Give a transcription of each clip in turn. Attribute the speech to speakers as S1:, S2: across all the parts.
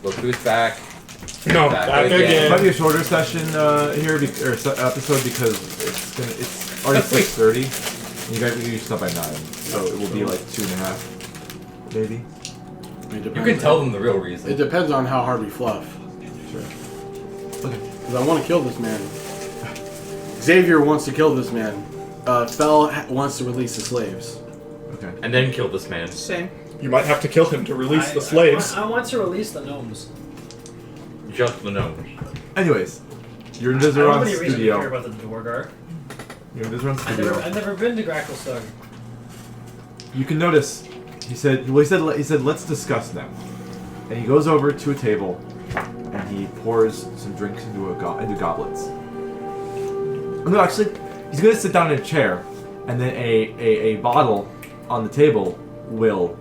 S1: Look who's back.
S2: No, back again.
S3: It might be a shorter session here, or episode, because it's already 6:30. You guys usually stop by 9, so it will be like 2.5, maybe.
S1: You can tell them the real reason.
S4: It depends on how hard we fluff.
S3: Sure. Okay.
S4: Because I want to kill this man. Xavier wants to kill this man. Fel wants to release the slaves.
S3: Okay.
S1: And then kill this man.
S5: Same.
S2: You might have to kill him to release the slaves.
S5: I want to release the gnomes.
S1: Just the gnomes.
S3: Anyways, you're in
S5: I don't have
S3: Vizeron's
S5: any reason to
S3: studio.
S5: care about the Dwargark.
S3: You're in Vizeron's studio.
S5: I've never been to Gracklestug.
S3: You can notice. He said, let's discuss now. And he goes over to a table, and he pours some drinks into goblets. No, actually, he's gonna sit down in a chair, and then a bottle on the table will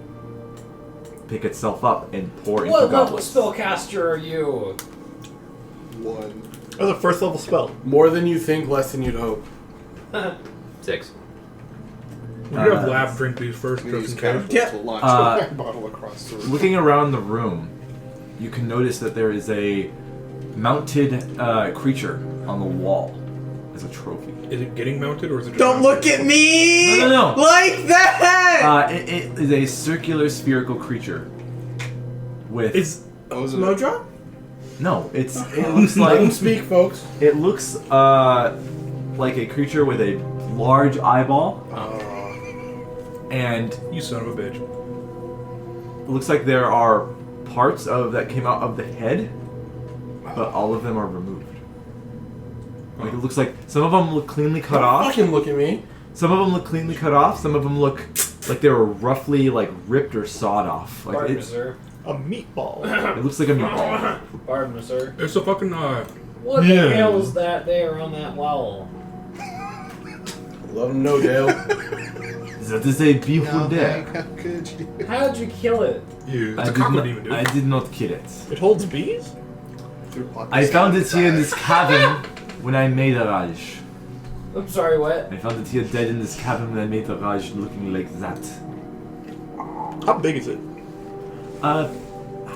S3: pick itself up and pour into
S5: What level
S3: goblets.
S5: spellcaster are you?
S6: 1.
S2: That was a first level spell.
S4: More than you think, less than you'd hope.
S1: 6.
S2: We have lab drink these first,
S6: Use
S2: just in case.
S6: catapult to launch a bottle across the room.
S3: Looking around the room, you can notice that there is a mounted creature on the wall as a trophy.
S2: Is it getting mounted or is it just
S7: Don't look at me
S3: No.
S7: like that!
S3: It is a circular spherical creature with...
S7: Modron?
S3: No, it looks like...
S4: Let him speak, folks.
S3: It looks like a creature with a large eyeball. And
S2: You son of a bitch.
S3: it looks like there are parts that came out of the head, but all of them are removed. Like it looks like some of them look cleanly cut off.
S4: Fucking look at me.
S3: Some of them look cleanly cut off. Some of them look like they were roughly like ripped or sawed off. Like
S5: Pardon me,
S3: it
S5: sir.
S2: A meatball.
S3: looks like a meatball.
S5: Pardon me, sir.
S2: It's a fucking
S5: What the hell is that there on that wall?
S4: Let him know, Dale.
S3: That is a beautiful
S6: How
S3: deck.
S6: could you?
S5: How did you kill it?
S2: you.
S3: I
S2: It's a
S3: did
S2: common
S3: not-
S2: demon, dude.
S3: I did not kill it.
S2: It holds bees?
S6: Through pockets
S3: I found it here in
S6: size.
S3: this cabin when I made a raj.
S5: I'm sorry, what?
S3: I found it here dead in this cabin when I made a raj looking like that.
S2: How big is it?
S3: How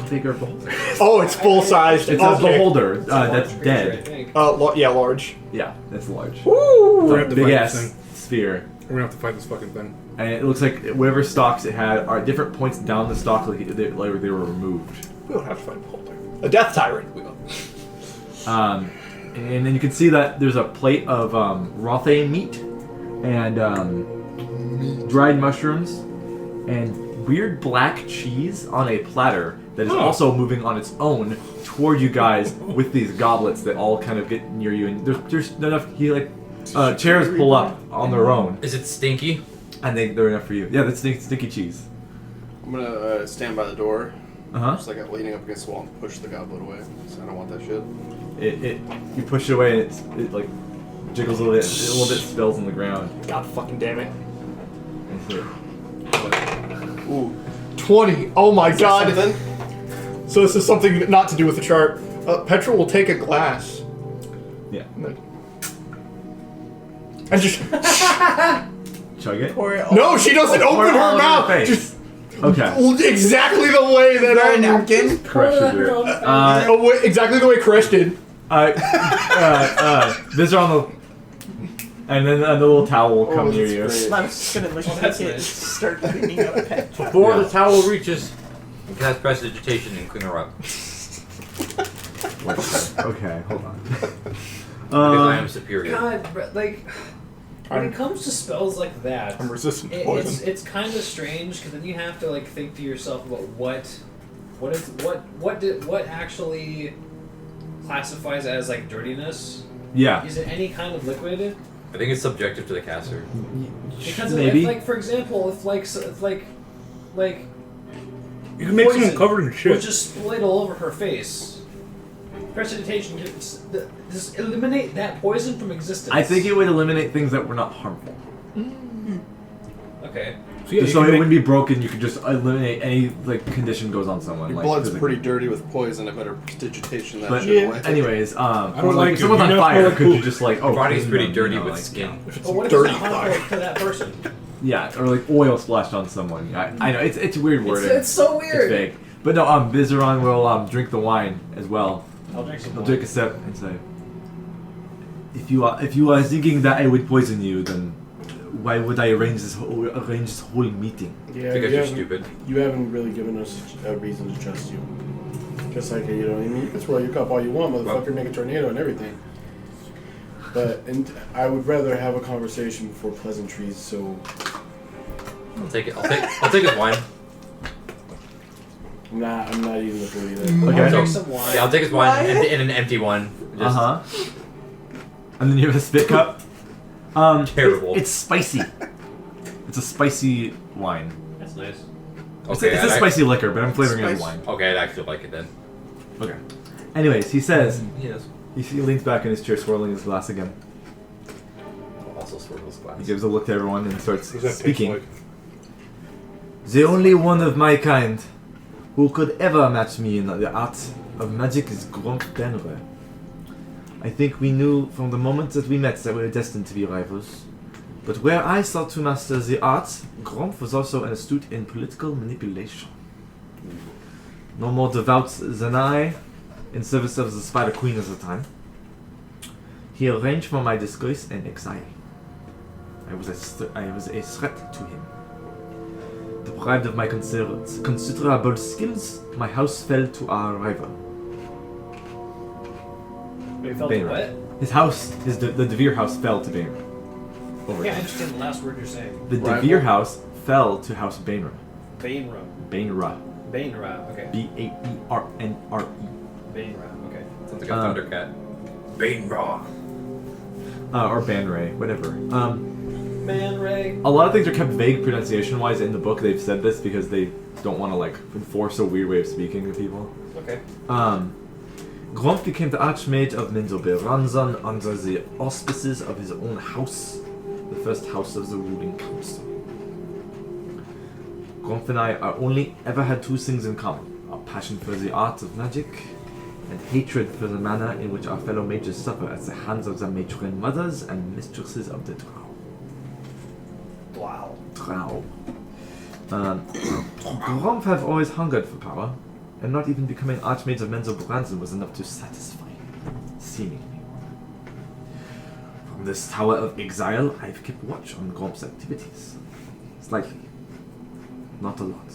S3: big are beholders?
S2: Oh, it's full sized.
S3: It's a beholder that's
S5: Large creature, I
S3: dead.
S5: think.
S2: Yeah, large.
S3: Yeah, that's large.
S2: Woo! We're gonna
S3: It's a
S2: have to
S3: big
S2: fight
S3: ass
S2: this thing.
S3: sphere.
S2: We're gonna have to fight this fucking thing.
S3: And it looks like whatever stalks it had are different points down the stalk, like they were removed.
S2: We don't have to fight a beholder. A death tyrant. We don't.
S3: And then you can see that there's a plate of Rothane meat and dried mushrooms and weird black cheese on a platter that is also moving on its own toward you guys with these goblets that all kind of get near you. And there's enough. Chairs pull up on their own,
S1: Is it stinky?
S3: and they're enough for you. Yeah, that's sticky cheese.
S6: I'm gonna stand by the door, just like leaning up against the wall and push the goblet away. So I don't want that shit.
S3: You push it away and it like jiggles a little bit, spills on the ground.
S2: God fucking damn it.
S3: And here.
S6: Ooh.
S2: 20. Oh my god.
S6: Something?
S2: So this is something not to do with the chart. Petra will take a glass.
S3: Yeah.
S2: And just...
S3: Chug it.
S2: No, she doesn't
S3: Pour
S2: open
S3: it all
S2: her
S3: over
S2: mouth.
S3: your face.
S2: Just
S3: Okay.
S2: exactly the way that
S7: a napkin?
S3: Crush should do it.
S2: exactly the way Krish did.
S3: This are on the... And then the little towel will come near you.
S6: Great.
S7: I'm just gonna like
S5: that's
S7: take it,
S5: nice.
S7: start cleaning up pet.
S1: Before
S3: Yeah.
S1: the towel reaches, you cast prestidigitation and clean her up.
S3: Okay, hold on.
S1: Because I am superior.
S5: God, but, like, when it comes to spells like that,
S2: I'm resistant to poison.
S5: it's kind of strange because then you have to like think to yourself about what actually classifies as like dirtiness.
S3: Yeah.
S5: Is it any kind of liquid?
S1: I think it's subjective to the caster.
S5: Because
S3: Maybe.
S5: if, like, for example, if
S2: You can make someone
S5: poison
S2: covered in
S5: was
S2: shit.
S5: just splayed all over her face, prestidigitation just eliminate that poison from existence.
S3: I think it would eliminate things that were not harmful.
S5: Okay.
S2: So, yeah,
S3: Just so it wouldn't be broken, you could just eliminate any condition goes on someone.
S6: Your
S3: like,
S6: blood's
S3: physically.
S6: pretty dirty with poison. I better prestidigitation that
S3: But
S6: shit away.
S3: anyways,
S2: don't
S3: or
S2: like
S3: if
S2: it.
S3: someone's
S2: You
S3: on
S2: know,
S3: fire,
S2: like
S3: could you
S2: poop.
S3: just like
S1: Your body's
S3: clean
S1: pretty
S3: them,
S1: dirty
S3: you know,
S1: with
S3: like,
S1: skin.
S2: If it's
S5: But what if
S2: dirty
S5: it's not
S2: fire.
S5: harmful to that person?
S3: Yeah, or like oil splashed on someone. I know it's a weird word.
S5: It's so weird.
S3: It's vague. But no, Vizeron will drink the wine as well.
S5: I'll drink some
S3: He'll
S5: more.
S3: drink a sip and say, if you are thinking that I would poison you, then why would I arrange this whole meeting?
S4: Yeah,
S1: Because
S4: you
S1: you're
S4: haven't-
S1: stupid.
S4: You haven't really given us a reason to trust you. Just like, you know, I mean, you can throw your cup all you want, motherfucker, make a tornado and everything. But I would rather have a conversation before pleasantries, so
S1: I'll take it. I'll take his wine.
S4: I'm not eating the food either.
S3: Okay.
S5: I'll
S1: So,
S5: drink some wine.
S1: yeah, I'll take his wine
S7: Wine?
S1: in an empty one. Just
S3: And then you have a spit cup.
S1: Terrible.
S3: It's spicy. It's a spicy wine.
S5: That's nice.
S1: Okay,
S3: It's a spicy liquor, but I'm flavoring it as
S7: Spice.
S3: wine.
S1: Okay, I'd actually like it then.
S3: Okay. Anyways, he says,
S1: Yes.
S3: he leans back in his chair, swirling his glass again.
S1: I'll also swirl his glass.
S3: He gives a look to everyone and starts
S2: Who's that
S3: speaking.
S2: taste
S3: The only one of my kind who could ever match me in the art of magic is Gromp Benre. I think we knew from the moment that we met that we were destined to be rivals. But where I sought to master the art, Gromp was also an astute in political manipulation. No more devout than I, in service of the Spider Queen at the time. He arranged for my disgrace and exile. I was a threat to him. Deprived of my considerable skills, my house fell to our rival.
S5: We felt
S3: Bainra.
S5: what?
S3: His house, the DeVere house fell to Bainra. Over
S5: Yeah, I
S3: time.
S5: understand the last word you're saying.
S3: The
S4: Rival?
S3: DeVere house fell to House Bainra.
S5: Bainra.
S3: Bainra.
S5: Bainra, okay.
S3: Baenre.
S5: Bainra, okay.
S1: Sounds like a Thundercat. Bane Raw.
S3: Or Banray, whatever.
S5: Man Ray.
S3: A lot of things are kept vague pronunciation-wise in the book. They've said this because they don't want to like enforce a weird way of speaking to people.
S5: Okay.
S3: Gromp became the Archmage of Menzoberranzan under the auspices of his own house, the first house of the ruling council. Gromp and I are only ever had two things in common: our passion for the art of magic, and hatred for the manner in which our fellow mages suffer at the hands of the matron mothers and mistresses of the Drow.
S5: Wow.
S3: Drow. Gromp have always hungered for power, and not even becoming Archmage of Menzoberranzan was enough to satisfy him, seemingly. From this Tower of Exile, I've kept watch on Gromp's activities. Slightly. Not a lot.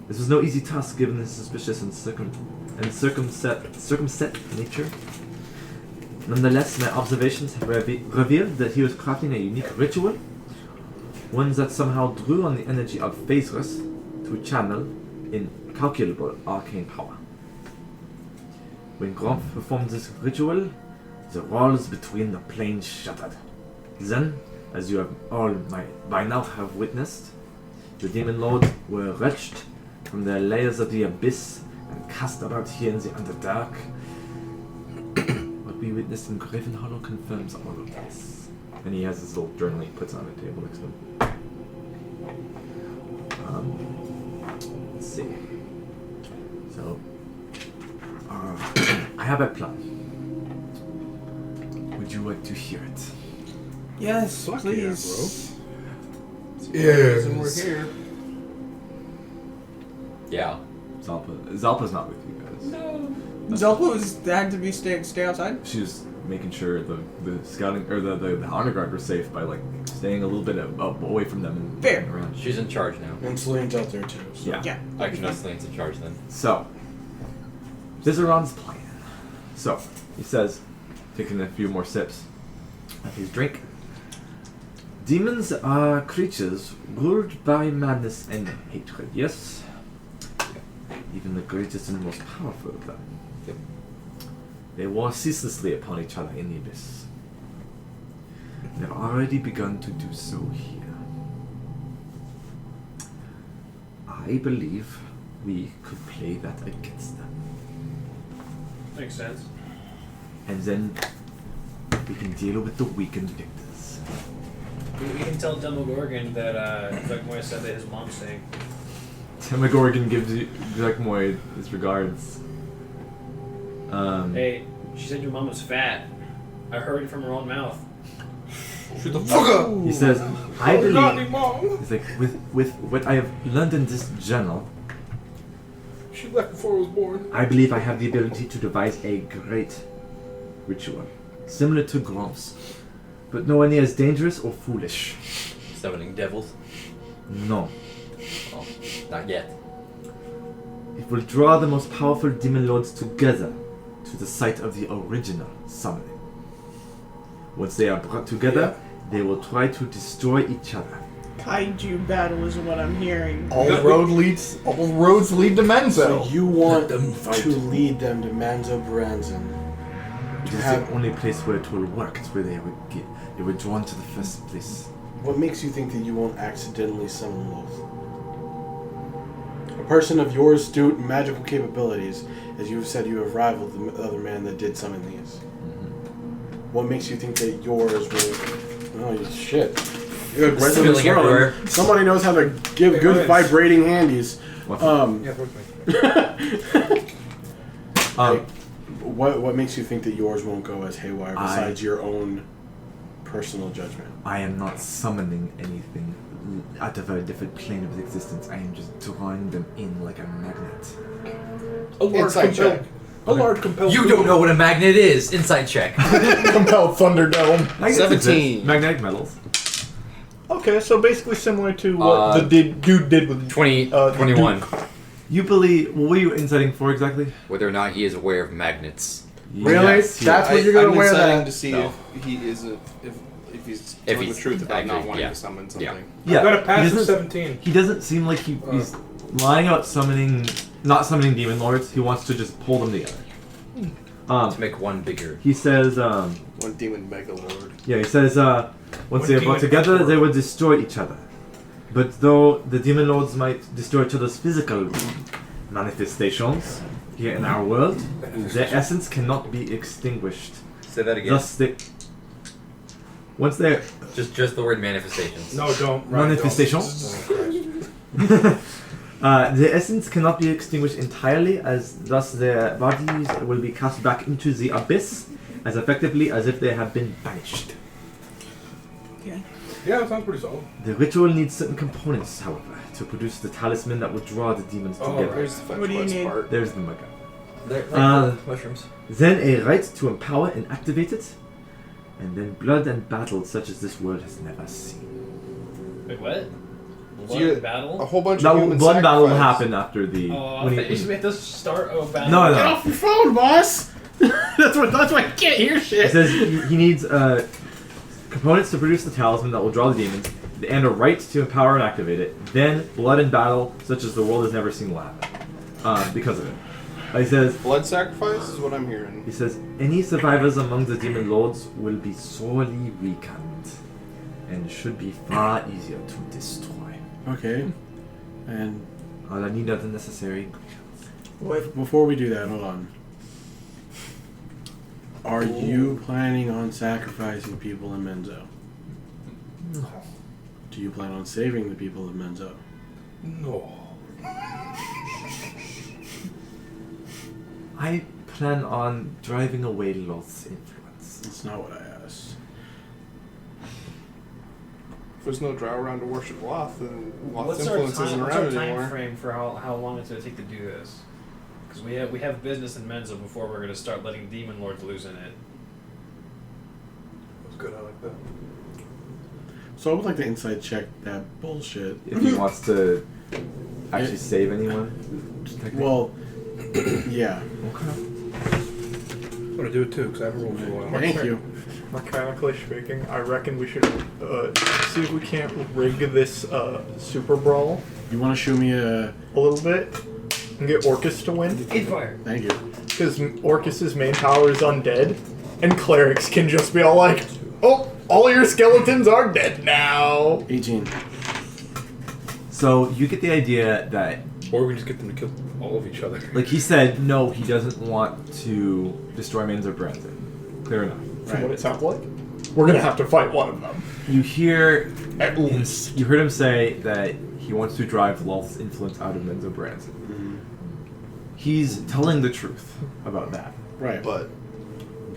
S3: This was no easy task given his suspicious and circumspect nature. Nonetheless, my observations have revealed that he was crafting a unique ritual, one that somehow drew on the energy of Phasrus to channel incalculable arcane power. When Gromp performed this ritual, the walls between the planes shattered. Then, as you have all by now have witnessed, the Demon Lords were wrenched from their layers of the abyss and cast about here in the Underdark. What we witnessed in Graven Hollow confirms all of this. And he has his little journal he puts on the table next to him. Let's see. So, I have a plan. Would you like to hear it?
S7: Yes,
S2: Fuck
S7: please.
S2: Yes.
S7: And we're here.
S1: Yeah.
S3: Zalpa's not with you guys.
S7: No. Zelpa had to be stay outside.
S3: She was making sure the scouting or the honor guard were safe by like staying a little bit away from them and
S7: Fair.
S3: walking around.
S1: She's in charge now.
S4: And Celine's out there too. So.
S3: Yeah.
S7: Yeah.
S1: Actually, no, Celine's in charge then.
S3: So, Vizeron's plan. So, he says, taking a few more sips of his drink. Demons are creatures ruled by madness and hatred, yes? Even the greatest and most powerful of them.
S1: Yep.
S3: They war ceaselessly upon each other in the abyss. They've already begun to do so here. I believe we could play that against them.
S5: Makes sense.
S3: And then we can deal with the weakened victors.
S5: We can tell Demogorgon that Moya said that his mom's saying.
S3: Demogorgon gives you Zekmoid his regards.
S5: Hey, she said your mom was fat. I heard it from her own mouth.
S6: Shut the fuck up!
S3: He says, I believe...
S7: Mom.
S3: He's like, with what I have learned in this journal,
S8: She left before I was born.
S3: I believe I have the ability to devise a great ritual, similar to Grom's, but nowhere near as dangerous or foolish.
S1: Summoning devils?
S3: No.
S1: Oh, not yet.
S3: It will draw the most powerful demon lords together to the site of the original summoning. Once they are brought together, they will try to destroy each other.
S7: Kaiju battle is what I'm hearing.
S2: All roads lead to Menzo.
S4: So you want
S1: them
S4: to
S1: fight.
S4: lead them to Manzo Branson.
S3: It is the only place where it will work. It's where they were drawn to the first place.
S4: What makes you think that you won't accidentally summon Loth? A person of your astute magical capabilities, as you have said, you have rivaled the other man that did summon these. What makes you think that yours will... Oh, shit. You're aggressive
S1: Spilling everywhere.
S4: Somebody knows how to give good vibrating handies.
S3: What's
S8: Yeah, towards me.
S4: What makes you think that yours won't go as haywire besides your own personal judgment?
S3: I am not summoning anything out of a different plane of existence. I am just drawing them in like a magnet.
S8: A large
S6: Inside check.
S8: compelled. A large compelled.
S1: You don't know what a magnet is! Inside check.
S2: Compelled Thunderdome.
S3: Magnets
S6: 17.
S3: exist. Magnetic metals.
S2: Okay, so basically similar to what the dude did with
S1: 21.
S3: You believe... What were you inciting for exactly?
S1: Whether or not he is aware of magnets.
S4: Really?
S3: Yes,
S4: That's what you're gonna
S6: I'm
S4: wear
S6: inciting
S4: that.
S6: to see
S1: No.
S6: if he isn't if he's
S1: If
S6: telling
S1: he's
S6: the truth about not
S1: actually-
S6: wanting
S1: yeah.
S6: to summon something.
S1: Yeah.
S3: Yeah.
S8: I got a pass
S3: he
S8: of
S3: doesn't-
S8: 17.
S3: He doesn't seem like he's lying about not summoning demon lords. He wants to just pull them together.
S1: To make one bigger.
S3: He says,
S6: One demon mega lord.
S3: yeah, he says, once
S8: One
S3: they are brought
S8: demon
S3: together,
S8: lord.
S3: they will destroy each other. But though the demon lords might destroy each other's physical manifestations here in our world, their essence cannot be extinguished.
S1: Say that again.
S3: Thus, once they're
S1: Just the word manifestations.
S8: No, don't. Ryan,
S3: Manifestation?
S8: don't.
S3: their essence cannot be extinguished entirely, as thus their bodies will be cast back into the abyss as effectively as if they had been banished.
S7: Okay.
S8: Yeah, that sounds pretty solid.
S3: The ritual needs certain components, however, to produce the talisman that will draw the demons
S8: Oh,
S3: together.
S6: There's the fetch
S7: What do you
S6: quest
S7: need?
S6: part.
S3: There's the mega.
S1: They're mushrooms.
S3: Then a rite to empower and activate it, and then blood and battle such as this world has never seen.
S5: Wait, what?
S6: So you-
S5: Blood battle?
S6: A whole bunch
S3: That
S6: of human
S3: blood battle will
S6: sacrifice.
S3: happen after the.
S5: Oh,
S3: when
S5: we
S3: he-
S5: have to start a battle.
S3: No,
S4: Get
S3: no.
S4: off your phone, boss! that's why I can't hear
S3: It
S4: shit.
S3: says he needs components to produce the talisman that will draw the demons, and a rite to empower and activate it. Then blood and battle, such as the world has never seen, will happen because of it. He says.
S6: Blood sacrifice is what I'm hearing.
S3: He says any survivors among the demon lords will be sorely weakened, and should be far easier to destroy.
S4: Okay. And
S3: All I need are the necessary.
S4: before we do that, hold on. Are you planning on sacrificing people in Menzo?
S8: No.
S4: Do you plan on saving the people of Menzo?
S8: No.
S3: I plan on driving away Loth's influence.
S4: That's not what I asked.
S6: If there's no drow around to worship Loth, then Loth's
S5: What's our
S6: influence isn't
S5: what's our
S6: around
S5: time
S6: anymore.
S5: frame for how long it's going to take to do this? Because we have business in Menzo before we're going to start letting demon lords loose in it.
S8: That's good. I like that.
S4: So I would like to inside check that bullshit.
S3: If he wants to actually save anyone. technically.
S4: Well, yeah.
S3: Okay.
S8: I'm gonna do it too, because I haven't rolled for a while.
S4: Thank you.
S2: Mechanically speaking, I reckon we should see if we can't rig this Super Brawl
S4: You want to show me a...
S2: a little bit and get Orcus to win.
S5: In fire.
S4: Thank you.
S2: Because Orcus's main power is undead, and clerics can just be all like, "Oh, all your skeletons are dead now."
S4: 18.
S3: So you get the idea that,
S8: Or we just get them to kill all of each other.
S3: like he said, no, he doesn't want to destroy Manzo Branson. Clear enough.
S2: From what it sounds like, we're gonna have to fight one of them
S3: You hear
S2: at least.
S3: You heard him say that he wants to drive Loth's influence out of Menzo Branson. He's telling the truth about that,
S4: Right.
S6: But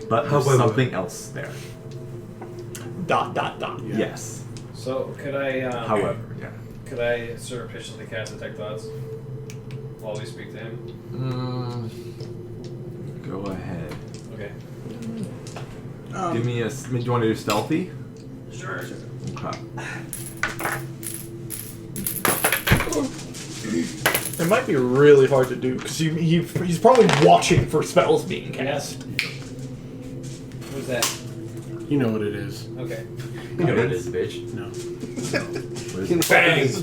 S3: but there's
S2: However.
S3: something else there. ...
S2: Yeah.
S3: Yes.
S5: So could I?
S3: However, yeah.
S5: Could I surreptitiously cast detect thoughts? while we speak to him?
S3: Go ahead.
S5: Okay.
S3: Give me a. Do you want to do stealthy?
S5: Sure.
S3: Okay.
S2: It might be really hard to do because he's probably watching for spells being cast.
S5: Who's that?
S4: You know what it is.
S5: Okay.
S1: You know what it is, bitch.
S4: No.
S8: Bang!
S4: It's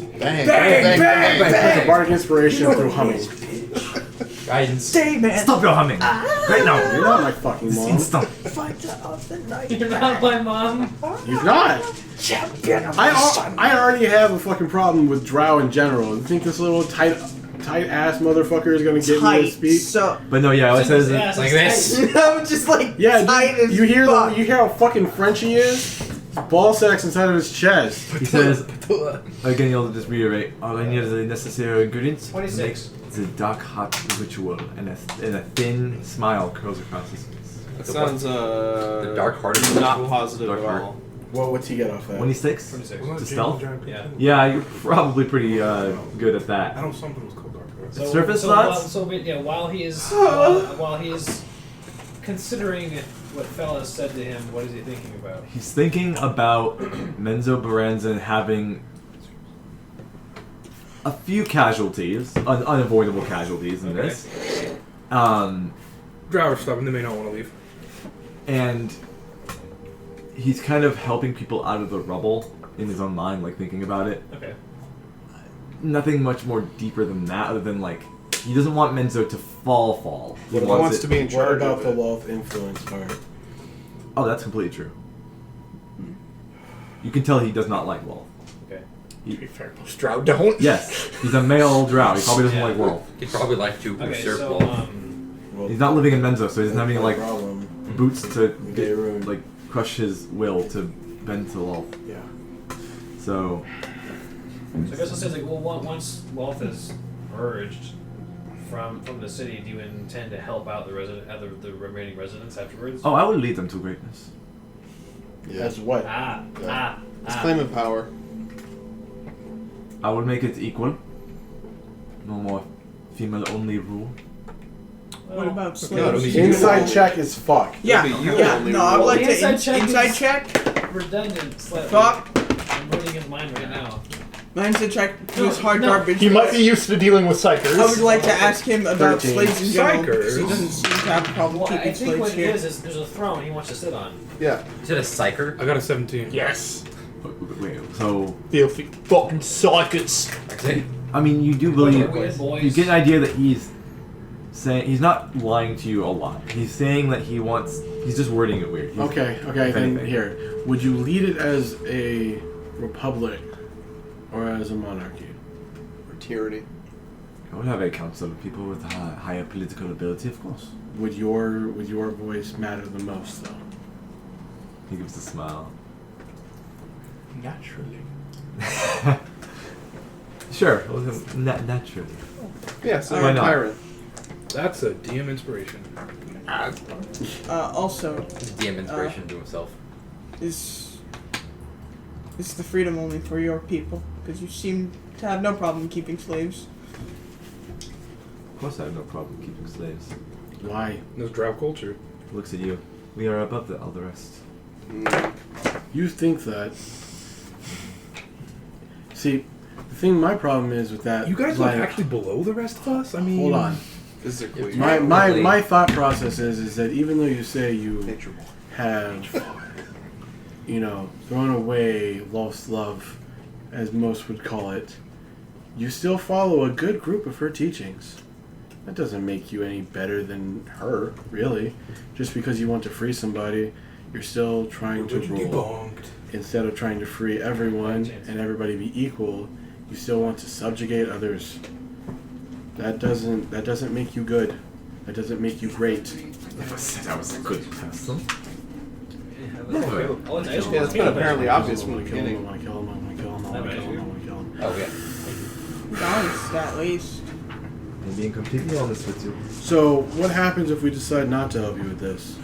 S4: a bardic inspiration through humming.
S1: Guidance.
S7: Stay, man.
S3: Stop your humming! Right now!
S4: You're not my fucking mom.
S3: Instant!
S7: Fighter of the night.
S5: You're not my mom.
S4: You're not.
S7: Champion of
S4: I
S7: the sun.
S4: already have a fucking problem with drow in general. You think this little tight ass motherfucker is gonna get me to speak?
S7: So
S3: But no, yeah, it says it.
S5: Ass
S1: Like
S5: is
S1: this.
S7: I'm just like
S4: Yeah,
S7: tight
S4: dude,
S7: as
S4: you hear
S7: fuck.
S4: you hear how fucking French he is? Ball sacks inside of his chest.
S3: He says, again, you'll just reiterate, all I need is the necessary ingredients.
S5: 26.
S3: It's a dark, hot ritual, and a thin smile curls across his face.
S6: That sounds
S1: The dark-hearted
S6: not
S1: ritual?
S6: positive
S3: Dark
S6: at
S3: heart.
S6: all.
S4: What's he get off that?
S3: 26?
S5: 26.
S3: To stealth?
S5: Yeah.
S3: Yeah, you're probably pretty good at
S8: I
S3: that.
S8: know something was called Dark Heart.
S3: Surface thoughts?
S5: While he is while he is considering what Fella said to him, what is he thinking about?
S3: He's thinking about Menzo Baranzan having a few casualties, unavoidable casualties in
S5: Okay.
S3: this.
S8: Drow are stubborn, they may not want to leave.
S3: And he's kind of helping people out of the rubble in his own mind, like thinking about it.
S5: Okay.
S3: Nothing much more deeper than that, other than like he doesn't want Menzo to fall.
S6: He wants to be in
S4: What
S6: charge
S4: about
S6: of
S4: the
S6: it.
S4: wealth influence part?
S3: Oh, that's completely true. You can tell he does not like wealth.
S5: Okay.
S2: To be fair, most drow don't.
S3: Yes, he's a male drow. He probably doesn't
S5: Yeah.
S3: like wealth.
S1: He'd probably like to
S5: Okay.
S1: usurp
S5: So
S1: wealth.
S4: Well,
S3: He's not living in Menzo, so he doesn't have any like
S4: problem.
S3: boots to
S4: They
S3: get,
S4: ruined.
S3: like crush his will to bend to wealth.
S4: Yeah.
S3: So
S5: So I guess it says like, well, once wealth is purged from the city, do you intend to help out the remaining residents afterwards?
S3: I would lead them to greatness.
S6: Yeah.
S4: As what?
S6: It's claiming power.
S3: I would make it equal. No more female-only rule.
S7: What about
S8: God,
S7: slaves?
S8: only-
S4: Inside check is fuck.
S7: Yeah,
S6: It'll be you
S7: yeah.
S6: only
S7: No, I'd
S6: roll.
S7: like
S5: The
S7: to
S5: inside check
S7: inside
S5: is-
S7: check.
S5: Redundant slightly.
S7: Fuck.
S5: I'm reading his mind right now.
S7: Mine's to check who's hard
S5: no.
S7: garbage.
S2: He might be used to dealing with psychers.
S7: I would like to ask him about
S4: 13.
S7: slaves in general. because He
S8: Psychers.
S7: doesn't seem to have a problem
S5: Well, I
S7: keeping
S5: think
S7: slaves
S5: what
S7: here.
S5: it is there's a throne he wants to sit on.
S6: Yeah.
S1: Is it a psyker?
S8: I got a 17.
S2: Yes.
S3: Wait, so
S2: Filthy fucking psychers.
S1: Okay.
S3: I mean, you do
S5: Weird
S3: believe
S5: boys.
S3: you get an idea that he's saying he's not lying to you a lot. He's saying that he wants. He's just wording it weird. He's-
S4: Okay,
S3: if
S4: then
S3: anything.
S4: here. Would you lead it as a republic or as a monarchy?
S6: Or tyranny.
S3: I would have a council of people with higher political ability, of course.
S4: Would your voice matter the most though?
S3: He gives a smile.
S2: Naturally.
S3: Sure, naturally.
S6: Yeah, so
S3: Why
S6: you're a
S3: not?
S6: tyrant.
S8: That's a DM inspiration.
S7: Also,
S1: DM inspiration to himself.
S7: is the freedom only for your people? Because you seem to have no problem keeping slaves.
S3: Of course, I have no problem keeping slaves.
S4: Why?
S8: There's drow culture.
S3: Looks at you. We are above all the rest.
S4: You think that? See, the thing. My problem is with that.
S8: You guys
S4: like,
S8: are actually below the rest of us? I mean...
S4: Hold on.
S6: Physically.
S4: My thought process is that even though you say you
S6: Nature.
S4: have, thrown away lost love, as most would call it, you still follow a good group of her teachings. That doesn't make you any better than her, really. Just because you want to free somebody, you're still trying to
S8: Religion
S4: rule.
S8: debunked.
S4: Instead of trying to free everyone and everybody be equal, you still want to subjugate others. That doesn't make you good. That doesn't make you great.
S3: Never said I was a good person.
S5: Oh, it's actually
S6: Yeah, it's been apparently obvious
S4: I
S6: from the
S4: want to kill him, I
S6: beginning.
S4: want to kill him, I want to kill him, I want to kill him, I want to kill him.
S1: Oh yeah.
S7: Nice, at least.
S3: I'm being completely honest with you.
S4: So, what happens if we decide not to help you with this?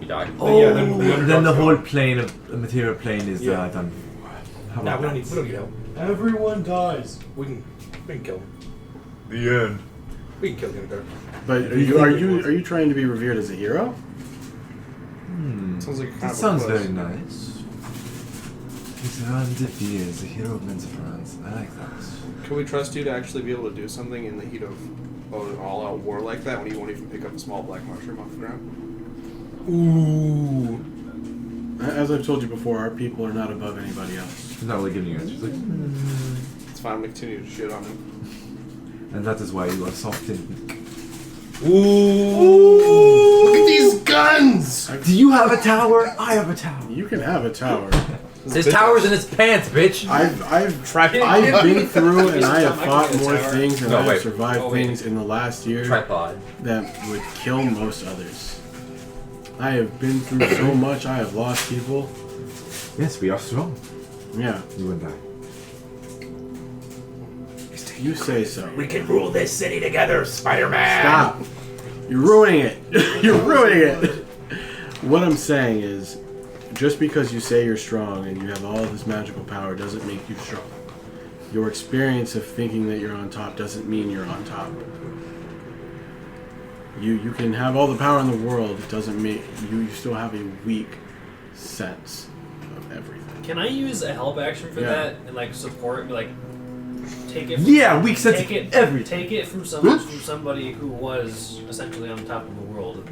S1: You die.
S3: Oh,
S8: yeah, then the
S3: then the
S8: underdog's
S3: whole plane of the material plane is
S8: Yeah.
S3: done. How
S8: Nah,
S3: about
S8: we
S3: that?
S8: don't need help.
S4: Everyone dies.
S8: We can kill him.
S3: The end.
S8: We can kill him better.
S4: But are you trying to be revered as a hero?
S6: Sounds like kind
S3: That
S6: of
S3: sounds
S6: close.
S3: very nice. He's around Dippy is the hero of men's France. I like that.
S6: Can we trust you to actually be able to do something in the heat of an all-out war like that when you won't even pick up a small black mushroom off the ground?
S4: Ooh. As I've told you before, our people are not above anybody else.
S3: He's not really giving you answers. Like,
S6: It's fine. We continue to shit on him.
S3: and that is why you are soft and weak.
S4: Ooh! Look at these guns!
S3: Do you have a tower? I have a tower.
S4: You can have a tower.
S1: His tower's in his pants, bitch.
S4: I've been through and I have fought more things and I have survived things in the last year
S1: Tripod.
S4: that would kill most others. I have been through so much. I have lost people.
S3: Yes, we are strong.
S4: Yeah,
S3: You and I.
S4: you say so.
S2: We can rule this city together, Spider-Man.
S4: Stop. You're ruining it. You're ruining it. What I'm saying is, just because you say you're strong and you have all this magical power doesn't make you strong. Your experience of thinking that you're on top doesn't mean you're on top. You can have all the power in the world. It doesn't make you still have a weak sense of everything.
S5: Can I use a help action for
S4: Yeah.
S5: that and like support and like take it?
S3: Yeah, weak sense
S5: Take
S3: of
S5: it.
S3: everything.
S5: Take it from somebody who was essentially on top of the world.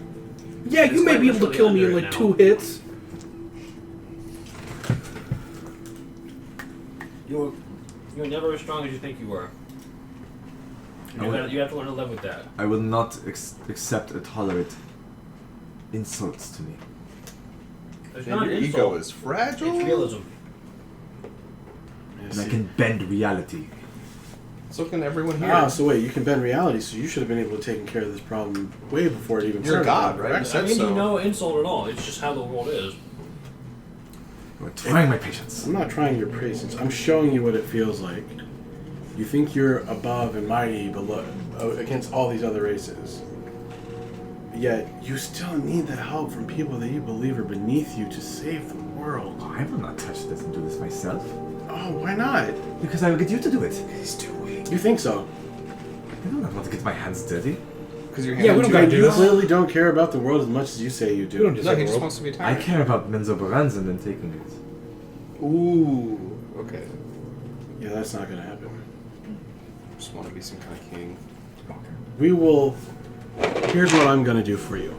S8: Yeah, you may be able to
S5: It's
S8: kill me in
S5: under
S8: like
S5: it
S8: 2
S5: now.
S8: hits.
S5: You're never as strong as you think you were. You have to learn to live with that.
S3: I will not accept or tolerate insults to me.
S5: There's
S6: And
S5: not
S6: your
S5: an
S6: ego
S5: insult.
S6: is fragile.
S5: It's realism.
S3: And I can bend reality.
S6: So can everyone here.
S4: Ah, so wait, you can bend reality, so you should have been able to take care of this problem way before it even
S6: You're a
S4: started.
S6: god, right?
S5: I
S6: Said
S5: mean,
S6: so.
S5: you know insult at all. It's just how the world is.
S3: You are trying my patience.
S4: I'm not trying your patience. I'm showing you what it feels like. You think you're above and mighty below, against all these other races. Yet, you still need the help from people that you believe are beneath you to save the world.
S3: I will not touch this and do this myself.
S4: Oh, why not?
S3: Because I will get you to do it.
S4: He's too weak. You think so?
S3: I do not want to get my hands dirty.
S6: Because your
S8: Yeah, we don't gotta do
S4: You
S8: this.
S4: clearly don't care about the world as much as you say you
S8: We don't
S4: do.
S8: just
S6: No,
S8: have
S6: he
S8: a
S6: just
S8: rope.
S6: wants to be a
S3: I
S6: tyrant.
S3: care about Menzo Baranzan and taking it.
S6: Ooh. Okay.
S4: Yeah, that's not gonna happen.
S6: Just want to be some kind of king.
S4: We will... Here's what I'm gonna do for you.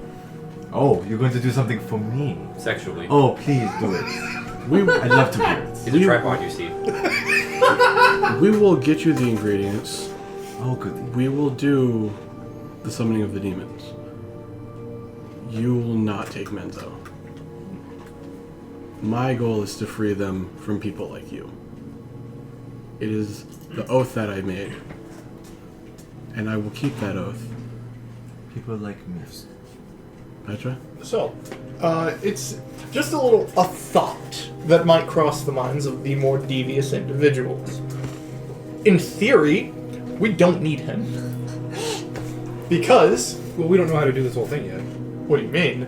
S3: Oh, you're going to do something for me.
S1: Sexually.
S3: Oh, please do it. I'd love to hear it.
S1: He's a tripod, you see.
S4: We will get you the ingredients.
S3: Oh, goody.
S4: We will do the summoning of the demons. You will not take Menzo. My goal is to free them from people like you. It is the oath that I made. And I will keep that oath.
S3: People like me.
S4: Petra?
S2: So, it's just a thought that might cross the minds of the more devious individuals. In theory, we don't need him. Because,
S8: Well, we don't know how to do this whole thing yet.
S2: what do you mean?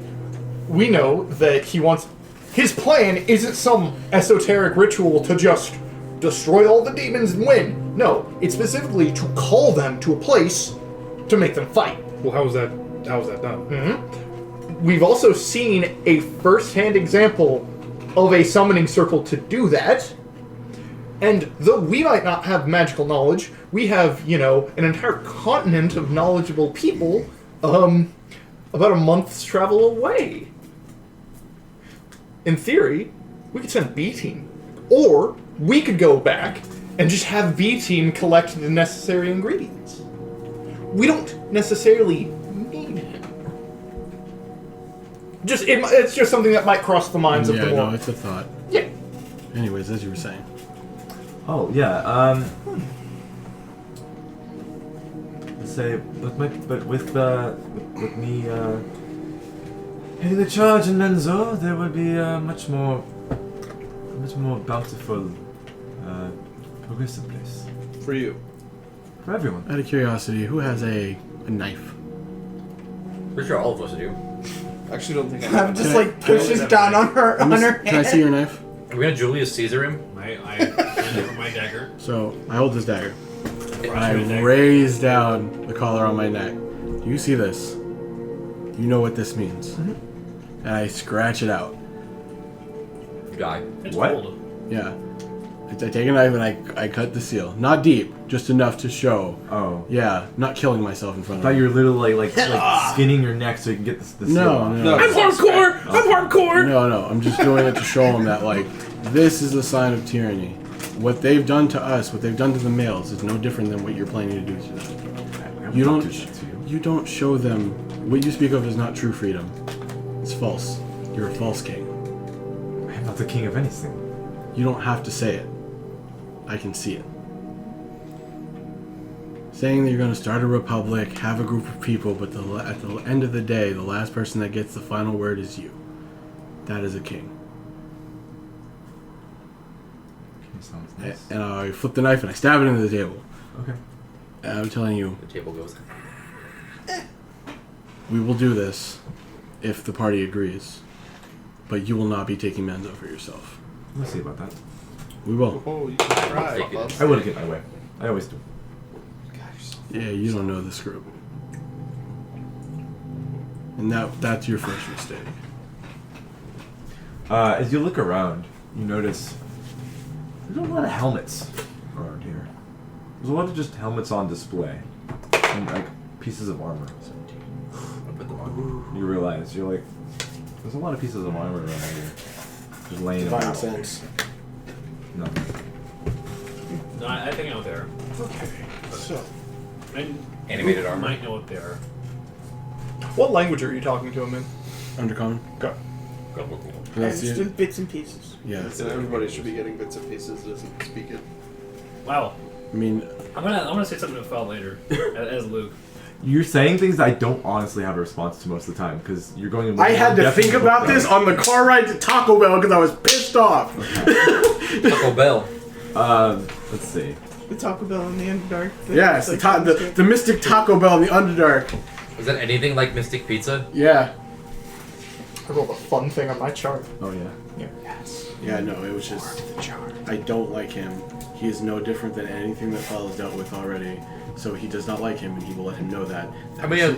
S2: We know that he wants... His plan isn't some esoteric ritual to just destroy all the demons and win. No, it's specifically to call them to a place to make them fight.
S8: Well, how was that done?
S2: We've also seen a first-hand example of a summoning circle to do that. And though we might not have magical knowledge, we have, an entire continent of knowledgeable people, about a month's travel away. In theory, we could send B-Team. Or we could go back and just have B-Team collect the necessary ingredients. We don't necessarily need him. It's just something that might cross the minds of the more...
S4: no, it's a thought.
S2: Yeah.
S4: Anyways, as you were saying.
S3: Oh, yeah, let's say, but with me, heading the charge in Menzo, there will be a much more bountiful, progressive place.
S6: For you.
S3: For everyone.
S4: Out of curiosity, who has a knife?
S1: Pretty sure all of us do.
S6: Actually, don't think I have
S7: I'm just
S4: Can I-
S7: like pushes down on her
S4: Can I
S7: hand.
S4: see your knife?
S1: Are we gonna Julius Caesar him?
S5: I my dagger.
S4: So, I hold this dagger. I raise down the collar on my neck. Do you see this? You know what this means. And I scratch it out.
S1: You die.
S5: It's
S3: What?
S5: cold.
S4: Yeah. I take a knife and I cut the seal. Not deep, just enough to show.
S3: Oh.
S4: Yeah, not killing myself in front
S3: I
S4: of
S3: thought
S4: him.
S3: you were literally like skinning your neck so you can get the seal
S4: No,
S3: off.
S4: no.
S8: I'm hardcore! I'm hardcore!
S4: No, I'm just doing it to show them that, like, this is a sign of tyranny. What they've done to us, what they've done to the males, is no different than what you're planning to do to them. You don't show them. What you speak of is not true freedom. It's false. You're a false king.
S3: I am not the king of anything.
S4: You don't have to say it. I can see it. Saying that you're going to start a republic, have a group of people, but at the end of the day, the last person that gets the final word is you. That is a king.
S3: Sounds nice.
S4: And I flip the knife and I stab it into the table.
S3: Okay.
S4: And I'm telling you,
S1: The table goes.
S4: we will do this if the party agrees. But you will not be taking Menzo for yourself.
S3: We'll see about that.
S4: We will.
S6: Oh, you can try.
S1: Take it.
S3: I wouldn't get my way. I always do.
S4: Yeah, you don't know this group. And that's your first mistake.
S3: As you look around, you notice there's a lot of helmets around here. There's a lot of just helmets on display. And like pieces of armor. You realize, you're like, there's a lot of pieces of armor around here. Just laying
S4: Divine
S3: about.
S4: sense.
S3: No.
S5: No, I think I know what they are.
S2: Okay. So,
S5: And
S1: Animated
S5: you
S1: armor.
S5: might know what they are.
S2: what language are you talking to him in?
S4: Undercommon?
S2: Go.
S7: I
S4: That's
S7: understood
S4: it?
S7: bits and pieces.
S4: Yeah.
S6: And everybody should be getting bits and pieces that doesn't speak it.
S5: Wow.
S4: I mean,
S5: I'm gonna say something to Fel later as Luke.
S3: You're saying things I don't honestly have a response to most of the time because you're going in.
S4: I had to think about this on the car ride to Taco Bell because I was pissed off.
S1: Taco Bell.
S3: Let's see.
S7: The Taco Bell in the Underdark.
S4: Yes, the Mystic Taco Bell in the Underdark.
S1: Is that anything like Mystic Pizza?
S4: Yeah.
S2: I rolled a fun thing on my chart.
S3: Oh yeah.
S2: Yes.
S4: Yeah, no, it was just. I don't like him. He is no different than anything that Fel has dealt with already. So he does not like him, and he will let him know that.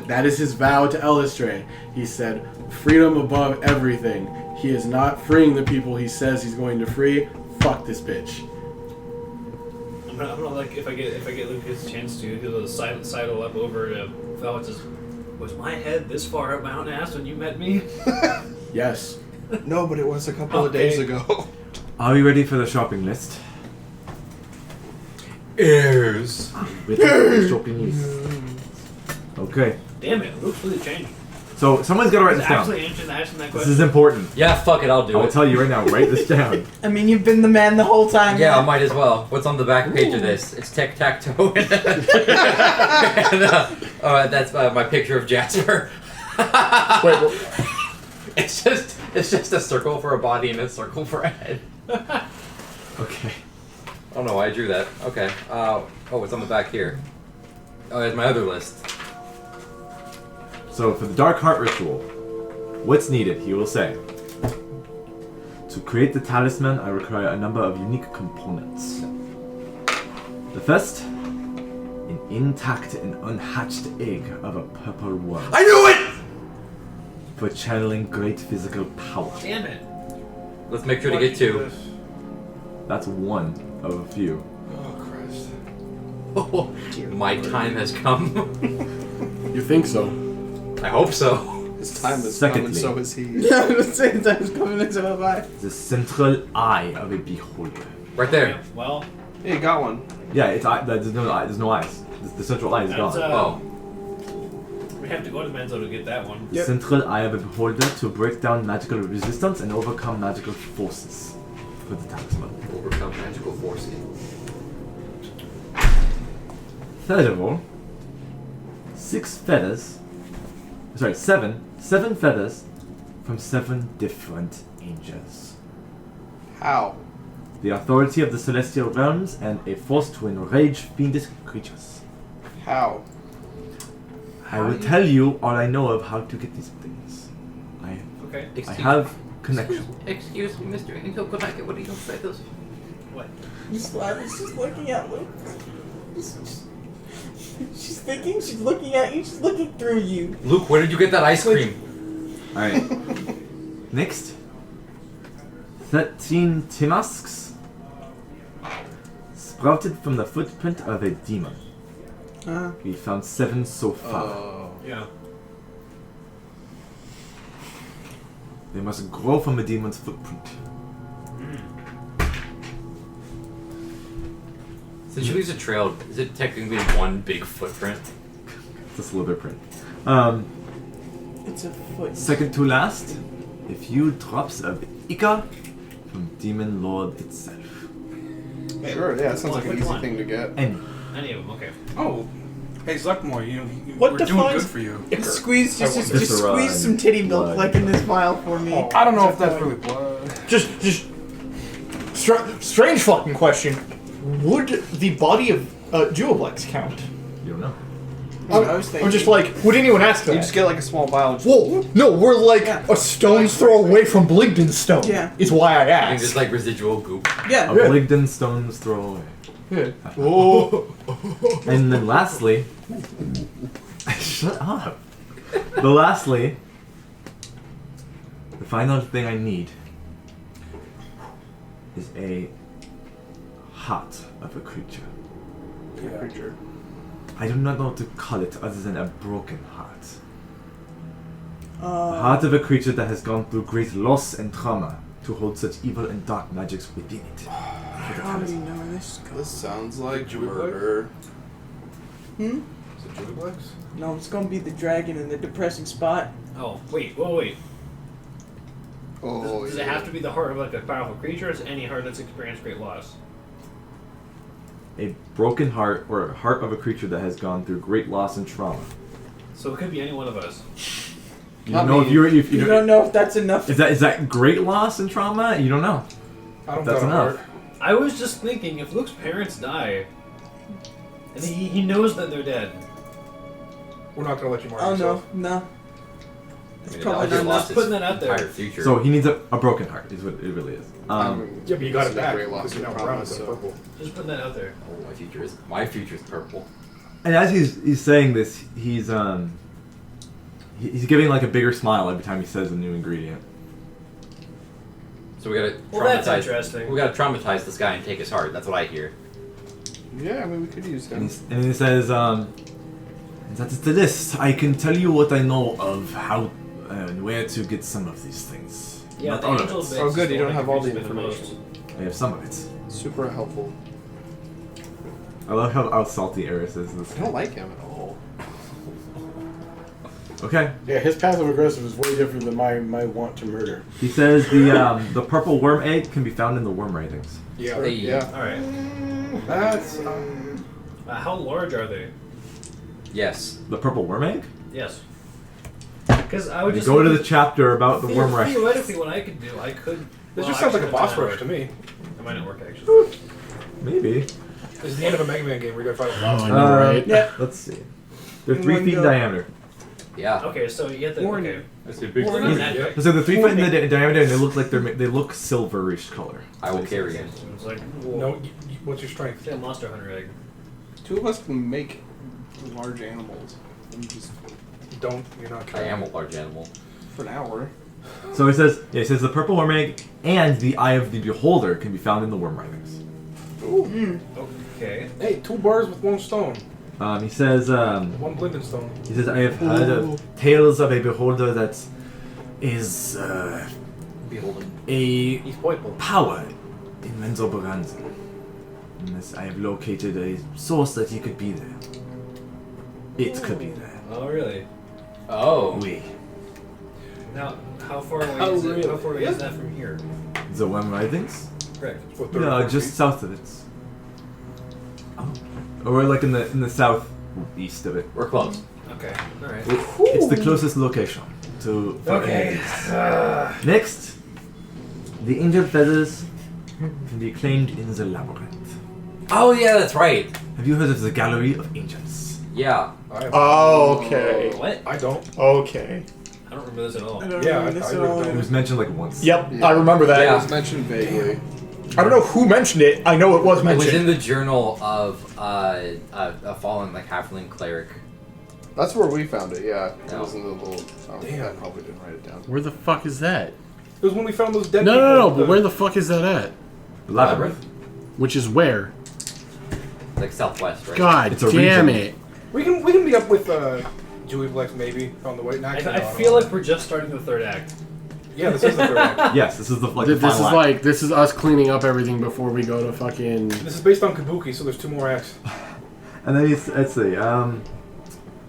S4: That is his vow to Elistray. He said, freedom above everything. He is not freeing the people he says he's going to free. Fuck this bitch.
S5: I'm gonna like if I get Luke his chance to, he'll sidle up over to Fel and says, "Was my head this far up my own ass when you met me?"
S4: Yes.
S8: No, but it was a couple of days ago.
S3: Are we ready for the shopping list?
S1: Ears.
S3: With the shopping list. Okay.
S5: Damn it, Luke's really changed.
S3: So someone's got to write
S5: He's
S3: this down.
S5: actually answering that
S3: This
S5: question.
S3: is important.
S1: Yeah, fuck it, I'll do
S3: I will
S1: it.
S3: tell you right now. Write this down.
S7: I mean, you've been the man the whole time.
S1: Yeah, I
S7: man.
S1: might as well. What's on the back page of this? It's tic-tac-toe. And, that's my picture of Jasper.
S2: Wait, what?
S1: It's just a circle for a body and a circle for a head.
S3: Okay.
S1: I don't know why I drew that. Okay. Oh, it's on the back here. Oh, there's my other list.
S3: So for the Dark Heart ritual, what's needed? He will say. To create the talisman, I require a number of unique components. The first, an intact and unhatched egg of a purple worm.
S1: I knew it!
S3: For channeling great physical power.
S5: Damn it.
S1: Let's make sure to get two.
S3: That's one of a few.
S8: Oh, Christ.
S1: Oh, my time has come.
S4: You think so?
S1: I hope so.
S6: His time is come and
S3: Secondly.
S6: so is he.
S7: Yeah, the same time's coming into my mind.
S3: The central eye of a beholder.
S1: Right there.
S5: Yeah, well,
S6: Hey, you got one.
S3: Yeah, it's eye. There's no eye. There's no eyes. The central eye is
S5: that's,
S3: gone.
S1: Oh.
S5: we have to go to Menzo to get that one.
S3: The central eye of a beholder to break down magical resistance and overcome magical forces. For the talisman.
S1: Overcome magical forces.
S3: Third of all, 7 feathers from 7 different angels.
S6: How?
S3: The authority of the celestial realms and a force to enrage fiendish creatures.
S6: How?
S3: I will tell you all I know of how to get these things.
S5: Okay.
S3: I have connection.
S1: Excuse me, Mr. Angel. Go back and what do you say this?
S5: What?
S7: I was just looking at Luke. She's thinking, she's looking at you, she's looking through you.
S1: Luke, where did you get that ice cream?
S3: Alright. Next. 13 Timasks sprouted from the footprint of a demon. We found 7 so far.
S5: Yeah.
S3: They must grow from a demon's footprint.
S1: Since she leaves a trail, is it technically one big footprint?
S3: It's a slither print.
S7: It's a foot.
S3: Second to last, a few drops of Ica from Demon Lord itself.
S6: Sure, yeah, that sounds like an
S5: Which
S6: easy
S5: one?
S6: thing to get.
S3: Any.
S5: Any of them, okay.
S8: Oh, hey Zuckmore,
S2: What
S8: we're doing
S2: defines
S8: good for you.
S7: Squeeze, just
S3: Viscera
S7: squeeze some titty milk
S3: blood.
S7: like in this vial for me.
S8: I don't know if that's really blood.
S2: Just strange fucking question. Would the body of Duoblex count?
S3: You don't know.
S2: I'm just like, would anyone ask that?
S6: You just get like a small vial. Just
S2: Whoa, no, we're like
S7: Yeah.
S2: a stone's throw away from Bligden Stone.
S7: Yeah.
S2: Is why I
S1: I think
S2: asked.
S1: just like residual goop.
S7: Yeah.
S3: A Bligden stone's throw away.
S2: Yeah. Oh.
S3: And then lastly... Shut up. Lastly... The final thing I need is a heart of a creature.
S6: creature.
S3: I do not know what to call it other than a broken heart. The
S7: Uh,
S3: heart of a creature that has gone through great loss and trauma to hold such evil and dark magics within it.
S7: how do you know this?
S6: This sounds like
S8: Jewy
S6: murder.
S7: Hmm?
S8: Is it Jublex?
S7: No, it's gonna be the dragon in the depressing spot.
S5: Oh, wait, wait.
S6: Oh,
S5: Does it have to be the heart of like a powerful creature, or is it any heart that's experienced great loss?
S3: A broken heart or a heart of a creature that has gone through great loss and trauma.
S5: So it could be any one of us.
S3: You don't know if you're if
S7: You don't know if that's enough.
S3: is that great loss and trauma? You don't know.
S8: I don't
S3: That's
S8: got a
S3: enough.
S8: heart.
S5: I was just thinking, if Luke's parents die, and he knows that they're dead.
S8: We're not gonna let you mark
S7: Oh
S8: yourself.
S7: no.
S1: I mean,
S7: probably
S1: I just
S7: not
S1: lost
S5: just putting
S1: his
S5: that out there.
S1: entire future.
S3: So he needs a broken heart is what it really is.
S8: Yeah, but you got it back.
S6: Great loss
S8: Because you're
S6: of
S8: now brown
S6: promise,
S8: instead of
S6: so.
S8: purple.
S5: Just putting that out there.
S1: Oh, my future's purple.
S3: And as he's saying this, he's giving like a bigger smile every time he says a new ingredient.
S1: So we gotta
S5: Well, that's
S1: traumatize.
S5: interesting.
S1: We gotta traumatize this guy and take his heart. That's what I hear.
S6: Yeah, I mean, we could use him.
S3: And he says, that is the list. I can tell you what I know of how and where to get some of these things.
S5: Yeah,
S3: Not
S5: the
S3: all of
S5: angel
S3: it.
S5: bits
S6: Oh, good,
S5: is
S6: you
S5: the
S6: don't
S5: one
S6: have
S5: that
S6: all the
S5: confuses me most.
S6: information.
S3: I have some of it.
S6: Super helpful.
S3: I love how salty Eris is. This
S6: I don't like him at all.
S3: Okay.
S4: Yeah, his passive aggressive is way different than my want to murder.
S3: He says the purple worm egg can be found in the worm writings.
S8: Yeah.
S1: Hey.
S6: Yeah.
S5: Alright.
S8: That's
S5: How large are they?
S1: Yes.
S3: The purple worm egg?
S5: Yes. Because I would
S3: You
S5: just
S3: go to the chapter about the worm writings.
S5: Theoretically, what I could do, I could.
S8: this
S5: well,
S8: just sounds like a
S5: actually,
S8: boss
S5: that might
S8: rush to
S5: not
S8: me.
S5: work. That might not work actually.
S3: Maybe.
S8: This is the end of a Mega Man game where you gotta fight a boss.
S4: I know, right?
S7: Yeah.
S3: Let's see. They're
S7: In
S3: 3
S7: one
S3: feet in
S7: go.
S3: diameter.
S1: Yeah.
S5: Okay, so you get the.
S7: Warning.
S5: Okay.
S1: That's a big
S5: Well,
S1: thing.
S5: not that big.
S3: So they're 3 feet in the diameter, and they look like they look silverish color.
S1: I will carry him.
S5: It's like,
S8: No, what's your strength?
S5: say a Monster Hunter egg.
S6: Two of us can make large animals. And just
S8: Don't. You're not
S1: I
S8: carrying.
S1: am a large animal.
S6: for an hour.
S3: So he says the purple worm egg and the eye of the beholder can be found in the worm writings.
S5: Okay.
S8: Hey, 2 bars with 1 stone.
S3: He says
S8: 1 Blinden stone.
S3: I have heard of tales of a beholder that is
S5: Beholden.
S3: a
S5: He's purple.
S3: power in Menzoberranzan. Unless I have located a source that he could be there. It could be there.
S5: Oh really?
S1: Oh.
S3: We.
S5: Now, how far away
S8: Oh,
S5: is it?
S8: really?
S5: How far away is that from here?
S3: The worm writings?
S5: Correct.
S8: What,
S3: Yeah,
S8: 34
S3: just
S8: feet?
S3: south of it. Oh. Or like in the southeast of it.
S1: We're close.
S5: Okay. All right.
S3: It's the closest location to.
S5: Okay.
S3: Next, the angel feathers can be claimed in the labyrinth.
S1: Oh yeah, that's right.
S3: Have you heard of the Gallery of Angels?
S1: Yeah.
S2: Okay.
S5: What?
S8: I don't.
S2: Okay.
S5: I don't remember this at all.
S7: I don't
S8: Yeah,
S7: remember this
S8: I
S7: at
S8: would've
S7: all.
S3: It was mentioned like once.
S2: Yep, I remember that.
S1: Yeah.
S6: It was mentioned vaguely.
S2: I don't know who mentioned it. I know it was
S1: It was
S2: mentioned.
S1: in the journal of a fallen like halfling cleric.
S6: That's where we found it. Yeah, it
S1: No.
S6: was in the little. I
S8: Damn.
S6: probably didn't write it down.
S9: Where the fuck is that?
S8: It was when we found those dead
S9: No,
S8: people.
S9: no, no. But where the fuck is that at?
S3: Labyrinth.
S9: Which is where?
S1: Like southwest, right?
S9: God
S3: It's a
S9: damn
S3: region.
S9: it!
S8: We can meet up with Julie Blex maybe on the way.
S5: I feel like we're just starting the third act.
S8: Yeah, this is the third act.
S3: Yes, this is the the
S9: This is
S3: final act.
S9: like this is us cleaning up everything before we go to fucking.
S8: This is based on Kabuki, so there's 2 more acts.
S3: And then let's see.
S1: Yeah.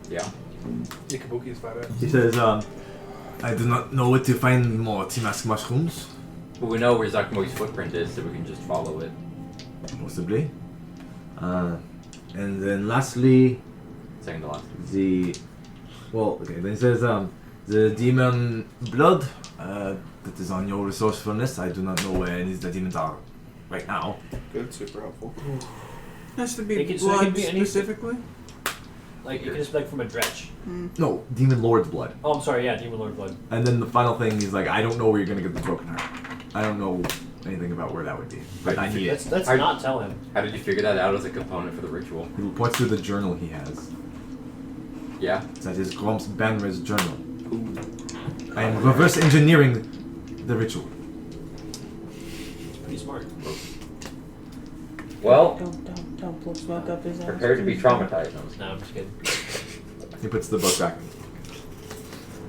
S8: Yeah, Kabuki is 5 acts.
S3: He says, I do not know where to find more Timask mushrooms.
S1: But we know where Zakumo's footprint is, so we can just follow it.
S3: Possibly. And then lastly,
S1: Second to last.
S3: then it says, the demon blood, that is on your resourcefulness. I do not know where any of the demons are right now.
S6: Good, super helpful.
S7: Has to
S5: It
S7: be
S5: can- so it can
S7: blood
S5: be anything.
S7: specifically.
S5: Like, it can just be like from a dretch.
S3: No, demon lord's blood.
S5: Oh, I'm sorry, yeah, Demon Lord Blood.
S3: And then the final thing is like, I don't know where you're gonna get the broken heart. I don't know anything about where that would be, but I need it.
S5: Let's
S1: I-
S5: not tell him.
S1: How did you figure that out as a component for the ritual?
S3: He points to the journal he has.
S1: Yeah?
S3: That is Grom's Banner's journal. I am reverse engineering the ritual.
S5: It's pretty smart.
S1: Well,
S7: Don't blow smoke up his ass.
S1: prepare to be traumatized.
S5: No, I'm just kidding.
S3: He puts the book back.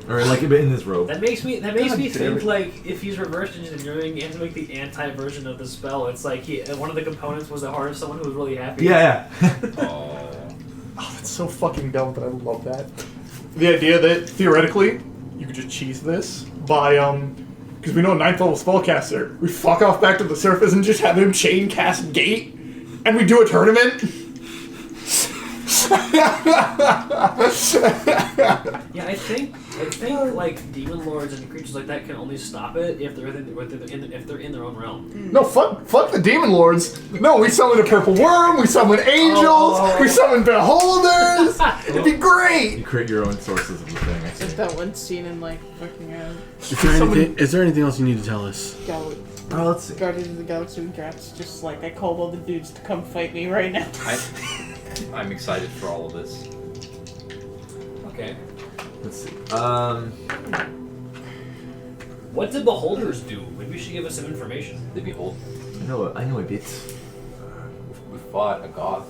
S3: Or like in his robe.
S5: That makes me
S3: God
S5: think
S3: damn it.
S5: like if he's reverse engineering, he has to make the anti version of the spell. It's like one of the components was the heart of someone who was really happy.
S3: Yeah.
S1: Oh.
S2: Oh, that's so fucking dumb, but I love that. The idea that theoretically you could just cheese this by because we know a 9th level spellcaster. We fuck off back to the surface and just have him chain cast Gate, and we do a tournament.
S5: Yeah, I think like demon lords and creatures like that can only stop it if they're in their own realm.
S2: No, fuck the demon lords. No, we summon a purple worm. We summon angels. We summon beholders. It'd be great.
S3: You create your own sources of the thing, I
S7: Like
S3: think.
S7: that one scene in like fucking
S9: Is there anything else you need to tell us?
S3: Oh, let's see.
S7: Guardians of the Galaxy and Drats. Just like I called all the dudes to come fight me right now.
S1: I'm excited for all of this.
S5: Okay.
S3: Let's see.
S5: What did beholders do? Maybe you should give us some information.
S1: The behold.
S3: I know a bit.
S1: We fought a goth.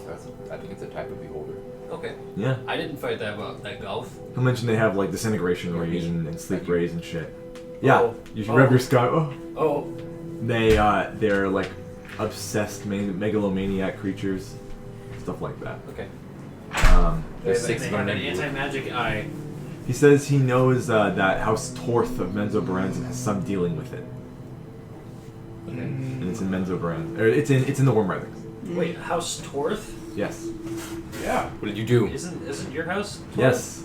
S1: I think it's a type of beholder.
S5: Okay.
S3: Yeah.
S5: I didn't fight that golf.
S3: He'll mention they have like disintegration rays and sleep rays and shit. Yeah.
S5: Oh.
S3: You should rev your sky. Oh.
S5: Oh.
S3: They're like obsessed megalomaniac creatures, stuff like that.
S5: Okay.
S1: There's
S5: They
S1: 6
S5: have an
S1: named.
S5: anti-magic eye.
S3: He says he knows that House Torth of Menzoberranzan has some dealing with it,
S5: Okay.
S3: and it's in Menzoberranzan. Or it's in the Worm Writhings.
S5: Wait, House Torth?
S3: Yes.
S8: Yeah.
S1: What did you do?
S5: Isn't your house? Torth?
S3: Yes.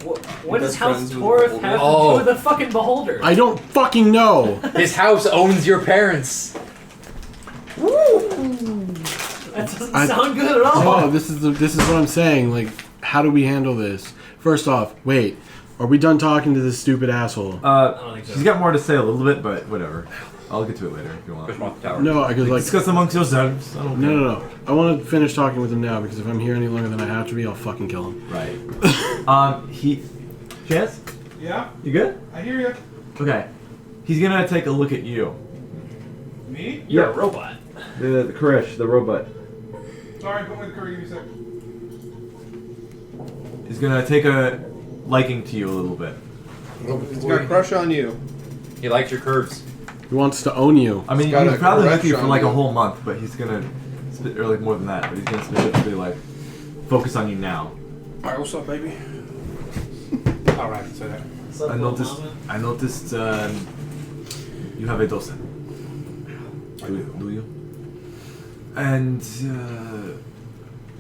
S5: What does
S6: Best
S5: House
S6: friends with
S5: Torth
S6: the
S5: have to
S1: beholder.
S5: do with the fucking beholder?
S9: I don't fucking know.
S1: His house owns your parents.
S5: That doesn't
S9: I-
S5: sound good at all.
S9: Oh, this is what I'm saying. Like, how do we handle this? First off, wait. Are we done talking to this stupid asshole?
S5: I don't think so.
S3: He's got more to say a little bit, but whatever. I'll get to it later if you want.
S1: Push him off the tower.
S9: No, because like
S3: Discuss amongst yourselves. I don't care.
S9: no. I want to finish talking with him now because if I'm here any longer than I have to be, I'll fucking kill him.
S3: Right. Chance?
S8: Yeah,
S3: You good?
S8: I hear you.
S3: Okay. He's gonna take a look at you.
S8: Me?
S5: You're
S3: Yeah.
S5: a robot.
S3: The Koresh, the robot.
S8: Sorry, put me the curry. Give me a sec.
S3: He's gonna take a liking to you a little bit.
S6: He's got a crush on you.
S1: He likes your curves.
S9: He wants to own you.
S3: I mean,
S6: He's got
S3: he's
S6: a
S3: probably
S6: crush
S3: with you for
S6: on
S3: like a
S6: you.
S3: whole month, but he's gonna, or like more than that, but he's gonna specifically like focus on you now.
S8: Alright, what's up, baby? Alright, I can say that.
S5: What's up,
S3: I
S5: little
S3: noticed.
S5: mama?
S3: I noticed you have a dosen. Do you? And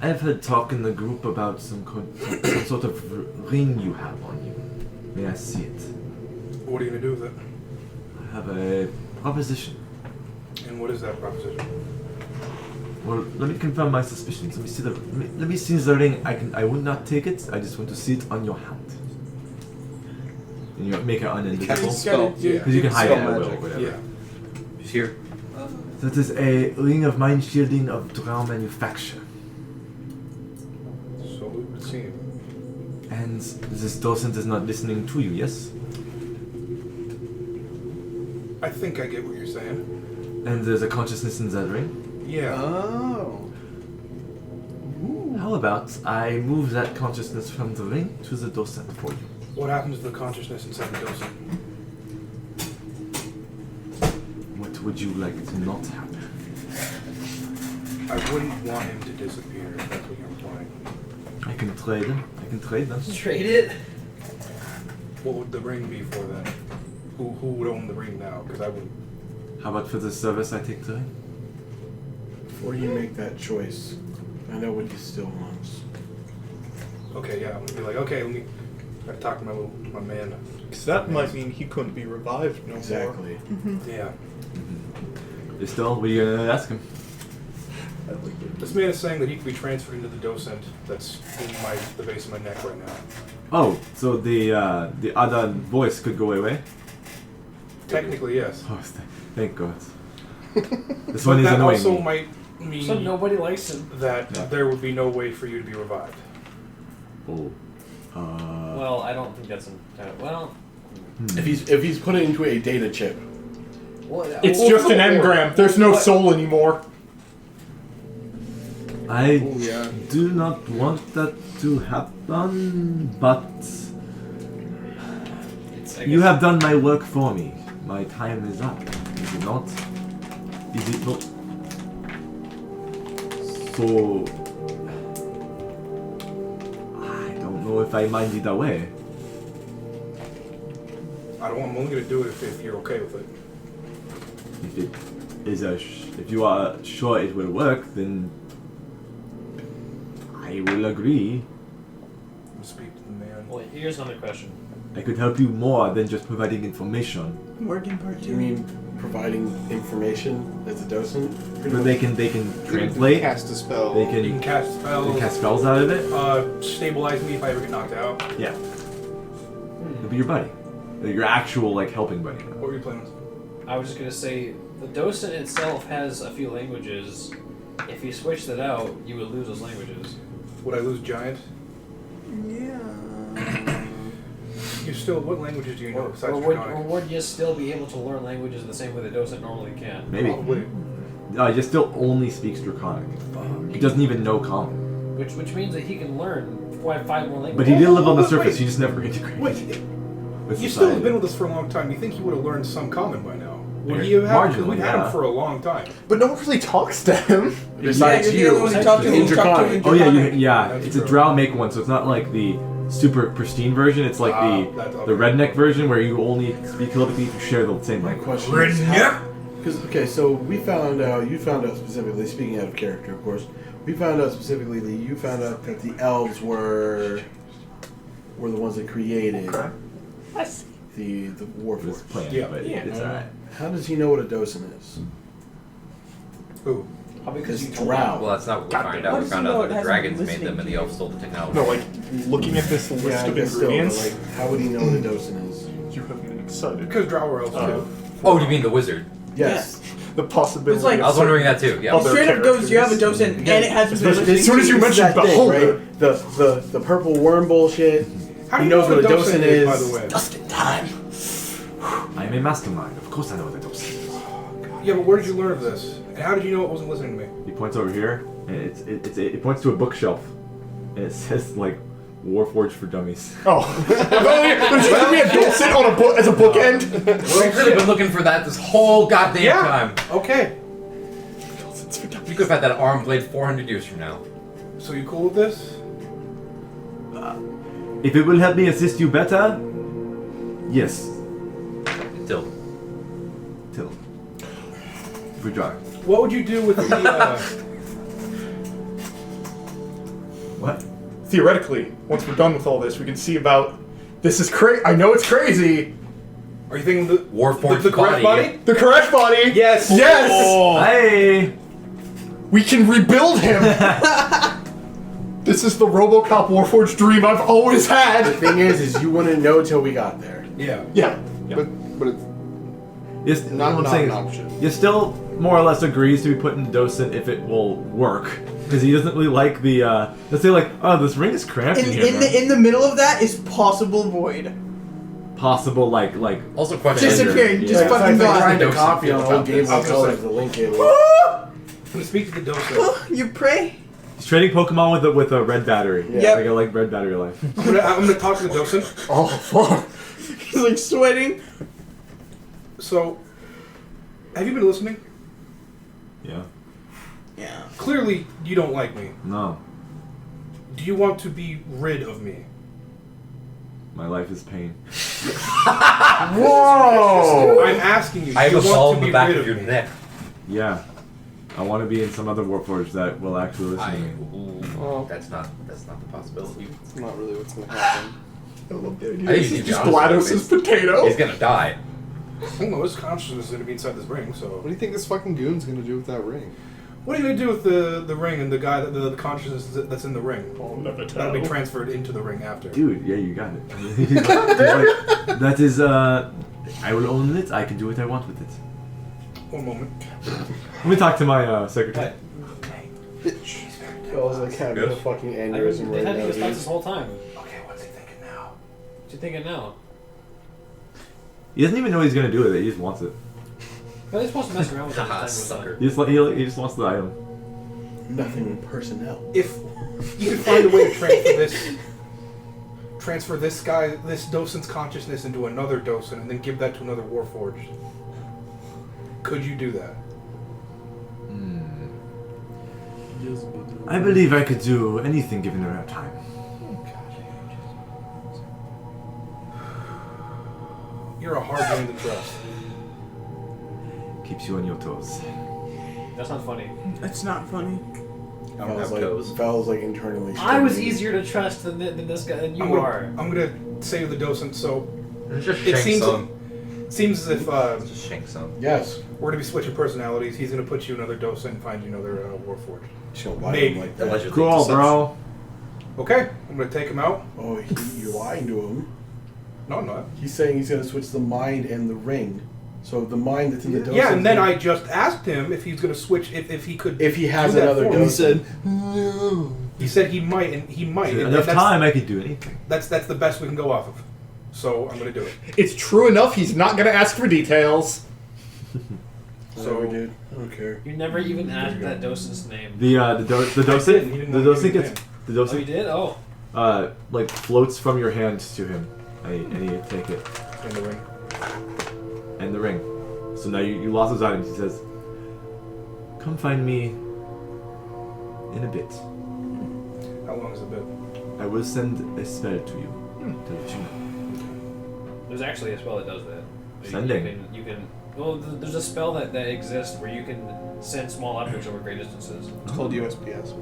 S3: I've heard talk in the group about some sort of ring you have on you. May I see it?
S8: What are you gonna do with it?
S3: I have a proposition.
S8: And what is that proposition?
S3: Well, let me confirm my suspicions. Let me see let me see the ring. I will not take it. I just want to see it on your hand. And you make it uninvisible.
S6: Spell.
S3: Because you can hide it
S6: Spell
S3: at will,
S6: magic.
S3: whatever.
S8: Yeah.
S1: He's here.
S3: That is a ring of mind shielding of drow manufacture.
S8: So it would seem.
S3: And this docent is not listening to you, yes?
S8: I think I get what you're saying.
S3: And there's a consciousness in that ring?
S8: Yeah.
S6: Oh.
S3: How about I move that consciousness from the ring to the docent for you?
S8: What happens to the consciousness inside the docent?
S3: What would you like to not happen?
S8: I wouldn't want him to disappear if that's what you're implying.
S3: I can trade them.
S5: Trade it?
S8: What would the ring be for then? Who would own the ring now? Because I wouldn't.
S3: How about for the service I take to ring?
S4: Before you make that choice, find out what he still wants.
S8: Okay, yeah, I'm gonna be like, okay, let me try to talk to my man.
S2: Because that might mean he couldn't be revived no more.
S4: Exactly.
S8: Yeah.
S3: You're still, what are you gonna ask him?
S8: This man is saying that he could be transferred into the docent that's in the base of my neck right now.
S3: Oh, so the other voice could go away?
S8: Technically, yes.
S3: Oh, thank God. This
S8: But
S3: one is
S8: that
S3: annoying
S8: also
S3: me.
S8: might mean
S5: So nobody likes him.
S8: that there would be no way for you to be revived.
S3: Oh.
S5: Well, I don't think that's well.
S6: If he's put it into a data chip.
S2: It's just an engram. There's no soul anymore.
S3: I
S6: Oh, yeah.
S3: do not want that to happen, but you have done my work for me. My time is up. Is it not? Is it not? So I don't know if I mind either way.
S8: I'm only going to do it if you're okay with it.
S3: If it is if you are sure it will work, then I will agree.
S8: I'll speak to the man.
S5: Well, here's another question.
S3: I could help you more than just providing information.
S7: Working part
S4: Do
S7: 2.
S4: you mean providing information as a docent?
S3: But they can translate.
S6: Cast a spell.
S3: They
S8: You can
S3: can
S8: cast spells.
S3: cast spells out of it.
S8: Stabilize me if I ever get knocked out.
S3: Yeah. It'll be your buddy. Your actual helping buddy.
S8: What were your plans?
S5: I was just gonna say the docent itself has a few languages. If you switched it out, you would lose those languages.
S8: Would I lose giant?
S7: Yeah.
S8: You still, what languages do you know besides
S5: or
S8: Draconic?
S5: would you still be able to learn languages the same way the docent normally can?
S3: Maybe.
S8: Probably.
S3: He just only speaks Draconic. He doesn't even know Common.
S5: Which means that he can learn 5 more languages.
S3: But he did live on the
S8: Wait,
S3: surface.
S8: wait.
S3: He just never integrated.
S8: Wait,
S3: with
S8: you've still
S3: society.
S8: been with us for a long time. You think he would have learned some common by now? Would
S3: Yeah.
S8: he have? Because
S3: Marginally,
S8: we've had
S3: yeah.
S8: him for a long time.
S2: But no one really talks to him.
S6: Besides
S7: you're the
S6: you,
S7: only one who talked to
S6: in
S7: him. You talked to
S6: Draconic.
S7: him.
S3: Oh yeah,
S8: That's
S3: it's a
S8: true.
S3: drow make one, so it's not like the super pristine version. It's like
S8: That's
S3: the
S8: okay.
S3: redneck version where you only speak telepathy if you share the same
S4: My
S3: language.
S4: question is because so we found out, you found out specifically, speaking out of character, of course, we found out specifically that you found out that the elves were the ones that created the
S3: It was
S4: Warforged.
S3: planned,
S8: Yeah.
S3: but
S7: Yeah.
S3: it's alright.
S4: How does he know what a docent is?
S8: Who?
S5: Probably because you
S4: It's
S5: told
S4: drow.
S1: Well, that's not what we
S2: God
S1: found
S2: damn.
S1: out.
S7: How
S1: We
S7: does
S1: found
S7: he know
S1: out
S7: it
S1: that the
S7: hasn't
S1: dragons
S7: been
S1: made them and
S7: listening
S1: the
S7: to
S1: elves stole the technology.
S2: No, like looking at this list
S4: Yeah, I
S2: of
S4: guess so, but
S2: ingredients.
S4: how would he know what a docent is?
S2: You have me excited.
S8: Because drow were elves too.
S1: Oh, you mean the wizard?
S4: Yes.
S2: The possibility.
S7: It's like-
S1: I was wondering that too. Yeah.
S2: Other
S7: Straight up goes, you have a
S2: characters.
S7: docent, and it hasn't been
S2: Especially
S7: listening
S2: as soon as
S7: to
S2: you
S7: you.
S2: mentioned
S4: That thing,
S2: beholder.
S4: right? The purple worm bullshit.
S8: How do
S4: He
S8: you
S4: knows
S8: know
S4: what a
S8: what
S4: docent
S8: is, by
S4: is.
S8: the way?
S2: Just in time.
S3: I am a mastermind. Of course I know what that docent is.
S8: Yeah, but where did you learn of this? And how did you know it wasn't listening to me?
S3: He points over here, and it points to a bookshelf, and it says Warforged for Dummies.
S2: Oh. There's just gonna be a docent on a book as a bookend.
S1: We've really been looking for that this whole goddamn time.
S8: Okay.
S1: You could have had that arm blade 400 years from now.
S8: So you cool with this?
S3: If it will help me assist you better, yes.
S1: Still.
S3: Till. Good job.
S8: What would you do with the?
S3: What?
S2: Theoretically, once we're done with all this, we can see about. This is crazy. I know it's crazy.
S8: Are you thinking the
S1: Warforged
S8: the correct
S1: body.
S8: body?
S2: The correct body.
S8: Yes.
S2: Yes.
S3: Hey!
S2: We can rebuild him. This is the RoboCop Warforged dream I've always
S4: The
S2: had.
S4: thing is you wouldn't know till we got there.
S8: Yeah.
S2: Yeah.
S6: But it's
S3: Yes,
S6: not,
S3: what I'm
S6: not
S3: saying
S6: an
S3: is,
S6: option.
S3: you're still more or less agrees to be put in the docent if it will work. Because he doesn't really like the, let's say like, oh, this ring is cramped in here.
S7: In the middle of that is possible void.
S3: Possible, like.
S1: Also, question.
S7: Disappearing, just
S4: It's
S7: fucking
S4: like
S7: gone.
S4: trying to
S1: Docent
S4: copy on
S1: feel
S4: old
S1: about
S4: Game
S1: this.
S4: Boy
S8: I was gonna
S4: Color
S8: say-
S4: the link cable.
S8: I'm gonna speak to the docent.
S7: You pray?
S3: He's trading Pokemon with a red battery.
S7: Yep.
S3: Like red battery life.
S8: I'm gonna talk to the docent.
S2: Oh fuck!
S7: He's like sweating.
S8: So, have you been listening?
S3: Yeah.
S7: Yeah.
S8: Clearly, you don't like me.
S3: No.
S8: Do you want to be rid of me?
S3: My life is pain.
S2: Whoa!
S8: I'm asking you.
S1: I
S8: Do
S1: have a
S8: you
S1: ball
S8: want
S1: in
S8: to
S1: the
S8: be
S1: back
S8: rid
S1: of your
S8: me?
S1: neck.
S3: Yeah. I want to be in some other Warforged that will actually listen to me.
S1: That's not the possibility.
S6: It's not really what's gonna happen.
S2: I love the idea.
S1: I think
S2: This
S1: you
S2: is
S1: need to
S2: just
S1: be honest
S2: GLaDOS'
S1: with
S2: potato.
S1: He's gonna die.
S8: I don't know. His consciousness is gonna be inside this ring. So,
S6: What do you think this fucking goon's gonna do with that ring?
S8: what are you gonna do with the ring and the guy the consciousness that's in the ring?
S2: never
S8: That'll be transferred into the ring after.
S3: Dude, yeah, you got it. He's like, that is, I will own it. I can do what I want with it.
S8: One moment.
S3: Let me talk to my secretary.
S4: Bitch. I was like having a fucking
S5: I've
S4: aneurysm
S5: been
S4: right
S5: having
S4: now.
S5: this thought
S4: dude.
S5: this whole time.
S8: Okay, what's he thinking now?
S5: What you thinking now?
S3: He doesn't even know what he's gonna do with it. He just wants it.
S5: Well, they're supposed to mess around with it.
S1: Haha,
S5: as time goes
S1: sucker.
S5: on.
S3: He just wants the item.
S4: Nothing personnel.
S8: If you can find a way to transfer this docent's consciousness into another docent and then give that to another Warforged, could you do that?
S3: I believe I could do anything given the right time.
S8: You're a hard man to trust.
S3: Keeps you on your toes.
S5: That's not funny.
S7: That's not funny.
S1: I don't have toes.
S4: Val's like internally.
S5: I was
S4: struggling.
S5: easier to trust than this guy than you
S8: I'm
S5: are.
S8: gonna say to the docent. So
S1: It's just
S8: it
S1: shank
S8: seems as if
S1: It's just shank some.
S4: Yes.
S8: we're gonna be switching personalities. He's gonna put you another docent and find you another Warforged.
S4: Just gonna lie to
S8: Maybe.
S4: him like that.
S1: Allegedly.
S3: Cool, bro.
S8: Okay, I'm gonna take him out.
S4: Oh, you're lying to him.
S8: No, I'm not.
S4: He's saying he's gonna switch the mind and the ring. So the mind that's in the docent.
S8: Yeah, and then I just asked him if he's gonna switch if he could.
S4: If he has
S8: do that
S4: another
S8: for me.
S4: docent.
S8: He said he might, and he might. And
S3: Enough
S8: that's,
S3: time, I could do anything.
S8: That's the best we can go off of. So I'm gonna do it.
S2: It's true enough. He's not gonna ask for details.
S4: So, dude, I don't care.
S5: You never even asked that docent's name.
S3: The docent,
S8: He didn't
S3: the
S8: know
S3: docent
S8: he
S3: gets
S8: was
S3: the
S5: Oh, you
S3: docent
S5: did? Oh.
S3: like floats from your hand to him, and you take it
S8: in the ring.
S3: and the ring. So now you lost those items. He says, "Come find me in a bit.
S8: How long is the bit?
S3: I will send a spell to you to let you know."
S5: There's actually a spell that does that.
S3: Sending.
S5: You can well, there's a spell that exists where you can send small objects over great distances.
S6: It's called USPS.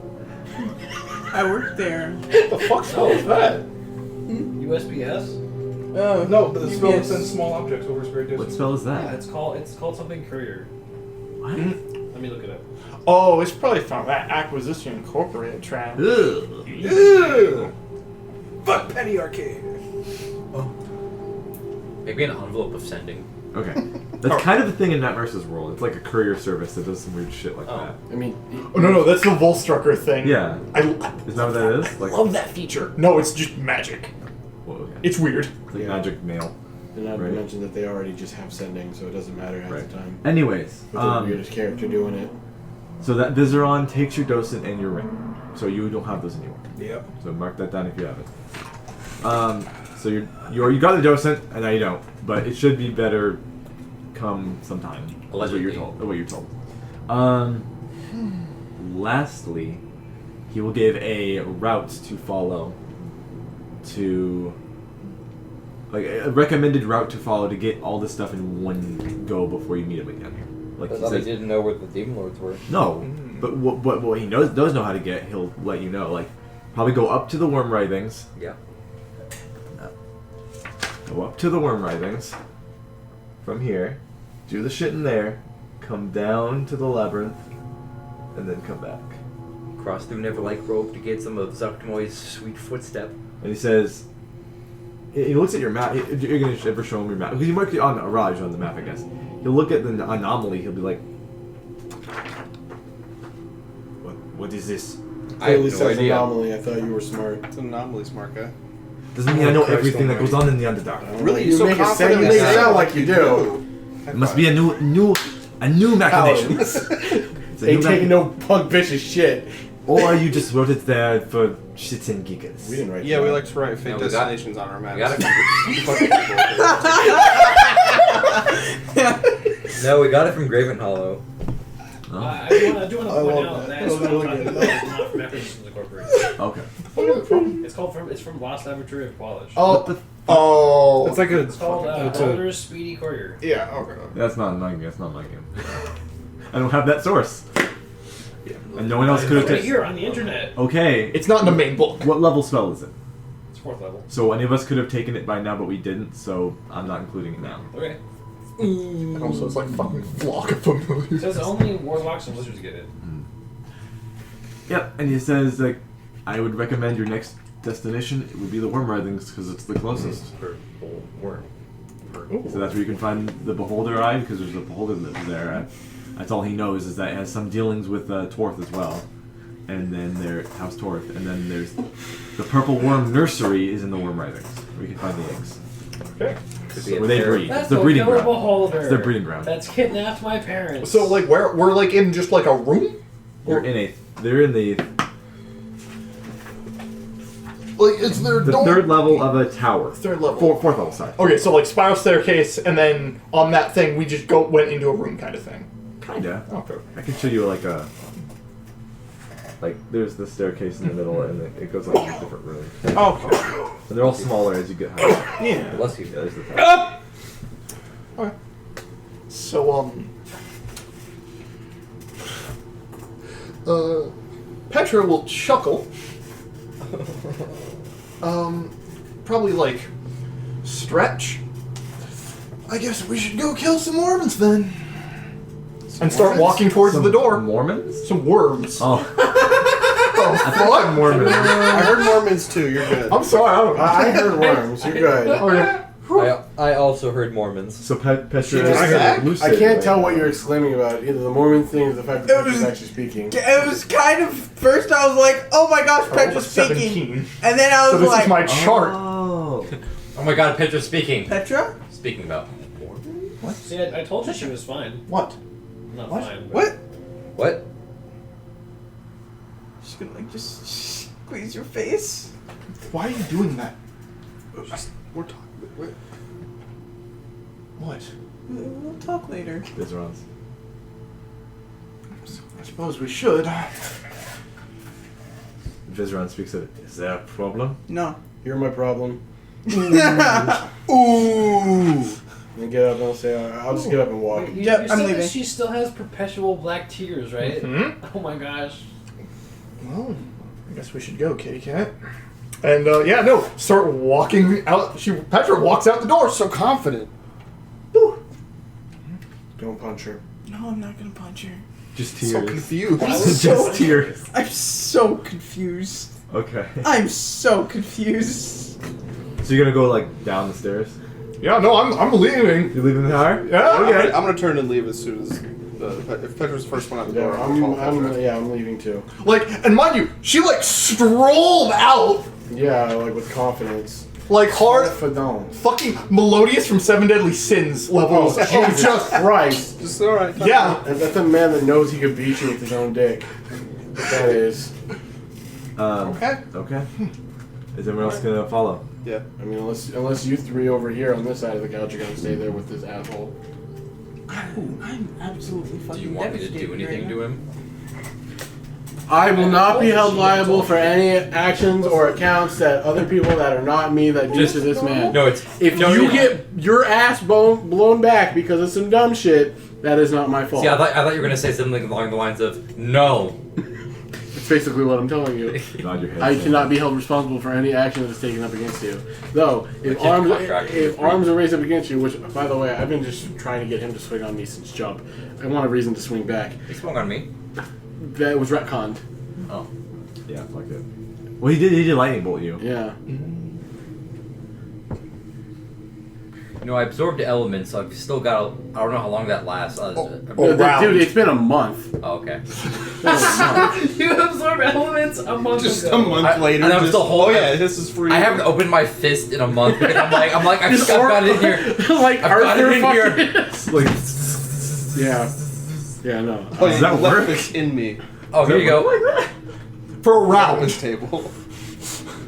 S7: I worked there.
S2: What the fuck spell is that?
S5: USPS?
S7: Oh
S8: No, the spell that
S7: yes.
S8: sends small objects over great
S3: What
S8: distance.
S3: spell is
S5: Yeah,
S3: that?
S5: it's called something courier.
S3: What?
S5: Let me look it up.
S2: Oh, it's probably from that Acquisition Incorporated trap.
S3: Ugh.
S8: Ew! Fuck Penny Arcade.
S1: Maybe an envelope of sending.
S3: Okay, that's kind of a thing in Matt Mercer's world. It's like a courier service that does some weird shit like
S1: Oh.
S3: that.
S4: I mean,
S2: Oh no, that's the Volstrucker thing.
S3: Yeah,
S2: I
S3: is that what that is? Like,
S2: love that feature. No, it's just magic.
S3: well, okay.
S2: It's weird.
S3: It's like magic mail.
S4: and not to
S3: Right.
S4: mention that they already just have sending, so it doesn't matter half
S3: Right.
S4: the time.
S3: Anyways,
S4: With the weirdest character doing it.
S3: so that Vizeron takes your docent and your ring. So you don't have those anymore.
S8: Yep.
S3: So mark that down if you have it. So you got the docent and now you don't, but it should be better come sometime. Is what you're
S1: Allegedly.
S3: told. What you're told. Lastly, he will give a route to follow to like a recommended route to follow to get all this stuff in one go before you meet him again. Like
S1: I
S3: he
S1: thought he
S3: says,
S1: didn't know where the Demon Lords were.
S3: no, but what he does know how to get, he'll let you know. Like probably go up to the worm writhings.
S1: Yeah.
S3: Go up to the worm writhings. From here, do the shit in there, come down to the labyrinth, and then come back.
S1: Cross through Neverlight Grove to get some of Zuckmoy's sweet footstep.
S3: And he says, he looks at your map. You're gonna ever show him your map because you marked it on Raj on the map, I guess. He'll look at the anomaly. He'll be like, What is this?
S1: I have
S4: Clearly
S1: no
S4: says
S1: idea.
S4: anomaly. I thought you were smart.
S6: It's an anomaly, smart guy.
S3: Doesn't mean I know
S4: Christ
S3: everything that goes on
S4: almighty.
S3: in the Underdark.
S6: Really?
S4: You
S6: So
S4: make it sound,
S6: confident
S4: you make it
S1: that
S4: sound like you do.
S3: It must be a new machination.
S4: Paladins.
S3: It's a
S4: Ain't
S3: new
S4: taking no punk bitch's shit.
S3: Or you just wrote it there for shits and giggles.
S4: We didn't write
S6: Yeah,
S4: that.
S6: we like to write fake
S1: No, we got-
S6: destinations on our
S1: We
S6: maps.
S1: got it. No, we got it from Graven Hollow.
S5: I do want to point
S4: love
S5: out
S4: that.
S5: that it's
S4: That was really good.
S5: not from Acquisitions Incorporated.
S3: Okay.
S5: It's from Lost Laboratory of Qualish.
S2: Oh.
S8: It's like a.
S5: It's called
S8: it's a-
S5: Boulder's Speedy Courier.
S8: Yeah. Okay.
S3: That's not my game. That's not my game. I don't have that source. And no one else could have
S5: Right
S3: taken.
S5: here on the internet.
S3: Okay.
S2: It's not in the main book.
S3: What level spell is it?
S5: It's 4th level.
S3: So any of us could have taken it by now, but we didn't. So I'm not including it now.
S5: Okay.
S2: Also, it's like fucking flock of
S5: It
S2: familiars.
S5: says only warlocks and wizards get it.
S3: Yep. And he says like, I would recommend your next destination. It would be the Worm Writhings because it's the closest.
S1: Purple worm.
S3: So that's where you can find the Beholder Eye because there's a Beholder that's there. That's all he knows is that it has some dealings with Torth as well, and then their House Torth, and then there's the Purple Worm Nursery is in the Worm Writhings where you can find the eggs.
S2: Okay.
S1: Could be a
S3: Where they
S1: terror-
S3: breed.
S5: That's
S3: It's the
S5: the
S3: breeding ground.
S5: beholder.
S3: It's their breeding ground.
S5: That's kidnapped my parents.
S2: So, like, we're like in just like a room?
S3: They're in the
S2: Like, it's their door?
S3: third level of a tower.
S2: Third level.
S3: Fourth level, sorry.
S2: Okay, so like spiral staircase, and then on that thing we just went into a room kind of thing.
S3: Kinda.
S2: Okay.
S3: I can show you like there's the staircase in the middle, and it goes like into different rooms.
S2: Okay.
S3: And they're all smaller as you get higher.
S2: Yeah.
S1: Bless you.
S3: There's the top.
S2: Okay. So Petra will chuckle. Probably like stretch. I guess we should go kill some Mormons then. And start walking towards the door.
S3: Mormons?
S2: Some worms.
S3: Oh.
S2: Oh, what?
S3: Mormons.
S6: I heard Mormons too. You're good.
S2: I'm sorry, I don't
S4: I heard worms. You're good.
S2: Okay.
S1: I also heard Mormons.
S3: So Petra
S4: She
S3: is
S4: just-
S3: lucid.
S4: I can't
S3: right
S4: tell
S3: now.
S4: what you're exclaiming about. Either the Mormon thing or the fact that she's actually speaking.
S7: It was kind of first I was like, oh my gosh,
S2: I rolled a
S7: Petra's speaking,
S2: 17.
S7: and then I
S2: So
S7: was
S2: this
S7: like,
S2: is my chart.
S3: Oh.
S1: Oh my god, Petra's speaking.
S7: Petra?
S1: Speaking about.
S5: See, I told you she was fine.
S2: What?
S5: Not
S2: What?
S5: fine. But
S7: What?
S1: What?
S7: She's gonna like just squeeze your face.
S2: Why are you doing that?
S6: We're talking.
S2: What?
S7: We'll talk later.
S3: Vizerons.
S2: I suppose we should.
S3: Vizeron speaks of it. Is there a problem?
S7: No.
S4: You're my problem.
S2: Ooh.
S4: And get up and I'll say, I'll just get up and walk.
S5: Wait, you,
S7: Yep,
S5: you
S7: I'm
S5: said
S7: leaving.
S5: that she still has perpetual black tears, right?
S2: Hmm?
S5: Oh my gosh.
S2: Well, I guess we should go, kitty cat. And yeah, no, start walking out. Petra walks out the door, so confident. Whew.
S4: Don't punch her.
S7: No, I'm not gonna punch her.
S3: Just
S2: So
S3: tears.
S2: confused.
S3: Just tears.
S7: I'm so confused.
S3: Okay.
S7: I'm so confused.
S3: So you're gonna go like down the stairs?
S2: Yeah, no, I'm leaving.
S3: You're leaving the tower?
S2: Yeah.
S3: Okay.
S6: I'm gonna turn and leave as soon as if Petra's the first one out the
S4: Yeah,
S6: door. I'll follow Petra.
S4: I'm leaving too.
S2: Like, and mind you, she like strolled out
S4: Yeah, like with confidence.
S2: like hard,
S4: Confident.
S2: fucking Melodious from Seven Deadly Sins levels.
S4: Oh,
S2: of
S4: Jesus
S2: just
S4: Christ.
S6: Just alright.
S2: yeah.
S4: And that's a man that knows he could beat you with his own dick. That is.
S2: Okay.
S3: Okay. Is everyone else gonna follow?
S6: Yeah.
S4: I mean, unless you three over here on this side of the couch are gonna stay there with this asshole.
S7: I'm absolutely fucking
S1: Do you want me to
S7: devastated
S1: do anything
S7: right
S1: to him?
S4: I will not be held liable for any actions or accounts that other people that are not me that do
S1: Just-
S4: to this man.
S1: No, it's
S4: If
S1: no,
S4: you
S1: you're
S4: get your ass blown back because of some dumb shit, that is not my fault.
S1: See, I thought you were gonna say something along the lines of no.
S4: That's basically what I'm telling you.
S3: Nod your head.
S4: I cannot be held responsible for any action that is taken up against you. Though, if
S1: Like your
S4: arms
S1: contract
S4: if
S1: with
S4: arms are raised up against you, which, by the way, I've been just trying to get him to swing on me since jump. I want a reason to swing back.
S1: He swung on me.
S4: That was retconned.
S1: Oh.
S3: Yeah, fuck it. Well, he did lightning bolt you.
S4: Yeah.
S1: You know, I absorbed the elements, so I've still got. I don't know how long that lasts.
S9: Dude, it's been a month.
S1: Oh, okay.
S5: You absorb elements a month
S6: Just
S5: ago.
S6: a month later.
S1: and I'm still holding.
S6: Oh yeah, this is free.
S1: I haven't opened my fist in a month because I just got it in here.
S9: Like
S1: I've got it in here.
S3: Like,
S2: Yeah, no.
S6: Oh,
S3: does that
S6: left
S3: work?
S6: this in me.
S1: Oh, here you go.
S2: For a
S6: On
S2: round.
S6: this table.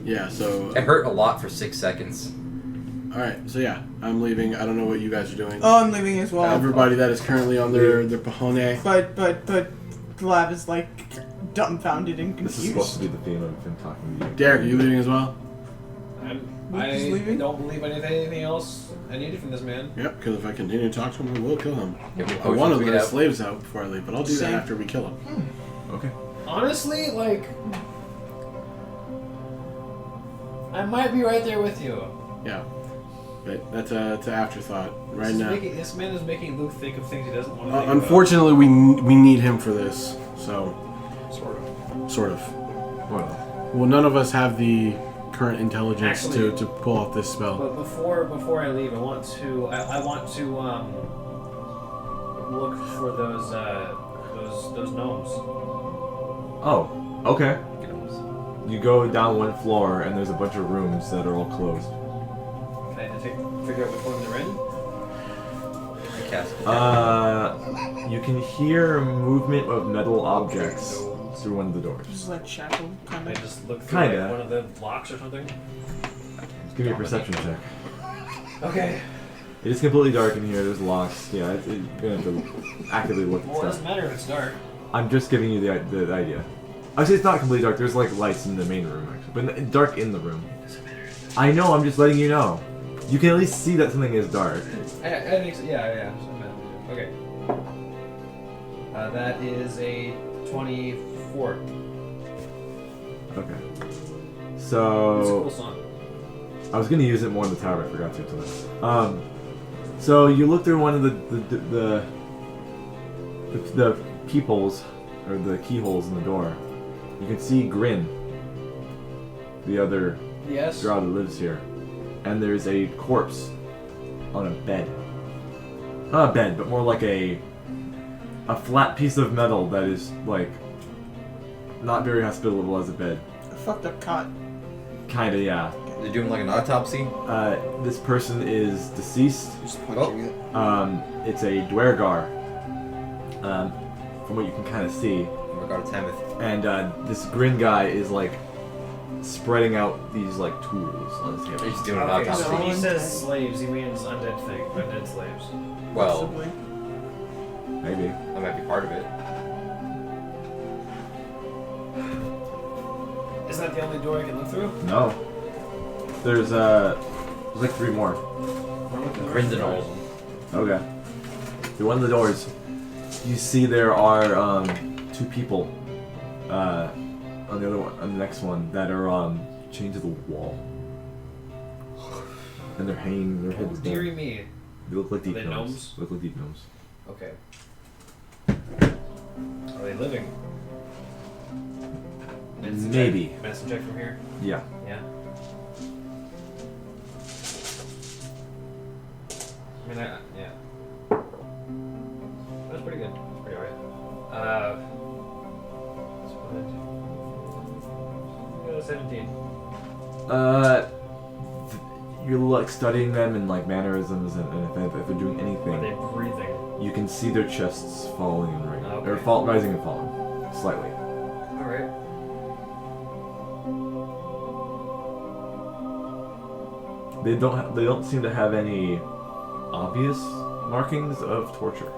S9: Yeah, so.
S1: It hurt a lot for 6 seconds.
S9: Alright, so yeah, I'm leaving. I don't know what you guys are doing.
S7: Oh, I'm leaving as well.
S9: Everybody that is currently on their pajone.
S7: But Kaleb is like dumbfounded and
S3: this is
S7: confused.
S3: supposed to be the theme of him talking to you.
S9: Derrick, are you leaving as well?
S7: We're just
S5: I
S7: leaving?
S5: don't believe anything else I needed from this man.
S9: Yep, because if I continue to talk to him, I will kill him.
S1: Give me
S9: I want to
S1: potions we
S9: let
S1: have.
S9: his slaves out before I leave, but I'll do that
S7: Same.
S9: after we kill him.
S3: Okay.
S5: Honestly, like, I might be right there with you.
S9: Yeah. But that's an afterthought right now.
S5: This man is making Luke think of things he doesn't want to think
S9: Unfortunately, we need him for this, so
S6: Sort of.
S9: sort of.
S3: Well,
S9: Well, none of us have the current intelligence
S5: Actually-
S9: to pull off this spell.
S5: But before I leave, I want to look for those gnomes.
S3: oh, okay. You go down one floor and there's a bunch of rooms that are all closed.
S5: Can I figure out which one they're in?
S1: I cast it.
S3: You can hear movement of metal objects through one of the doors.
S7: Just like shackled, kind
S5: Can I
S7: of.
S5: just look through
S3: Kinda.
S5: like, one of the locks or something?
S3: Just give me a perception check.
S5: Okay.
S3: It is completely dark in here. There's locks. Yeah, you're gonna have to actively look
S5: Well, it
S3: at
S5: doesn't
S3: stuff.
S5: matter if it's dark.
S3: I'm just giving you the idea. Actually, it's not completely dark. There's like lights in the main room, actually, but dark in the room. I know. I'm just letting you know. You can at least see that something is dark.
S5: I think so. Yeah. Okay. That is a 24.
S3: Okay.
S5: It's a
S3: So
S5: cool song.
S3: I was gonna use it more in the tower. I forgot to tonight. So you look through one of the peepholes or the keyholes in the door. You can see Grin, the other
S5: Yes.
S3: drow that lives here, and there's a corpse on a bed. Not a bed, but more like a flat piece of metal that is like not very hospitable as a bed.
S7: A fucked up cot.
S3: Kinda, yeah.
S1: They're doing like an autopsy.
S3: This person is deceased.
S6: Just punching it.
S3: It's a Dwergar, from what you can kind of see.
S1: In regard to Tamith.
S3: And this Grin guy is like spreading out these like tools on his hip.
S1: He's doing an
S5: Okay, so
S1: autopsy.
S5: when he says slaves, he means undead slaves.
S1: Well,
S7: Possibly.
S3: Maybe.
S1: that might be part of it.
S5: Is that the only door I can look through?
S3: No. There's like 3 more.
S1: Grins and all.
S3: Okay. Through one of the doors, you see there are 2 people on the other one, on the next one, that are chained to the wall, and they're hanging their heads down.
S5: Deary me.
S3: They look like deep
S5: they
S3: gnomes.
S5: gnomes?
S3: They look like deep gnomes.
S5: Okay. Are they living? Medicine
S3: Maybe.
S5: Check? Medicine check from here?
S3: Yeah.
S5: Yeah. I mean, yeah. That's pretty good. That's pretty alright. Go to 17.
S3: You're like studying them and like mannerisms, and if they're doing
S5: Are
S3: anything,
S5: they breathing?
S3: you can see their chests falling and rising,
S5: Okay.
S3: or rising and falling slightly.
S5: Alright.
S3: They don't seem to have any obvious markings of torture.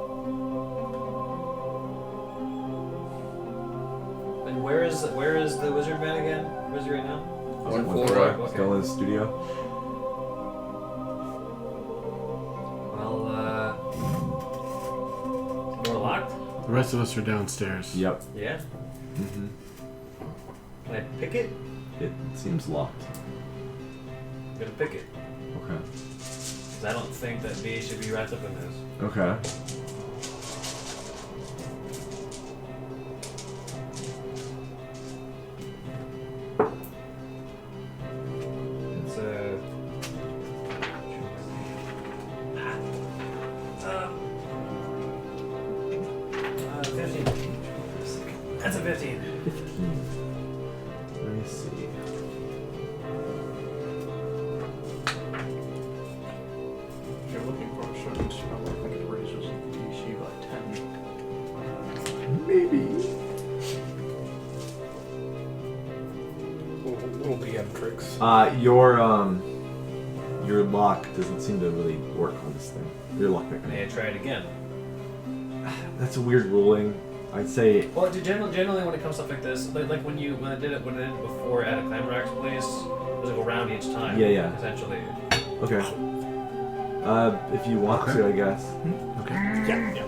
S5: And where is the wizard man again? Where is he right now?
S6: One
S3: One
S6: floor.
S3: floor, still in his studio.
S5: Well, door locked?
S9: The rest of us are downstairs.
S3: Yep.
S5: Yeah.
S3: Mm-hmm.
S5: Can I pick it?
S3: It seems locked.
S5: I'm gonna pick it.
S3: Okay.
S5: Because I don't think that B should be wrapped up in this.
S3: Okay.
S5: It's That's a 15.
S3: 15. Let me see.
S2: If you're looking for a certain spell, I think it raises DC by 10.
S3: Maybe.
S8: Little DM tricks.
S3: Your lock doesn't seem to really work on this thing. Your lock pick.
S5: May I try it again?
S3: That's a weird ruling. I'd say.
S5: Well, generally when it comes to stuff like this, like when I did it before at a Clamrack's place, it was like a round each time.
S3: Yeah.
S5: Essentially.
S3: Okay. If you want to, I guess.
S9: Okay.
S2: Yeah.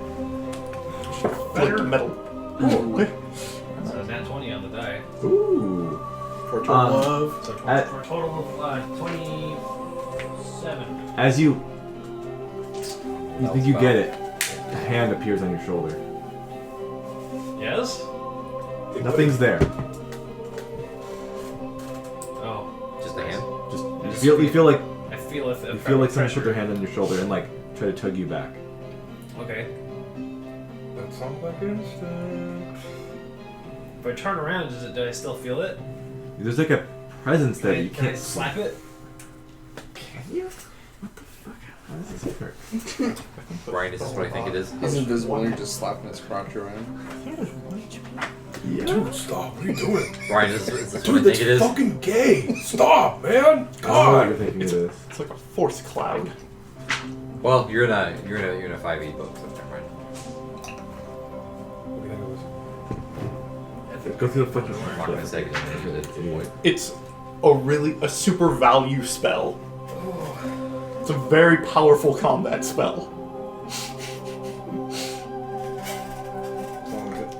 S2: Better metal. Ooh.
S5: It's a nat 20 on the die.
S3: Ooh.
S4: For a total of.
S5: So for a total of 27.
S3: As you think you get it, a hand appears on your shoulder.
S5: Yes?
S3: Nothing's there.
S5: Oh.
S1: Just a hand?
S3: You feel like
S5: I feel if
S3: you feel like someone put their hand on your shoulder and like try to tug you back.
S5: Okay.
S8: That sounds like instinct.
S5: If I turn around, do I still feel it?
S3: There's like a presence there. You
S5: Can I
S3: can't
S5: slap it?
S3: Can you? What the fuck? How does this work?
S1: Brian, is this what I think it is?
S6: He's invisible and you're just slapping his crotch around.
S3: Yeah.
S8: Dude, stop. What are you doing?
S1: Brian, is this what I
S8: Dude,
S1: think
S8: that's
S1: it is?
S8: fucking gay. Stop, man.
S3: I don't know what
S8: God.
S3: you're thinking it is.
S2: It's like a force cloud.
S1: Well, you're in a 5e book, so never mind.
S8: What do you think it was?
S3: Go through the fucking
S1: I'm not gonna say it's void.
S2: It's a super value spell. It's a very powerful combat spell.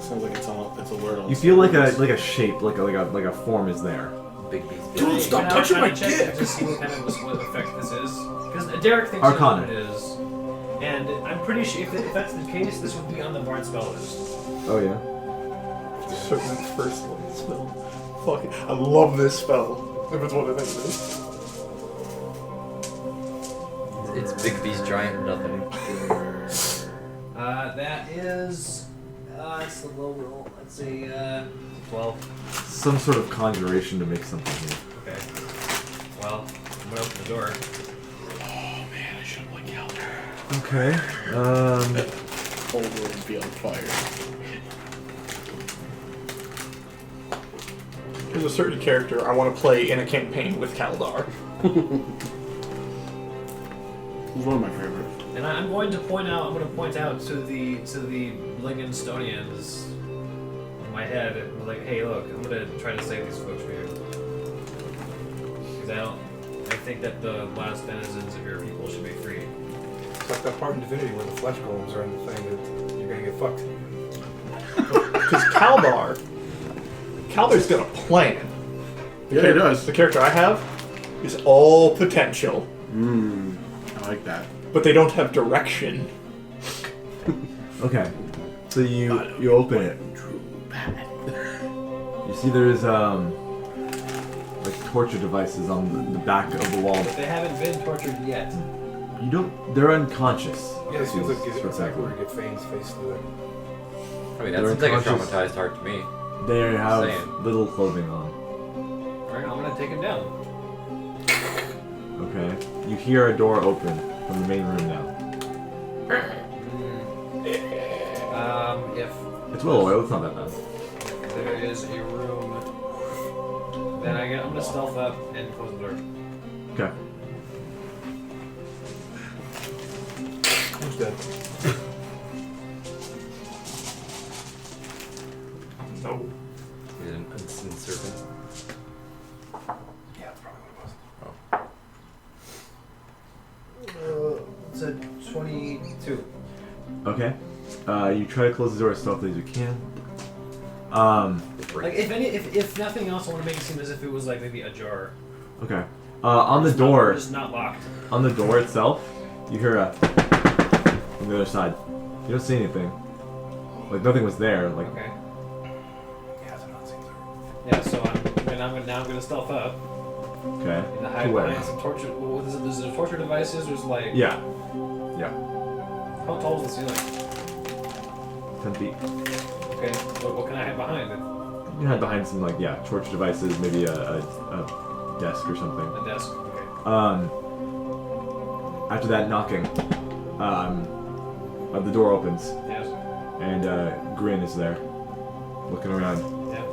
S4: Sounds like it's a word on.
S3: You feel like a shape, like a form is there.
S1: Big beast.
S8: Dude, stop
S5: Can I
S8: touching my
S5: check
S8: dick.
S5: to see what kind of what effect this is? Because Derrick thinks
S3: Arcana.
S5: that's what it is. And I'm pretty sure if that's the case, this would be on the Bard spell list.
S3: Oh yeah.
S2: Serpent's first level spell. Fuck it. I love this spell. If it's what I think it is.
S1: It's big beast giant nothing.
S5: That is. It's the low roll. Let's see. 12.
S3: Some sort of conjuration to make something here.
S5: Okay. Well, I'm gonna open the door.
S3: Okay.
S4: whole world would be on fire.
S2: There's a certain character I want to play in a campaign with Kaldar.
S4: He's one of my favorites.
S5: And I'm going to point out to the Lingenstonians in my head, like, hey, look, I'm gonna try to save these folks for you. Because I think that the last denizens of your people should be free.
S8: It's like that part in Divinity where the flesh golems are in the thing that you're gonna get fucked.
S2: Because Kaldar's got a plan.
S9: Yeah, he does.
S2: The character I have is all potential,
S9: I like that.
S2: but they don't have direction.
S3: Okay, so you open it. You see there's like torture devices on the back of the wall.
S5: But they haven't been tortured yet.
S3: You don't. They're unconscious.
S8: Yeah, it seems like
S3: That's
S8: it's
S3: exactly.
S8: where you get Fane's face through it.
S1: I mean, that
S3: They're
S1: seems like a
S3: unconscious.
S1: traumatized heart to me.
S3: They have
S1: Same.
S3: little clothing on.
S5: Alright, I'm gonna take him down.
S3: Okay. You hear a door open from the main room now.
S5: If
S3: It's well away. It's not that bad.
S5: there is a room, then I'm gonna stealth up and close the door.
S3: Okay.
S8: Who's dead?
S2: No.
S1: He's an unseen serpent.
S8: Yeah, that's probably what
S5: It's a 22.
S3: Okay. You try to close the door as stealthily as you can.
S5: Like, if nothing else, I want to make it seem as if it was like maybe ajar.
S3: Okay. On the
S5: It's
S3: door.
S5: just not locked.
S3: On the door itself, you hear a from the other side. You don't see anything. Like nothing was there. Like
S5: Okay.
S8: it was. Yeah, it's not seems
S5: Yeah, so I'm gonna stealth up
S3: okay.
S5: and hide
S3: To where?
S5: behind some torture. What is it? There's torture devices. There's like.
S3: Yeah. Yeah.
S5: How tall is the ceiling?
S3: 10 feet.
S5: Okay. What can I hide behind it?
S3: You can hide behind some torch devices, maybe a desk or something.
S5: A desk. Okay.
S3: After that knocking, the door opens.
S5: Yes.
S3: And Grin is there, looking around.
S5: Yeah.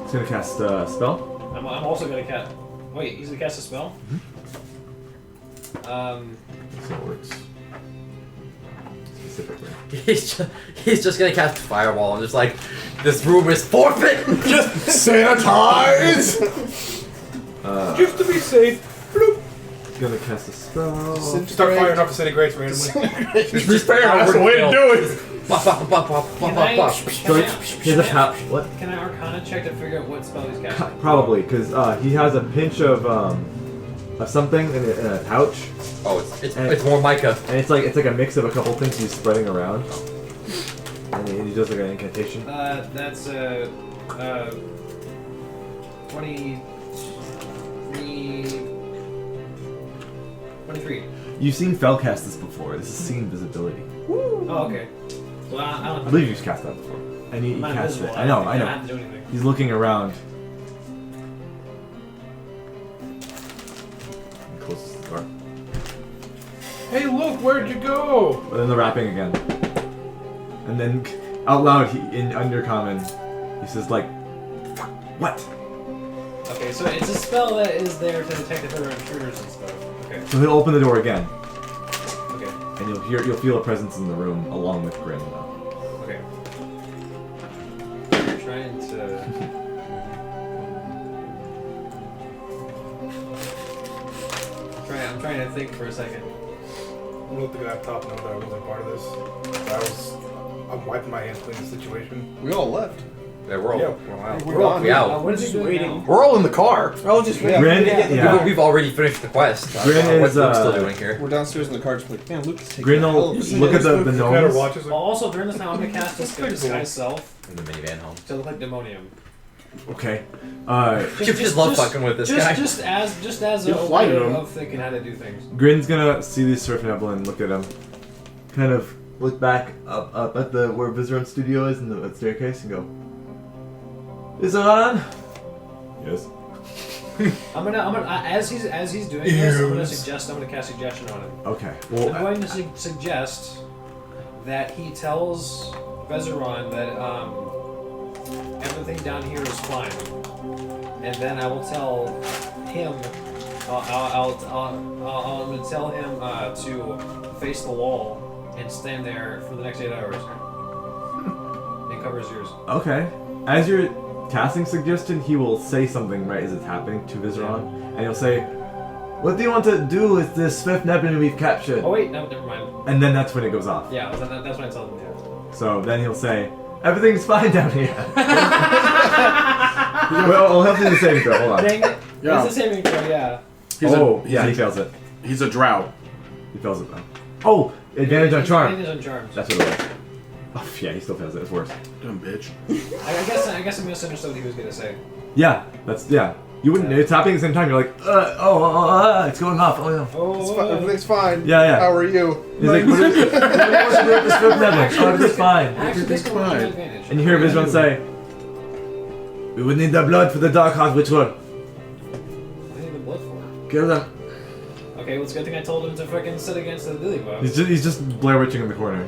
S3: He's gonna cast a spell.
S5: I'm also gonna cast. Wait, he's gonna cast a spell.
S3: So it works. Specifically.
S1: He's just gonna cast Firewall and just like, this room is forfeit!
S2: Just sanitize!
S8: Just to be safe. Bloop.
S3: He's gonna cast a spell.
S8: Start firing off disintegrates randomly.
S1: Just fair,
S2: That's the way to do it!
S5: Can
S3: He has a what?
S5: Can I Arcana check to figure out what spell he's casting?
S3: Probably, because he has a pinch of something in a pouch.
S1: Oh, it's more mica.
S3: And it's like a mix of a couple things he's spreading around. And he does like an incantation.
S5: That's 23.
S3: You've seen Fel cast this before. This is seen visibility.
S5: Oh, okay. Well, I
S3: I
S5: don't.
S3: believe you've cast that before. And he
S5: I'm
S3: cast it.
S5: invisible.
S3: I know.
S5: don't have to do anything.
S3: He's looking around. He closes the door.
S8: Hey, look, where'd you go?
S3: But then the rapping again. And then out loud, in Undercommon, he says like, "What?"
S5: Okay, so it's a spell that is there to detect if there are intruders and stuff. Okay.
S3: So he'll open the door again,
S5: Okay.
S3: and you'll feel a presence in the room along with Grin now.
S5: Okay. I'm trying to. I'm trying to think for a second.
S8: I'm gonna let the guy up top know that I wasn't part of this. I'm wiping my hands clean the situation.
S6: We all left.
S1: Yeah, we're all,
S8: Yeah.
S1: we're all we out.
S5: What is he doing
S7: waiting.
S5: now?
S2: We're all in the car.
S7: We're all just waiting.
S3: Grin,
S7: Yeah.
S1: We've already finished the quest.
S3: Grin
S1: What's
S3: is,
S1: Luke still doing here?
S6: We're downstairs in the car just like, man, Lucas taking
S3: Grin
S6: a hell
S3: will
S6: of a
S3: look at the
S8: Better
S3: gnomes.
S8: watch us.
S5: Also, during this time, I'm gonna cast disguise self
S1: In the minivan home.
S5: to look like demonium.
S3: Okay.
S1: You just love fucking with this guy.
S5: Just as
S6: You
S5: a
S6: fly
S5: way
S6: to him.
S5: of thinking how to do things.
S3: Grin's gonna see these surf Neblin, look at him, kind of look back up at the where Vizeron studio is in the staircase and go, "Vizeron?" Yes.
S5: I'm gonna as he's doing this, I'm gonna cast suggestion on him.
S3: Okay.
S5: I'm
S3: Well,
S5: going to suggest that he tells Vizeron that everything down here is fine, and then I will tell him. I'll tell him to face the wall and stand there for the next 8 hours and cover his ears.
S3: okay. As you're casting suggestion, he will say something right as it's happening to Vizeron, and he'll say, "What do you want to do with this Swift Nebulin we've captured?"
S5: Oh wait, no, never mind.
S3: And then that's when it goes off.
S5: Yeah, that's what I tell him. Yeah.
S3: So then he'll say, "Everything's fine down here." Well, we'll have to do the saving throw. Hold on.
S5: Dang it!
S9: Yeah.
S5: It's a saving throw. Yeah.
S9: He's
S3: He fails it.
S9: He's a drow.
S3: He fails it though. Oh, advantage on charm.
S5: Advantage on charms.
S3: That's what it was. Oh yeah, he still fails it. It's worse.
S9: Dumb bitch.
S5: I guess I misunderstood what he was gonna say.
S3: Yeah, yeah. You wouldn't. It's happening at the same time. You're like, it's going off. Oh no.
S6: Everything's fine.
S3: Yeah.
S6: How are you?
S3: He's like, what do you want to do with this Swift Nebulin? Oh, everything's fine.
S5: Actually, this one
S9: fine.
S5: has advantage.
S3: And you hear Vizeron say, "We would need the blood for the Dark Heart ritual.
S5: What do you need the blood for?
S3: Kill them."
S5: Okay, well, it's a good thing I told him to freaking sit against the lily bug.
S3: He's just Blair Witching in the corner.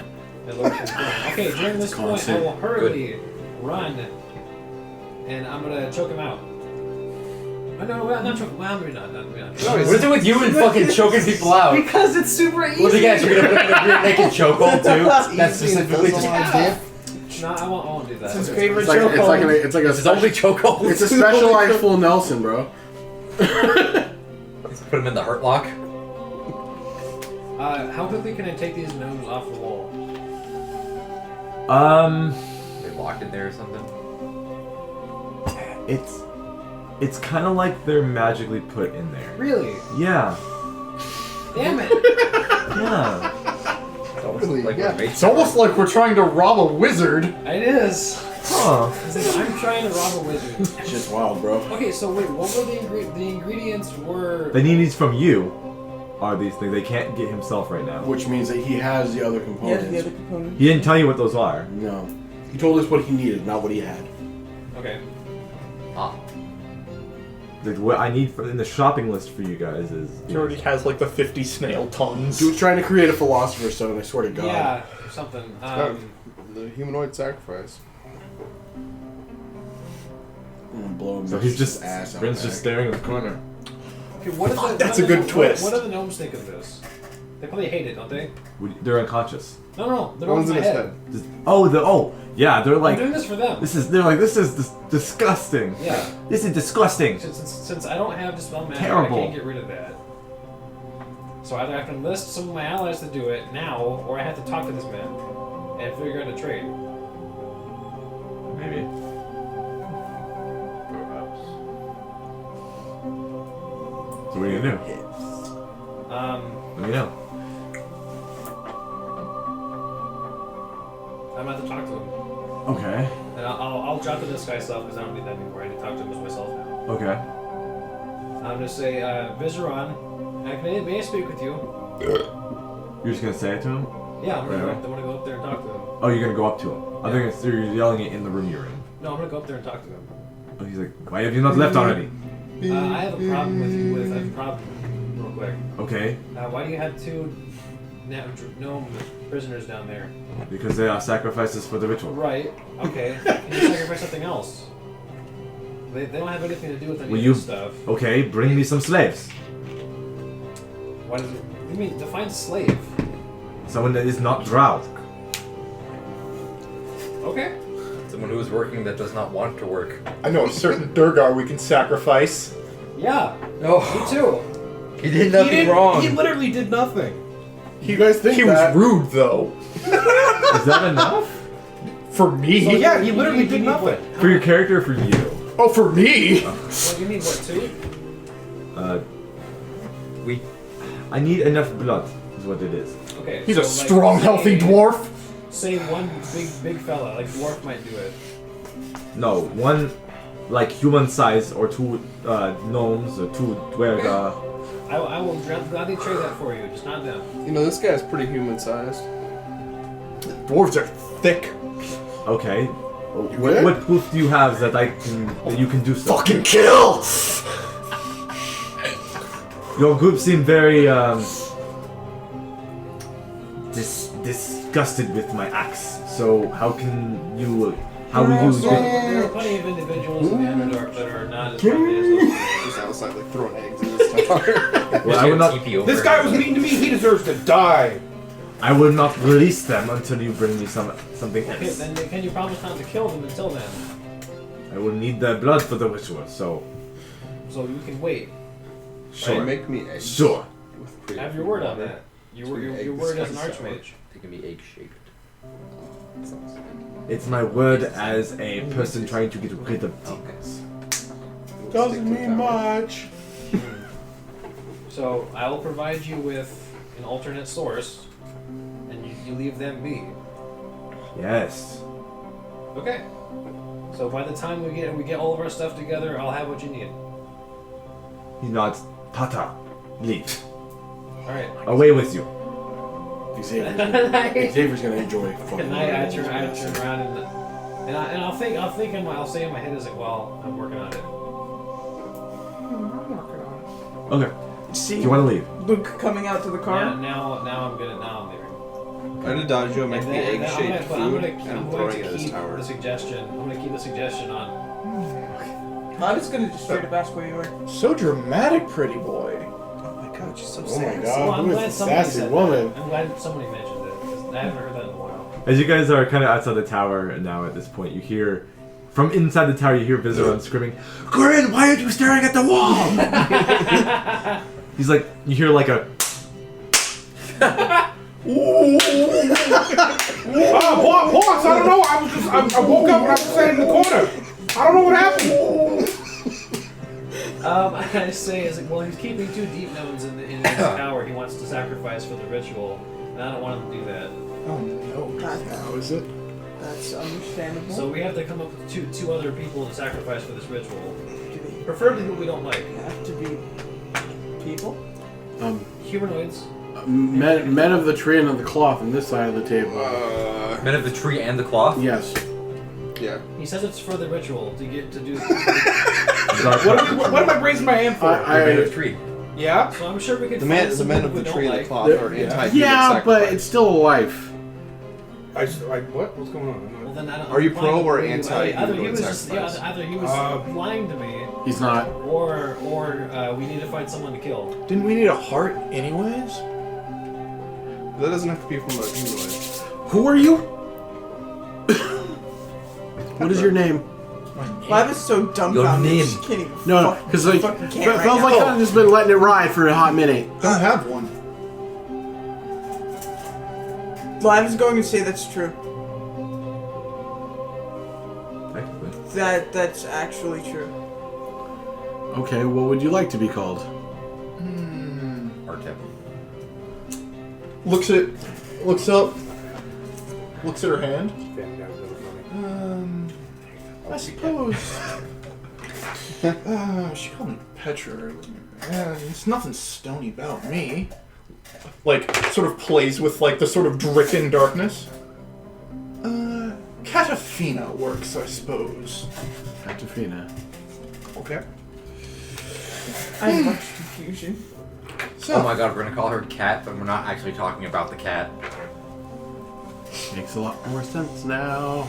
S5: Okay, during this point, I will hurriedly run, and I'm gonna choke him out. Oh, no, not choke. Well, maybe not.
S1: What is it with you and fucking choking people out?
S5: Because it's super easy.
S1: What the guys, you're gonna put in a weird naked chokehold too? That's specifically just.
S5: No, I won't do that.
S7: His favorite
S9: It's like
S7: chokehold.
S9: it's like a
S1: It's only chokehold.
S9: it's a specialized full Nelson, bro.
S1: Let's put him in the hurt lock.
S5: How quickly can I take these gnomes off the wall?
S1: They locked in there or something.
S3: It's kind of like they're magically put in there.
S5: Really?
S3: Yeah.
S5: Damn it!
S3: Yeah.
S1: It's almost
S6: Really?
S1: like
S6: Yeah.
S1: we're
S2: It's almost like we're trying to rob a wizard.
S5: It is.
S3: Huh.
S5: It's like, I'm trying to rob a wizard.
S6: Shit's wild, bro.
S5: Okay, so wait, what were the ingredients? Were
S3: They need these from you. are these things. They can't get himself right now.
S4: Which means that he has the other components.
S7: Yeah, the other component.
S3: He didn't tell you what those are.
S4: No. He told us what he needed, not what he had.
S5: Okay.
S3: What I need in the shopping list for you guys is.
S2: He already has like the 50 snail tons.
S4: Dude's trying to create a philosopher's stone, I swear to God.
S5: Yeah, something.
S6: The humanoid sacrifice.
S4: I'm gonna blow him
S3: So he's just.
S4: ass out
S3: Bryn's
S4: back.
S3: just staring in the corner.
S5: Okay, what are the,
S2: That's
S5: what
S2: a
S5: are
S2: good
S5: the,
S2: twist.
S5: What do the gnomes think of this? They probably hate it, don't they?
S3: They're unconscious.
S5: No, they're
S6: One's
S5: on
S6: in
S5: my
S6: his
S5: head.
S6: head.
S3: Yeah, they're like.
S5: I'm doing this for them.
S3: This is disgusting.
S5: Yeah.
S3: This is disgusting.
S5: Since I don't have dispel magic,
S3: Terrible.
S5: I can't get rid of that. So either I have to enlist some of my allies to do it now, or I have to talk to this man and figure out a trade.
S3: Maybe. So what are you gonna do? Let me know.
S5: I'm about to talk to him.
S3: Okay.
S5: And I'll drop the disguise stuff because I don't need that anymore. I need to talk to him as myself now.
S3: Okay.
S5: I'm gonna say, Vizeron, may I speak with you?
S3: You're just gonna say it to him?
S5: Yeah, I'm gonna,
S3: Right.
S5: I want to go up there and talk to him.
S3: Oh, you're gonna go up to him. I think it's, you're yelling it in the room you're in.
S5: No, I'm gonna go up there and talk to him.
S3: Oh, he's like, why have you not left already?
S5: I have a problem with you. I have a problem, real quick.
S3: Okay.
S5: Why do you have two gnome prisoners down there?
S3: Because they are sacrifices for the ritual.
S5: Right. Okay. Can you sacrifice something else? They don't have anything to do with any
S3: Will
S5: of
S3: you?
S5: this stuff.
S3: Okay, bring me some slaves.
S5: What is it? You mean define slave?
S3: Someone that is not drow.
S5: Okay.
S1: Someone who is working that does not want to work.
S2: I know a certain Durgar we can sacrifice.
S5: Yeah.
S1: No.
S5: Me too.
S1: He did nothing wrong.
S8: He literally did nothing.
S4: You guys think
S2: He
S4: that?
S2: was rude though.
S3: Is that enough?
S2: For me?
S8: So yeah, he
S5: You
S8: literally
S5: need
S8: did nothing.
S5: what?
S3: For your character or for you?
S2: Oh, for me?
S5: Well, you need what, two?
S3: I need enough blood, is what it is.
S5: Okay.
S2: He's
S5: so,
S2: a
S5: like,
S2: strong, healthy dwarf.
S5: Say one big fella, like dwarf might do it.
S3: No, one like human size or two gnomes or two dwerga.
S5: I will gladly trade that for you, just not them.
S6: You know, this guy's pretty human-sized.
S2: Dwarves are thick.
S3: Okay.
S4: good?
S3: What proof do you have that you can do so?
S2: Fucking kill!
S3: Your group seemed very disgusted with my axe. So how can you? How will you?
S5: There are plenty of individuals in the Underdark that are not as friendly as those.
S6: Just outside, like, throwing eggs in his tower.
S3: Well, I will not.
S8: This guy was mean to me. He deserves to die.
S3: I will not release them until you bring me something
S5: Okay,
S3: else.
S5: then can you promise not to kill them until then?
S3: I will need their blood for the ritual. So
S5: So you can wait.
S3: sure.
S6: Make me eggs.
S3: Sure.
S6: With
S5: Have your word on that. Your word as an archmage.
S1: They can be egg-shaped.
S3: It's my word as a person trying to get rid of demons.
S4: Doesn't mean much.
S5: So I will provide you with an alternate source, and you leave them be.
S3: Yes.
S5: Okay. So by the time we get all of our stuff together, I'll have what you need.
S3: He nods. Tata. Leave.
S5: All right.
S3: Away with you.
S4: Xavier's gonna enjoy fucking.
S5: And I turn around and I'll say in my head is like, well, I'm working on it.
S7: I'm working on
S3: Okay.
S7: See
S3: Do you want to leave?
S7: it. Luke coming out to the car.
S5: Now I'm leaving.
S6: Adagio, make
S5: And
S6: me
S5: then
S6: egg-shaped
S5: I'm
S6: food
S5: going
S6: and
S5: to
S6: throwing it at his
S5: keep
S6: tower.
S5: the suggestion. I'm going to keep the suggestion on.
S7: I was gonna just straight up ask where you were.
S2: So dramatic, pretty boy.
S6: Oh my god, she's so
S4: Oh my
S6: sad.
S5: Well,
S4: god,
S5: I'm
S4: who
S5: glad
S4: is the
S5: somebody
S4: sassy
S5: said
S4: woman?
S5: that. I'm glad somebody mentioned it because I haven't heard that in a while.
S3: As you guys are kind of outside the tower now at this point, you hear from inside the tower. You hear Vizeron screaming, "Corinne, why aren't you staring at the wall?" He's like, you hear like a.
S8: Boss, I don't know. I woke up and I was standing in the corner. I don't know what happened.
S5: I say is like, well, he's keeping two deep gnomes in his tower. He wants to sacrifice for the ritual, and I don't want him to do that.
S2: Oh no.
S4: How is it?
S7: That's understandable.
S5: So we have to come up with two other people to sacrifice for this ritual,
S7: do they
S5: preferably who we don't like.
S7: have to be people?
S5: humanoids.
S9: Men of the tree and of the cloth on this side of the table.
S1: Men of the tree and the cloth?
S9: Yes.
S6: Yeah.
S5: He says it's for the ritual to get to do.
S8: What am I raising my hand for?
S1: Men of the tree.
S8: Yeah?
S5: So I'm sure we could
S6: The
S5: find
S6: men of
S5: someone
S6: the
S5: we don't
S6: tree and the
S5: like.
S6: cloth are anti-human
S9: Yeah, but
S6: sacrifice.
S9: it's still a life.
S8: What? What's going on?
S5: Well, then I don't,
S6: Are you
S5: I'm
S6: pro
S5: blind
S6: or
S5: to-
S6: anti-human
S5: Either he was just
S6: sacrifice?
S5: either he was lying to me,
S9: He's not.
S5: or we need to find someone to kill.
S2: Didn't we need a heart anyways?
S6: That doesn't have to be from a humanoid.
S9: Who are you? What is your name?
S7: Live is so dumbfounded.
S1: name.
S7: She can't even
S9: No, because like
S7: fucking
S9: it
S7: can't
S9: feels
S7: right
S9: like
S7: now.
S9: I've just been letting it ride for a hot minute.
S2: Don't have one.
S7: Live is going to say that's true.
S1: Technically.
S7: That's actually true.
S9: Okay, what would you like to be called?
S1: Artep.
S2: Looks up. Looks at her hand.
S8: Family Guy's really funny.
S2: I suppose. She called me Petra. It's nothing stony about me. Like, sort of plays with, like, the sort of dricken darkness. Catafina works, I suppose.
S9: Catafina.
S2: Okay.
S7: I have much confusion.
S2: So,
S1: Oh my god, we're gonna call her Cat, but we're not actually talking about the cat.
S9: Makes a lot more sense now.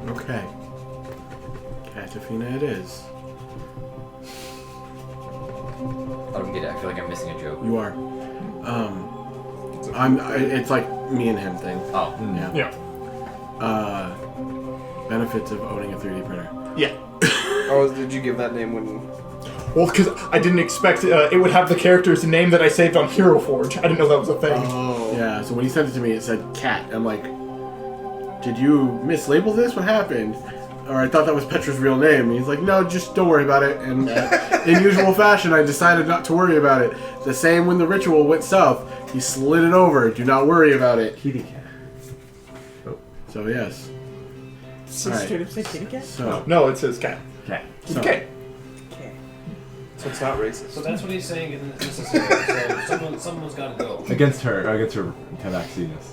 S9: Okay. Catafina it is.
S1: I don't get it. I feel like I'm missing a joke.
S9: You are. It's like me and him thing.
S1: Oh.
S9: Yeah.
S2: yeah.
S9: Benefits of owning a 3D printer.
S2: Yeah.
S6: Oh, did you give that name when?
S2: Well, because I didn't expect it would have the character's name that I saved on Hero Forge. I didn't know that was a thing.
S6: Oh.
S9: Yeah, so when he sent it to me, it said cat. I'm like, did you mislabel this? What happened? Or I thought that was Petra's real name. And he's like, no, just don't worry about it. And in usual fashion, I decided not to worry about it. The same when the ritual went south. He slid it over. Do not worry about it.
S3: Kitty cat.
S9: So, yes.
S7: So
S9: Alright.
S7: straight up say kitty cat?
S9: So,
S2: No, it says cat.
S3: Cat.
S9: so
S2: Okay.
S7: Okay.
S6: So it's not racist.
S5: So that's what he's saying isn't necessary. So someone's got to go.
S3: Against her Tabaxinus.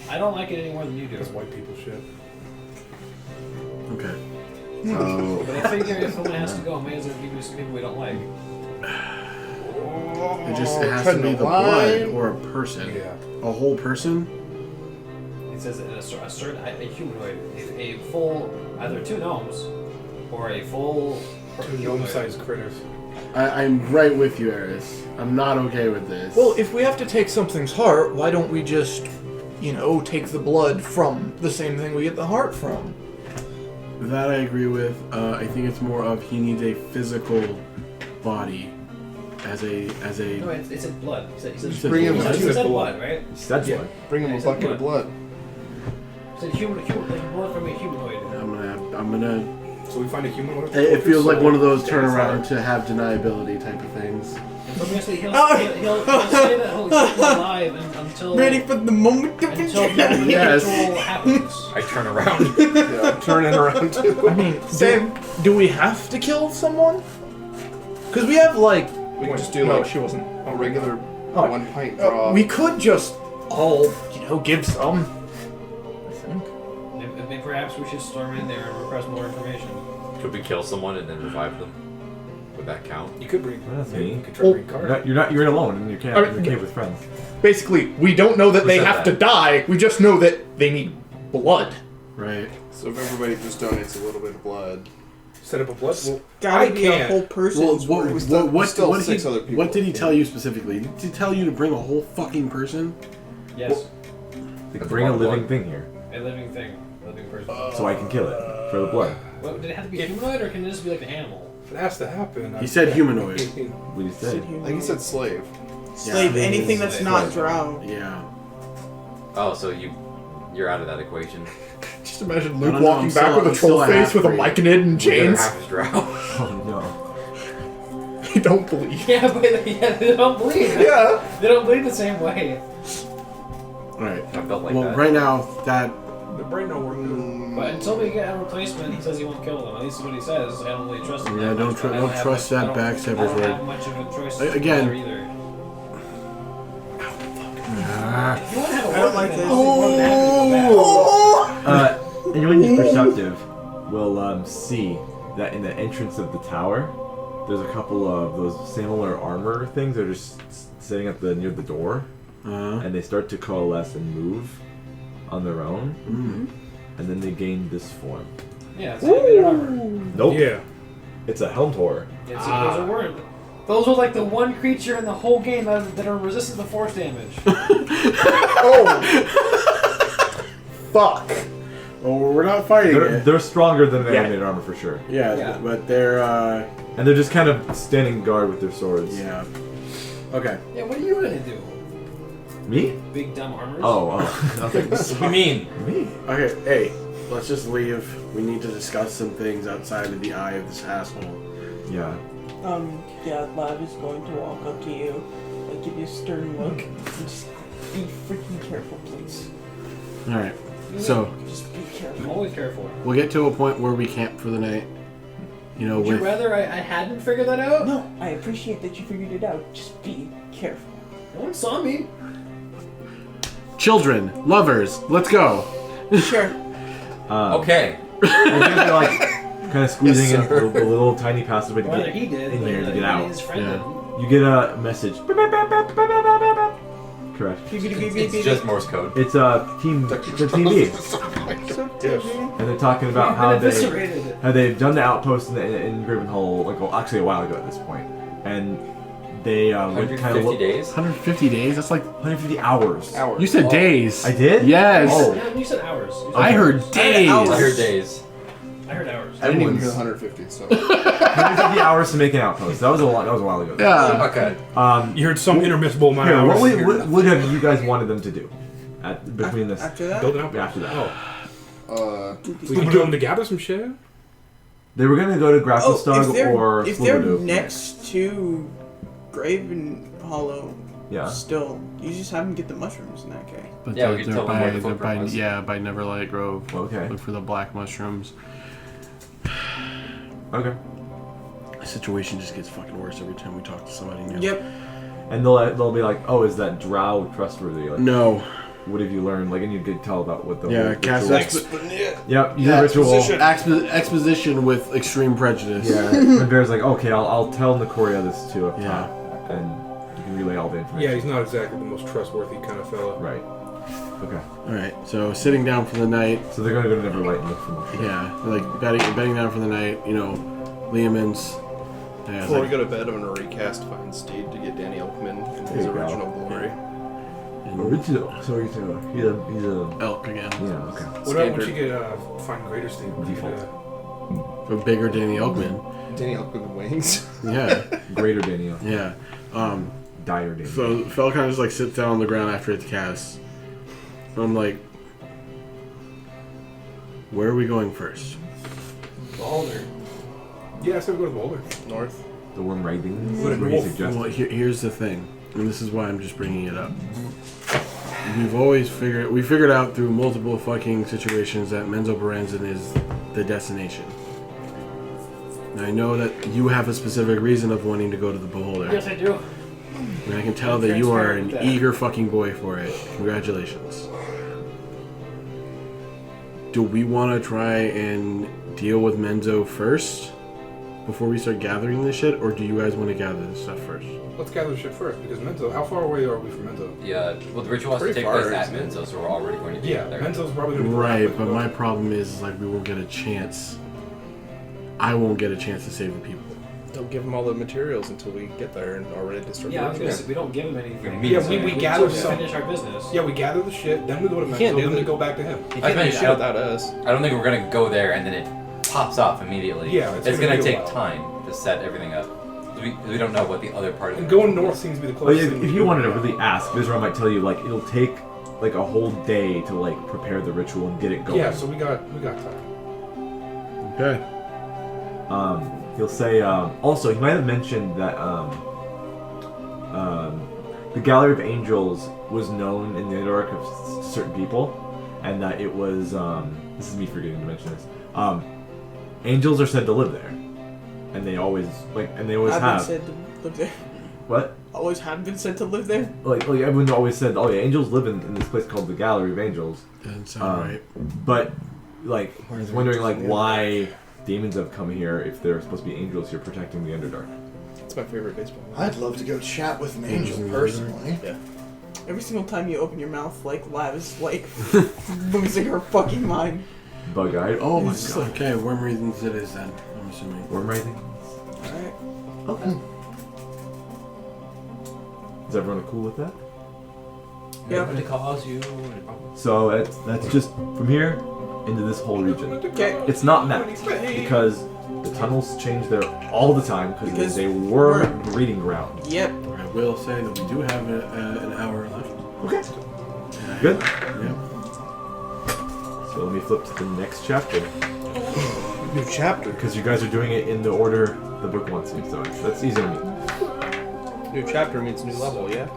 S5: I don't like it any more than you do.
S8: That's white people shit.
S9: okay.
S3: So,
S5: But I figure if someone has to go, may as well give you some people we don't like.
S9: It just has to be the blood or a person.
S8: Yeah.
S9: A whole person?
S5: It says a humanoid, a full, either two gnomes or a full
S8: Two
S5: humanoid.
S8: gnome-sized critters.
S9: I'm right with you, Eris. I'm not okay with this.
S2: Well, if we have to take something's heart, why don't we just, take the blood from the same thing we get the heart from?
S9: That I agree with. I think it's more of he needs a physical body as a.
S5: No, it's in blood. He said
S6: Bring him
S5: he
S6: to
S5: said blood, right?
S3: that's
S8: Yeah.
S3: blood.
S6: Bring him
S5: Yeah,
S6: a
S5: he said
S6: bucket of blood.
S5: He said like blood from a humanoid.
S9: I'm gonna.
S8: So we find a human with
S9: It feels like one of those
S8: Stand
S9: turnaround
S8: aside.
S9: to have deniability type of things.
S5: And so basically he'll say that he'll keep him alive until
S7: Ready for the moment of
S5: until the
S7: betrayal.
S9: Yes.
S5: ritual happens.
S1: I turn around.
S6: Yeah, I'm turning around too.
S2: I mean, do we have to kill someone? Because we have, like...
S6: We can just do
S2: no,
S6: like
S2: she wasn't.
S6: a regular
S2: Oh.
S6: 1 pint draw.
S2: We could just all, give some. I think.
S5: Maybe perhaps we should storm in there and request more information.
S1: Could we kill someone and then revive them? Would that count?
S8: You could bring.
S3: Well, that's
S8: maybe
S3: me.
S8: You could try to bring card.
S3: You're alone in your cave.
S2: I mean,
S3: In your cave with friends.
S2: Basically, we don't know that
S1: Who
S2: they
S1: said
S2: have
S1: that?
S2: to die. We just know that they need blood.
S9: Right.
S6: So if everybody just donates a little bit of blood.
S8: Set up a blood. Well,
S7: Gotta
S8: I
S7: be a
S8: can't.
S7: whole person.
S9: Well,
S6: we still six other people.
S9: what did he tell you specifically? Did he tell you to bring a whole fucking person?
S5: Yes,
S3: Like, bring a living thing here,
S5: a living thing, a living person.
S3: so I can kill it for the blood.
S5: Well, did it have to be humanoid or can it just be like an animal?
S8: If it has to happen.
S9: He said humanoid.
S3: What he said.
S6: I think he said slave.
S7: Slave,
S9: Yeah.
S7: anything that's
S5: Slave.
S7: not drow.
S9: Yeah.
S1: Oh, so you're out of that equation.
S2: Just imagine
S9: I
S2: Luke
S9: don't know,
S2: walking
S9: I'm
S2: back
S9: still-
S2: with a
S9: I'm still
S2: troll
S9: a
S2: face with a
S9: half-breed.
S2: myconid and
S1: The other
S2: chains.
S1: half is drow.
S3: Oh no.
S2: I don't believe.
S5: Yeah, but they don't bleed.
S2: Yeah.
S5: They don't bleed the same way.
S9: Right.
S1: I felt like
S9: Well,
S1: that.
S9: right now that
S8: The brain don't work.
S5: But until we get a replacement, he says he won't kill them. At least is what he says. I don't really trust him.
S9: Yeah,
S5: that
S9: don't
S5: much,
S9: tr-
S5: but I
S9: don't
S5: have
S9: trust
S5: much-
S9: that
S5: I don't-
S9: backstabber's
S5: I don't
S9: word.
S5: have much of a choice
S9: Again.
S5: there either.
S9: Ah.
S5: If you want to have a
S7: I don't like
S5: word
S7: this.
S5: with him,
S3: Anyone who's perceptive will see that in the entrance of the tower, there's a couple of those similar armor things that are just sitting at near the door, and they start to coalesce and move on their own, and then they gain this form.
S5: Yeah, it's animated armor.
S3: Nope.
S8: Yeah.
S3: It's a Helmtor.
S5: Those are words. Those are like the one creature in the whole game that are resistant to force damage.
S2: Oh! Fuck.
S9: Well, we're not fighting it.
S3: They're stronger than the animated armor for sure.
S9: Yeah,
S5: Yeah.
S9: but they're,
S3: And they're just kind of standing guard with their swords.
S9: yeah. Okay.
S5: Yeah, what are you gonna do?
S3: Me?
S5: Big dumb armors?
S3: Oh.
S1: What do you mean?
S3: Me?
S9: Okay, hey, let's just leave. We need to discuss some things outside of the eye of this asshole.
S3: Yeah.
S7: Yeah, Lav is going to walk up to you, like, give you a stern look, and just be freaking careful, please.
S9: Alright, so
S7: Just be
S5: I'm
S7: careful.
S5: always careful.
S9: we'll get to a point where we camp for the night. You know,
S5: Would you
S9: with.
S5: rather I hadn't figured that out?
S7: No, I appreciate that you figured it out. Just be careful.
S5: No one saw me.
S9: Children, lovers, let's go.
S7: Sure.
S1: Okay.
S3: They're like kind of squeezing
S1: Yes,
S3: in
S1: sir.
S3: the little tiny passageway to
S5: Whether
S3: get
S5: he did,
S3: in
S5: but
S3: here to
S5: maybe
S3: get out.
S5: his friend
S9: Yeah.
S5: didn't.
S3: You get a message. Correct.
S1: It's just Morse code.
S3: It's team. It's a TV, and they're talking about how
S5: I've been eviscerated.
S3: they've done the outpost in Gravenhall like actually a while ago at this point, and they would kind of
S1: 150 days?
S9: 150 days? That's like.
S3: 150 hours.
S9: You said days.
S3: I did?
S9: Yes.
S3: Oh.
S5: Yeah, you said hours. You said
S9: I heard days.
S1: I heard days.
S5: I heard hours.
S6: I didn't even hear
S3: Everyone's-
S6: 150, so.
S3: 150 hours to make an outpost. That was a while ago.
S9: Yeah.
S1: Okay.
S8: You heard some intermissible amount
S3: Here,
S8: of
S3: what
S8: hours.
S3: would have you guys wanted them to do between this?
S7: After that?
S8: Building up.
S3: After that.
S8: We can do them to gather some shit.
S3: They were gonna go to Grapplestug or
S7: if they're
S3: Foolery.
S7: next to Graven Hollow,
S3: Yeah.
S7: still, you just have them get the mushrooms in that case.
S9: But
S1: Yeah, we
S9: they're
S1: could tell them where the
S9: they're
S1: footprint was.
S9: by Neverlight Grove.
S3: Okay.
S9: Look for the black mushrooms.
S3: Okay.
S9: The situation just gets fucking worse every time we talk to somebody new.
S7: Yep.
S3: And they'll be like, oh, is that drow trustworthy? Like,
S9: No.
S3: what have you learned? Like, and you could tell about what the
S9: Yeah,
S3: whole
S9: cast
S3: ritual- Yep, you do the ritual.
S9: Exposition with extreme prejudice.
S3: Yeah, and Bear's like, okay, I'll tell Nikoria this too up
S9: Yeah.
S3: top, and you can relay all the information.
S8: Yeah, he's not exactly the most trustworthy kind of fella.
S3: Right. Okay.
S9: Alright, so sitting down for the night.
S3: So they're gonna go to Neverlight and look for more.
S9: Yeah, like bedding down for the night, you know, Lehman's. Yeah,
S6: Before we
S9: like,
S6: go to bed, I'm going to recast Find Steed to get Danny Elkman in his
S3: There you go.
S6: original glory.
S3: Original. Sorry, he's a
S9: elk again.
S3: yeah. Okay.
S8: What about once you get find greater state?
S3: Default.
S9: A bigger Danny Elkman.
S6: Danny Elkman with wings.
S9: Yeah,
S3: Greater Daniel.
S9: yeah.
S3: Dire Daniel.
S9: So Fel kind of just like sits down on the ground after it's cast. I'm like, where are we going first?
S5: Beholder.
S8: Yeah, I said we go to Boulder.
S6: North.
S3: The Worm Riding.
S8: What a
S3: What do you
S8: wolf.
S3: suggest?
S9: Well, here's the thing, and this is why I'm just bringing it up. We've always figured out through multiple fucking situations that Menzo Baranzan is the destination. And I know that you have a specific reason of wanting to go to the Beholder.
S5: Yes, I do.
S9: And I can tell
S5: I'm
S9: that you are
S5: transparent
S9: an
S5: with that.
S9: eager fucking boy for it. Congratulations. Do we want to try and deal with Menzo first before we start gathering this shit, or do you guys want to gather this stuff first?
S8: Let's gather the shit first, because Menzo, how far away are we from Menzo?
S1: Yeah, well, the ritual has to
S6: Pretty
S1: take
S6: far,
S1: place at
S6: isn't it?
S1: Menzo, so we're already going to be
S8: Yeah,
S1: there.
S8: Menzo's probably going to be
S9: Right, but my problem is like we won't get a chance. I won't get a chance to save the people.
S6: Don't give him all the materials until we get there and are ready to start
S5: Yeah, I was
S6: working.
S5: gonna say, we don't give him anything.
S1: Yeah,
S8: we gather
S5: just
S8: some.
S5: finish our business.
S8: Yeah, we gather the shit, then we go to
S6: You
S8: Menzo,
S6: can't do
S8: then we
S6: that.
S8: go back to him.
S6: He
S1: I
S6: can't do
S1: mean,
S6: shit
S1: I don't-
S6: without us.
S1: I don't think we're going to go there and then it pops off immediately.
S8: Yeah,
S1: it's
S8: it's
S1: going
S8: gonna
S1: to
S8: be a
S1: take
S8: while.
S1: time to set everything up. We don't know what the other part of
S8: And
S1: the
S8: going
S1: ritual
S8: north
S1: is.
S8: seems to be the
S3: But
S8: closest
S3: if,
S8: thing.
S3: if you wanted to really ask, Vizra might tell you like it'll take like a whole day to like prepare the ritual and get it going.
S8: Yeah, so we got time.
S9: Okay.
S3: He'll say also he might have mentioned that the Gallery of Angels was known in the Underdark of certain people, and that it was. This is me forgetting to mention this. Angels are said to live there, and they always have.
S7: Been said to live there.
S3: What?
S7: Always have been said to live there.
S3: Like everyone always said, oh yeah, angels live in this place called the Gallery of Angels.
S9: Doesn't sound right.
S3: But like,
S9: Where are the
S3: wondering
S9: angels
S3: like
S9: in the
S3: why demons have come here if they're supposed to be angels here protecting the Underdark.
S6: It's my favorite baseball.
S2: I'd love to go chat with an angel
S9: Angels
S2: personally.
S6: Yeah.
S7: Every single time you open your mouth, like Lav is like losing her fucking mind.
S3: Bug-eyed. Oh my
S9: It's
S3: god.
S9: okay, worm reasons it is then, I'm assuming.
S3: Worm writing.
S7: Alright.
S3: Okay. Is everyone cool with that?
S7: Yeah.
S5: Nobody calls you.
S3: So that's just from here into this whole region.
S7: Okay.
S3: It's not mapped because the tunnels change there all the time because
S7: Because
S3: it's a worm breeding ground.
S7: Yep.
S9: I will say that we do have an hour left.
S3: Okay. Good.
S9: Yeah.
S3: So let me flip to the next chapter
S8: New chapter.
S3: because you guys are doing it in the order the book wants you. So that's easy on me.
S6: New chapter means new level, yeah?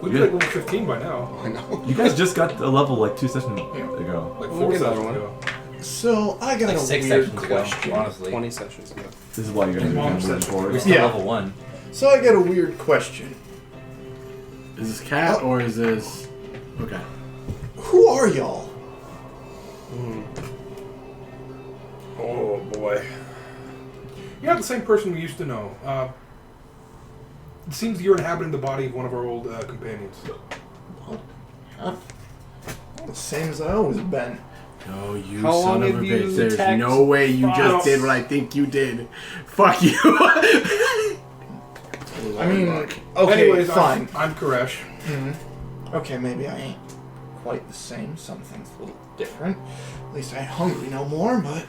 S8: We'd be like level 15 by now.
S6: I know.
S3: You guys just got a level like 2 sessions ago.
S8: Like
S6: We'll
S8: 4
S6: get another
S8: sessions
S6: one.
S8: ago.
S2: So I got
S1: Like
S2: a
S1: 6
S2: weird
S1: sections
S2: question.
S1: ago, honestly.
S6: 20 sessions ago.
S3: This is why you guys are
S8: Long
S3: moving
S8: session.
S3: forward.
S1: We're still
S2: Yeah.
S1: level 1.
S2: So I got a weird question.
S9: Is this cat or is this... Okay.
S2: Who are y'all?
S8: Oh boy. You're not the same person we used to know. It seems you're inhabiting the body of one of our old companions.
S2: The same as I always have been.
S9: Oh, you
S6: How
S9: son
S6: long
S9: of a
S6: have you
S9: bitch. There's
S6: attacked
S9: no way you just
S8: Voros?
S9: did what I think you did. Fuck you.
S2: I mean, okay,
S8: Anyways,
S2: fine.
S8: I'm Koresh.
S2: Okay, maybe I ain't quite the same. Some things a little different. At least I ain't hungry no more, but...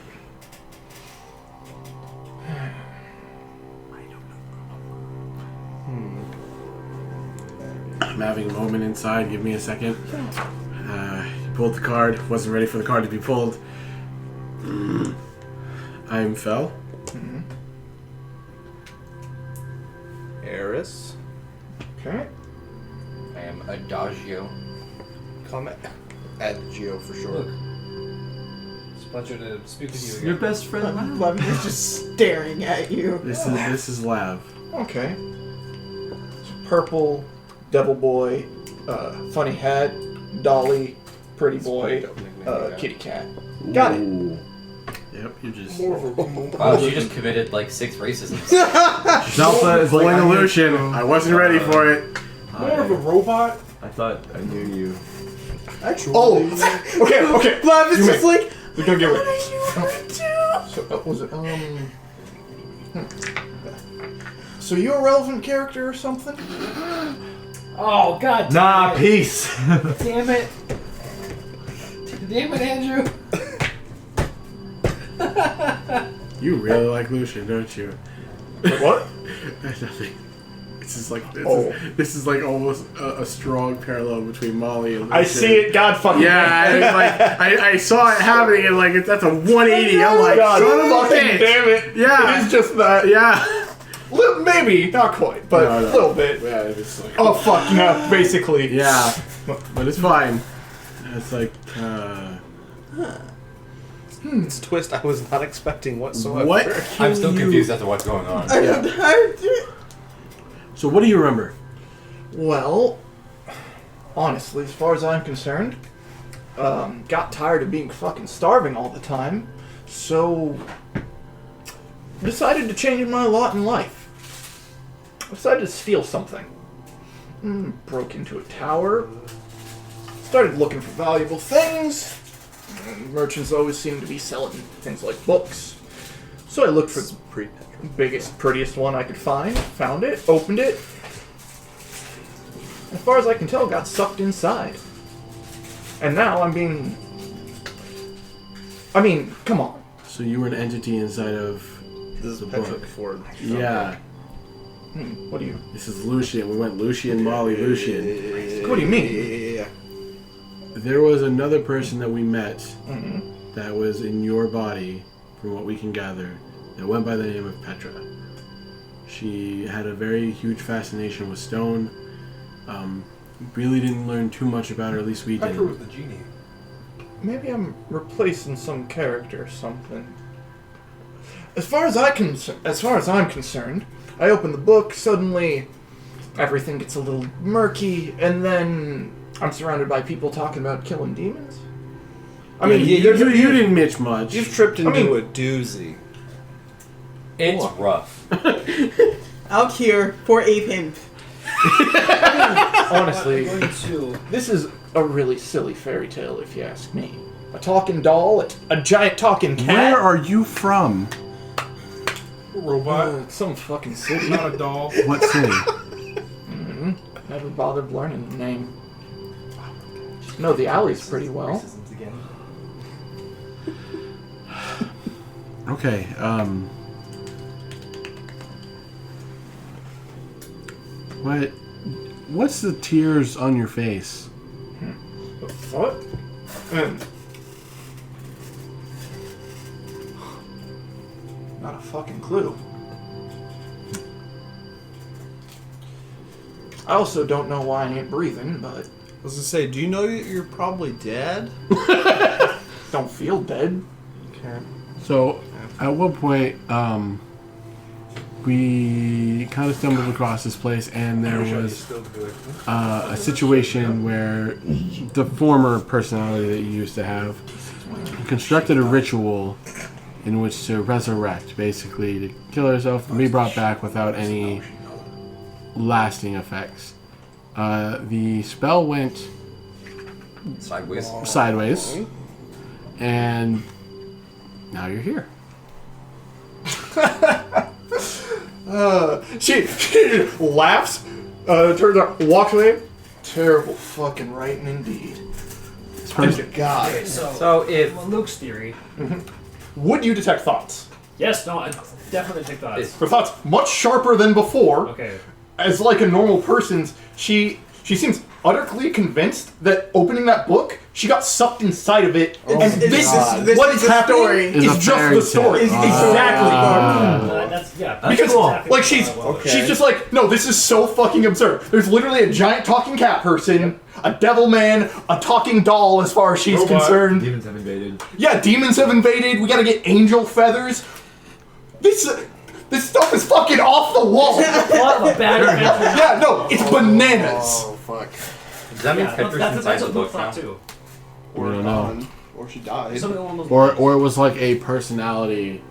S9: I'm having a moment inside. Give me a second. He pulled the card. Wasn't ready for the card to be pulled. I'm Fel.
S6: Eris.
S2: Okay.
S1: I am Adagio.
S6: Comment. Adagio for short.
S5: Look. It's a pleasure to speak with you
S3: Your
S5: again.
S3: best friend.
S7: Levin is just staring at you.
S9: This is Lav.
S2: Okay. So purple, devil boy, funny hat, dolly, pretty boy, kitty cat. Got it.
S3: Ooh.
S9: Yep, you just...
S8: More of a
S1: Wow, she just committed like 6 racisms.
S3: Alpha is like
S9: Pulling illusion. I wasn't ready for it.
S8: more of a robot.
S3: I thought I knew you.
S8: Actually.
S2: Oh! okay.
S7: Lav is
S2: You
S7: just
S2: may.
S7: like,
S2: We're gonna get
S7: what
S2: rid
S7: are you up to?
S2: So, what was it? So you a relevant character or something?
S5: Oh god damn
S3: Nah,
S5: it.
S3: peace.
S5: Damn it. Damn it, Andrew.
S9: You really like Lucian, don't you?
S2: What?
S9: Nothing. This is like this is like almost a strong parallel between Molly and Lucian.
S2: I see it, God fucking.
S9: Yeah, it's like I saw it happening and like that's a 180. I'm like,
S2: God
S9: son of a
S2: fucking
S9: bitch.
S2: damn it.
S9: Yeah.
S2: It is just that.
S9: Yeah.
S2: Maybe, not quite, but
S9: No,
S2: a
S9: no.
S2: little bit.
S9: Yeah, it's like
S2: Oh fuck, no, basically.
S9: yeah, but it's fine. It's like
S6: It's a twist I was not expecting whatsoever.
S9: what?
S1: I'm still confused as to what's going on.
S9: So what do you remember?
S2: Well, honestly, as far as I'm concerned, got tired of being fucking starving all the time, so decided to change my lot in life. Decided to steal something. Broke into a tower. Started looking for valuable things. Merchants always seem to be selling things like books. So I looked for the biggest, prettiest one I could find. Found it. Opened it. As far as I can tell, got sucked inside. And now I'm being... I mean, come on.
S9: So you were an entity inside of
S6: This is
S9: the
S6: Petra
S9: book.
S6: before.
S9: Yeah.
S2: What do you...
S9: This is Lucian. We went Lucian, Molly, Lucian.
S2: What do you mean?
S6: Yeah.
S9: There was another person that we met that was in your body, from what we can gather, that went by the name of Petra. She had a very huge fascination with stone. really didn't learn too much about her, at least we
S8: Petra was
S9: did.
S8: the genie.
S2: Maybe I'm replacing some character or something. As far as I'm concerned, I open the book, suddenly everything gets a little murky, and then I'm surrounded by people talking about killing demons. I mean,
S9: you didn't mitch much.
S10: You've tripped into
S2: I mean-
S10: a doozy.
S1: It's rough.
S7: Out here for a pimp.
S2: honestly,
S5: I'm going to.
S2: this is a really silly fairy tale, if you ask me. A talking doll, a giant talking cat.
S9: Where are you from?
S8: Robot.
S2: Some fucking city.
S8: Not a doll.
S9: What city?
S2: Never bothered learning the name. Know the alleys pretty well.
S3: Racisms again.
S9: Okay, What's the tears on your face?
S2: What? Not a fucking clue. I also don't know why I ain't breathing, but
S10: I was gonna say, do you know you're probably dead?
S2: don't feel dead.
S10: Okay.
S9: So, at one point, we kind of stumbled across this place, and there was a situation where the former personality that you used to have constructed a ritual in which to resurrect, basically, to kill herself and be brought back without any lasting effects. The spell went sideways, and now you're here.
S2: She laughs, turns out, walks away. Terrible fucking writing indeed. God.
S1: So if
S5: Luke's theory.
S2: Would you detect thoughts?
S5: Yes, no, I definitely think thoughts.
S2: Her thoughts much sharper than before.
S5: Okay.
S2: As like a normal person's, she seems utterly convinced that opening that book, she got sucked inside of it, and this what is
S7: the
S2: happening
S7: story.
S2: is
S9: Is a
S2: just
S9: fairy
S2: the story.
S9: tale.
S2: Exactly.
S5: That's
S2: Because
S5: exactly
S2: like
S5: what
S2: she's just like, no, this is so fucking absurd. There's literally a giant talking cat person, a devil man, a talking doll as far as she's
S8: Robot.
S2: concerned.
S3: Demons have invaded.
S2: Yeah, demons have invaded. We gotta get angel feathers. This stuff is fucking off the wall.
S5: What a bad adventure.
S2: Yeah, no, it's bananas.
S9: Oh, fuck.
S1: does that mean
S5: Yeah,
S1: Petra's
S5: that's
S1: inside the
S5: what
S1: book
S5: Luke
S1: now?
S5: thought too.
S9: We don't know.
S10: Or she died.
S5: Something along those lines.
S9: Or it was like a personality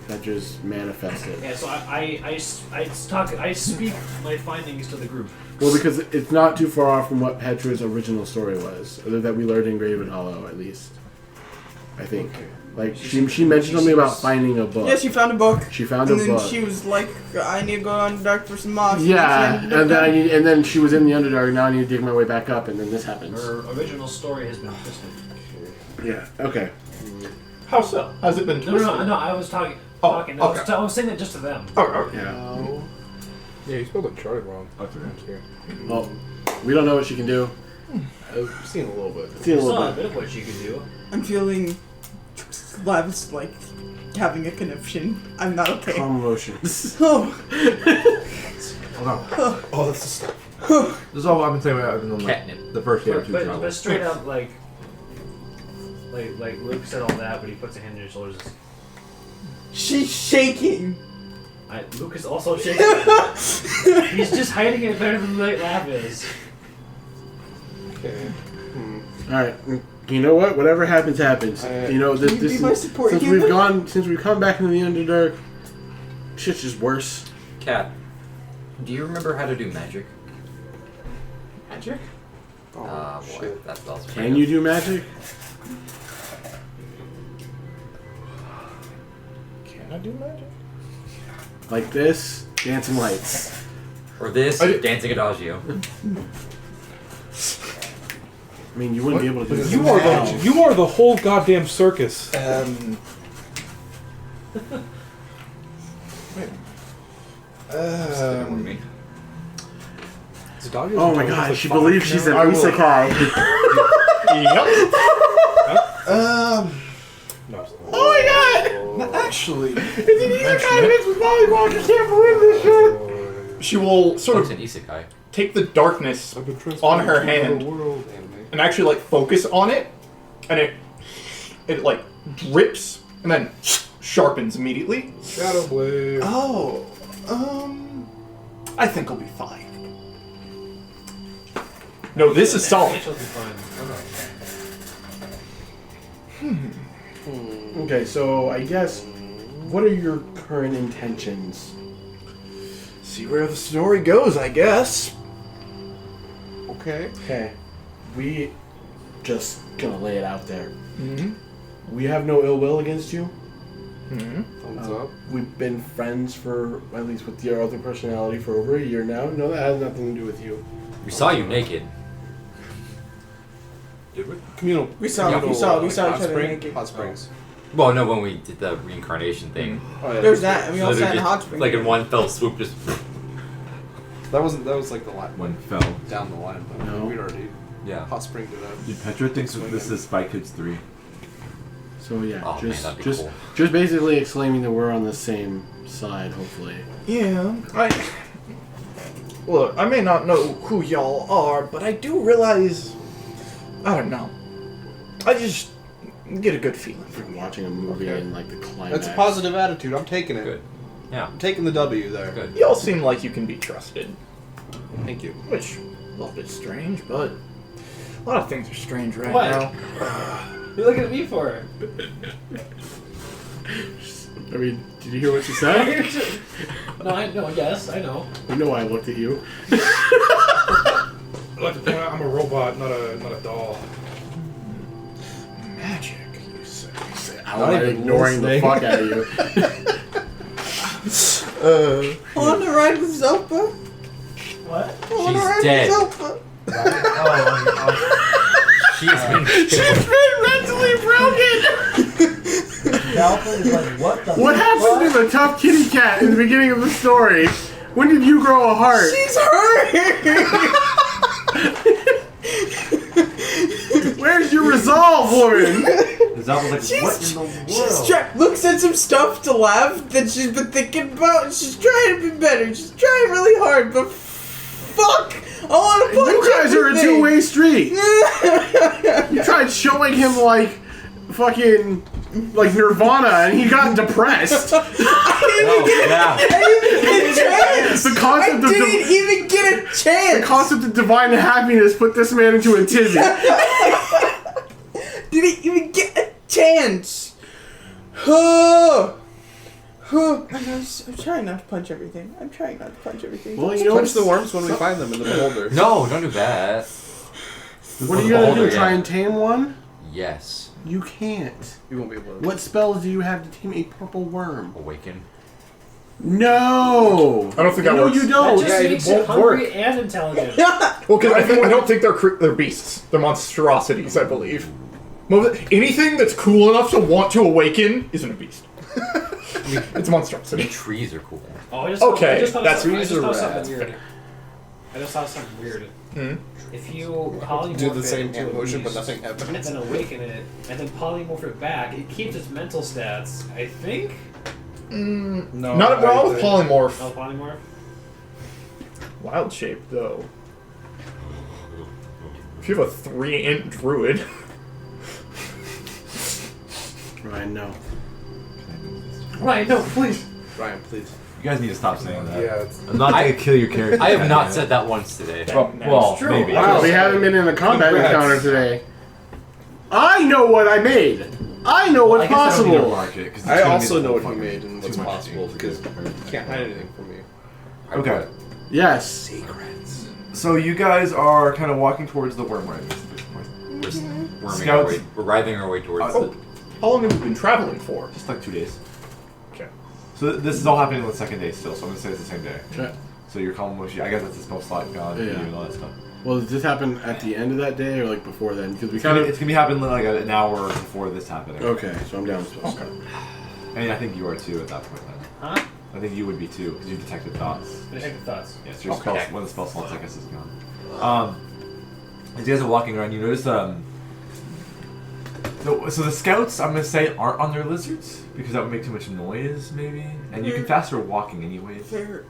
S9: that just manifested.
S5: Yeah, so I speak my findings to the group.
S9: Well, because it's not too far off from what Petra's original story was, or that we learned in Graven Hollow, at least. I think. Like, she mentioned something about finding a book.
S7: Yeah, she found a book.
S9: She found
S7: And
S9: a
S7: then
S9: book.
S7: she was like, I need to go on dark for some moss.
S9: Yeah,
S7: And then
S9: and then she was in the Underdark. Now I need to dig my way back up, and then this happens.
S5: Her original story has been twisted.
S9: Yeah. Okay.
S2: How so? Has it been
S5: No,
S2: twisted?
S5: no, I was talking.
S2: Okay.
S5: I was saying that just to them.
S2: Oh,
S9: Yeah.
S8: Yeah, you spelled Uncharted wrong. Here.
S9: Well, we don't know what she can do.
S8: I've seen a little bit.
S9: See a
S5: I saw
S9: little
S5: a
S9: bit.
S5: bit of what she could do.
S7: I'm feeling Lav's like having a conniption. I'm not okay.
S9: Calm emotions.
S7: Oh,
S8: Oh, that's the stuff.
S3: This is all I've been saying about in
S1: Catnip.
S3: the first day or two
S5: But
S3: travels.
S5: straight up, like Luke said all that, but he puts a hand on his shoulders.
S7: she's shaking.
S5: Luke is also shaking. He's just hiding it better than Lav is.
S8: Okay.
S9: All right. You know what? Whatever happens, happens. You know this.
S7: Can you
S9: This
S7: be my
S9: is,
S7: support
S9: since
S7: human?
S9: we've come back into the Underdark, shit's just worse.
S1: Cat, do you remember how to do magic?
S2: Magic?
S1: Ah, boy, that spell's
S9: Can you do magic?
S2: Can I do magic?
S9: Like this? Dancing lights.
S1: Or this,
S2: I do-
S1: dancing adagio.
S9: I mean, you wouldn't be able to do this.
S8: You are the whole goddamn circus.
S9: Oh my god, she believes she's an isekai.
S2: Yep.
S8: No, it's not.
S9: Oh my god!
S2: Actually,
S9: It's an isekai mixed with volleyball. I just can't believe this shit.
S2: she will sort
S1: What's
S2: of
S1: an isekai?
S2: take the darkness on her hand and actually like focus on it, and it like drips and then sharpens immediately.
S8: Shadow Blade.
S2: Oh, I think I'll be fine. No, this is solid.
S5: She'll be fine.
S4: Okay, so I guess, what are your current intentions?
S2: See where the story goes, I guess.
S10: Okay.
S4: Okay, we just gonna lay it out there.
S2: Mm-hmm.
S4: We have no ill will against you.
S2: Mm-hmm.
S10: Thumbs up.
S4: We've been friends for, at least with your other personality, for over a year now. No, that has nothing to do with you.
S1: We saw you naked. Did we?
S10: Communal.
S7: We saw
S1: Yeah.
S7: each other naked.
S10: Hot springs.
S1: Well, no, when we did the reincarnation thing.
S10: Oh, yeah.
S7: There's that, and we
S1: So
S7: also
S1: they're
S7: had the
S1: just-
S7: hot spring.
S1: Like in one fell swoop, just.
S10: That was like the line.
S3: One fell.
S10: Down the line. But
S4: No.
S10: we'd already
S1: Yeah.
S10: hot spring to that.
S3: Dude, Petra thinks that this is Spy Kids 3.
S4: So yeah,
S1: Oh, man, that'd be cool.
S4: just basically exclaiming that we're on the same side, hopefully.
S2: Yeah, Look, I may not know who y'all are, but I do realize... I don't know. I just get a good feeling
S4: Like
S2: from you.
S4: watching a movie
S1: Okay.
S4: and like the climax.
S10: That's a positive attitude. I'm taking it.
S1: Good. Yeah.
S10: I'm taking the W there.
S1: Good.
S2: Y'all seem like you can be trusted.
S10: Thank you.
S2: Which, a little bit strange, but... A lot of things are strange right
S5: What?
S2: now.
S5: You're looking at me for it.
S4: I mean, did you hear what she said?
S5: No, I know. Yes, I know.
S4: You know why I looked at you.
S8: I'd like to point out I'm a robot, not a doll.
S2: Magic, you say.
S4: I'm not ignoring the fuck out of you.
S7: I want to ride with Zopa.
S5: What?
S7: I want to
S1: She's
S7: ride
S1: dead.
S7: with Zopa.
S1: She's been
S4: She's been mentally broken!
S5: Dalton is like, what the
S4: What happened to the tough kitty cat in the beginning of the story? When did you grow a heart?
S7: She's hurt.
S4: Where's your resolve, woman?
S3: Zap was like, what in the world?
S7: She's looks at some stuff to laugh that she's been thinking about. And she's trying to be better. She's trying really hard, but fuck! I want to punch
S4: You guys are a
S7: everything.
S4: two-way street. You tried showing him like fucking like Nirvana and he got depressed.
S1: Oh, yeah.
S7: I didn't even get a chance.
S4: The concept
S7: I
S4: of
S7: didn't even get a chance.
S4: the concept of divine happiness put this man into a tizzy.
S7: Didn't even get a chance. I'm trying not to punch everything.
S4: Well, you know
S10: Punch the worms when we find them in the beholder.
S1: No, don't do that.
S4: what are you gonna do?
S1: Beholder,
S4: Try
S1: yeah.
S4: and tame one?
S1: Yes.
S4: You can't.
S10: You won't be able to.
S4: What spells do you have to tame a purple worm?
S1: Awaken.
S2: I
S4: No.
S2: don't think that
S4: no,
S2: works.
S4: you
S5: That
S4: don't.
S5: just makes it hungry and intelligent.
S2: Well, because I don't think they're beasts. They're monstrosities, I believe. Anything that's cool enough to want to awaken isn't a beast. It's a monstrosity.
S1: Trees are cool.
S5: Oh, I just
S2: Okay,
S5: I just thought
S2: that's
S5: something, I
S2: trees
S5: just
S2: are
S5: thought
S2: rad.
S5: something weird. I just thought something weird.
S2: Hmm?
S5: If you polymorph
S10: Do the
S5: it
S10: same
S5: into
S10: hand
S5: a
S10: motion, but
S5: beast,
S10: nothing
S5: and
S10: happens.
S5: then awaken it, and then polymorph it back, it keeps its mental stats, I think?
S8: No,
S2: Not well with polymorph.
S5: Oh, polymorph?
S2: Wild shape, though. If you have a 3-int druid.
S4: Ryan, no.
S5: Right, no, please.
S10: Ryan, please.
S3: You guys need to stop saying that.
S8: Yeah, it's,
S3: I'm not gonna kill your character.
S1: I have not said that once today.
S3: Well,
S5: true.
S3: maybe.
S4: Wow, we haven't been in a combat
S8: Congrats.
S4: encounter today. I know what I made. I know what's
S3: I guess I don't need to
S4: possible.
S3: mark it, 'cause it's
S10: I
S3: gonna be
S10: also
S3: the
S10: know
S3: whole
S10: what you
S3: fucking-
S10: made and what's
S3: too much
S10: possible
S3: to
S10: because
S3: do.
S10: you can't hide anything from me.
S3: Okay.
S4: Yes.
S3: So you guys are kind of walking towards the worm right at this point.
S1: We're just worming our
S3: Scouts.
S1: way. We're writhing our way towards
S2: Oh, how long have we been traveling for?
S3: Just like 2 days.
S2: Okay.
S3: So this is all happening on the second day still, so I'm gonna say it's the same day.
S4: Okay.
S3: So you're calling Moshi. I guess that's the spell slot gone
S4: Yeah.
S3: and all that stuff.
S4: Well, does this happen at the end of that day or like before then? Because we
S3: It's
S4: kind
S3: gonna,
S4: of.
S3: it's gonna be happening like an hour before this happening.
S4: Okay, so I'm down with spell slot.
S3: And I think you are too at that point then.
S5: Huh?
S3: I think you would be too, because you detected thoughts.
S5: Detective thoughts.
S3: Yes, your
S1: Okay.
S3: spell, one of the spell slots I guess is gone. As you guys are walking around, you notice so the scouts, I'm gonna say, aren't on their lizards because that would make too much noise, maybe. And you can faster walking anyways.
S7: They're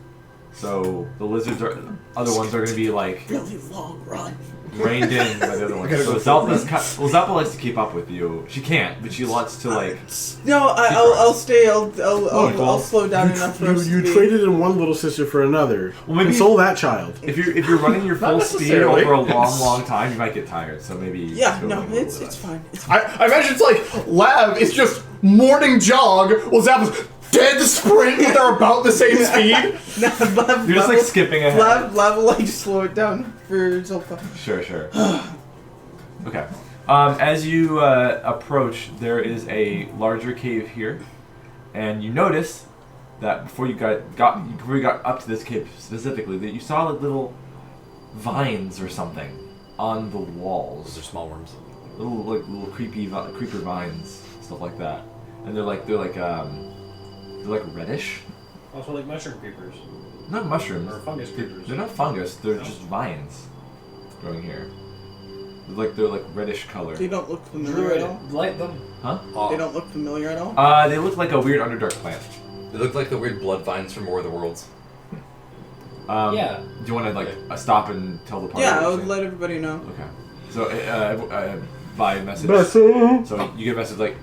S3: So the lizards are other ones are going to be like
S7: Really long run.
S3: reined in by the other ones. So Zelpa likes to keep up with you. She can't, but she wants to like.
S7: No, I'll stay. I'll slow down enough for us
S9: You
S7: to be-
S9: traded in one little sister for another.
S3: Well, maybe-
S9: Console that child.
S3: If you're running your full speed
S2: necessarily.
S3: over a long time, you might get tired. So maybe.
S7: Yeah,
S3: go
S7: no,
S3: a little
S7: it's
S3: bit.
S7: fine. It's
S2: I imagine it's like Lav is just morning jog while Zappa's dead sprint when they're about the same speed.
S3: You're just like skipping ahead.
S7: Lav will like slow it down for Zolpa.
S3: Sure. Okay. As you approach, there is a larger cave here, and you notice that before you got up to this cave specifically, that you saw like little vines or something on the walls.
S1: Those are small worms.
S3: Little creeper vines, stuff like that, and they're like reddish.
S5: Also like mushroom creepers.
S3: Not mushrooms.
S5: Or fungus creepers.
S3: They're not fungus. They're just vines growing here. They're like reddish color.
S7: They don't look familiar
S5: Druid,
S7: at all.
S5: light them.
S3: Huh?
S7: They don't look familiar at all.
S3: They look like a weird Underdark plant.
S1: They look like the weird blood vines from War of the Worlds.
S5: Yeah.
S3: Do you want to like stop and tell the party?
S7: Yeah,
S3: what
S7: I
S3: you're
S7: would
S3: saying?
S7: let everybody know.
S3: Okay. So by message. So you get a message like,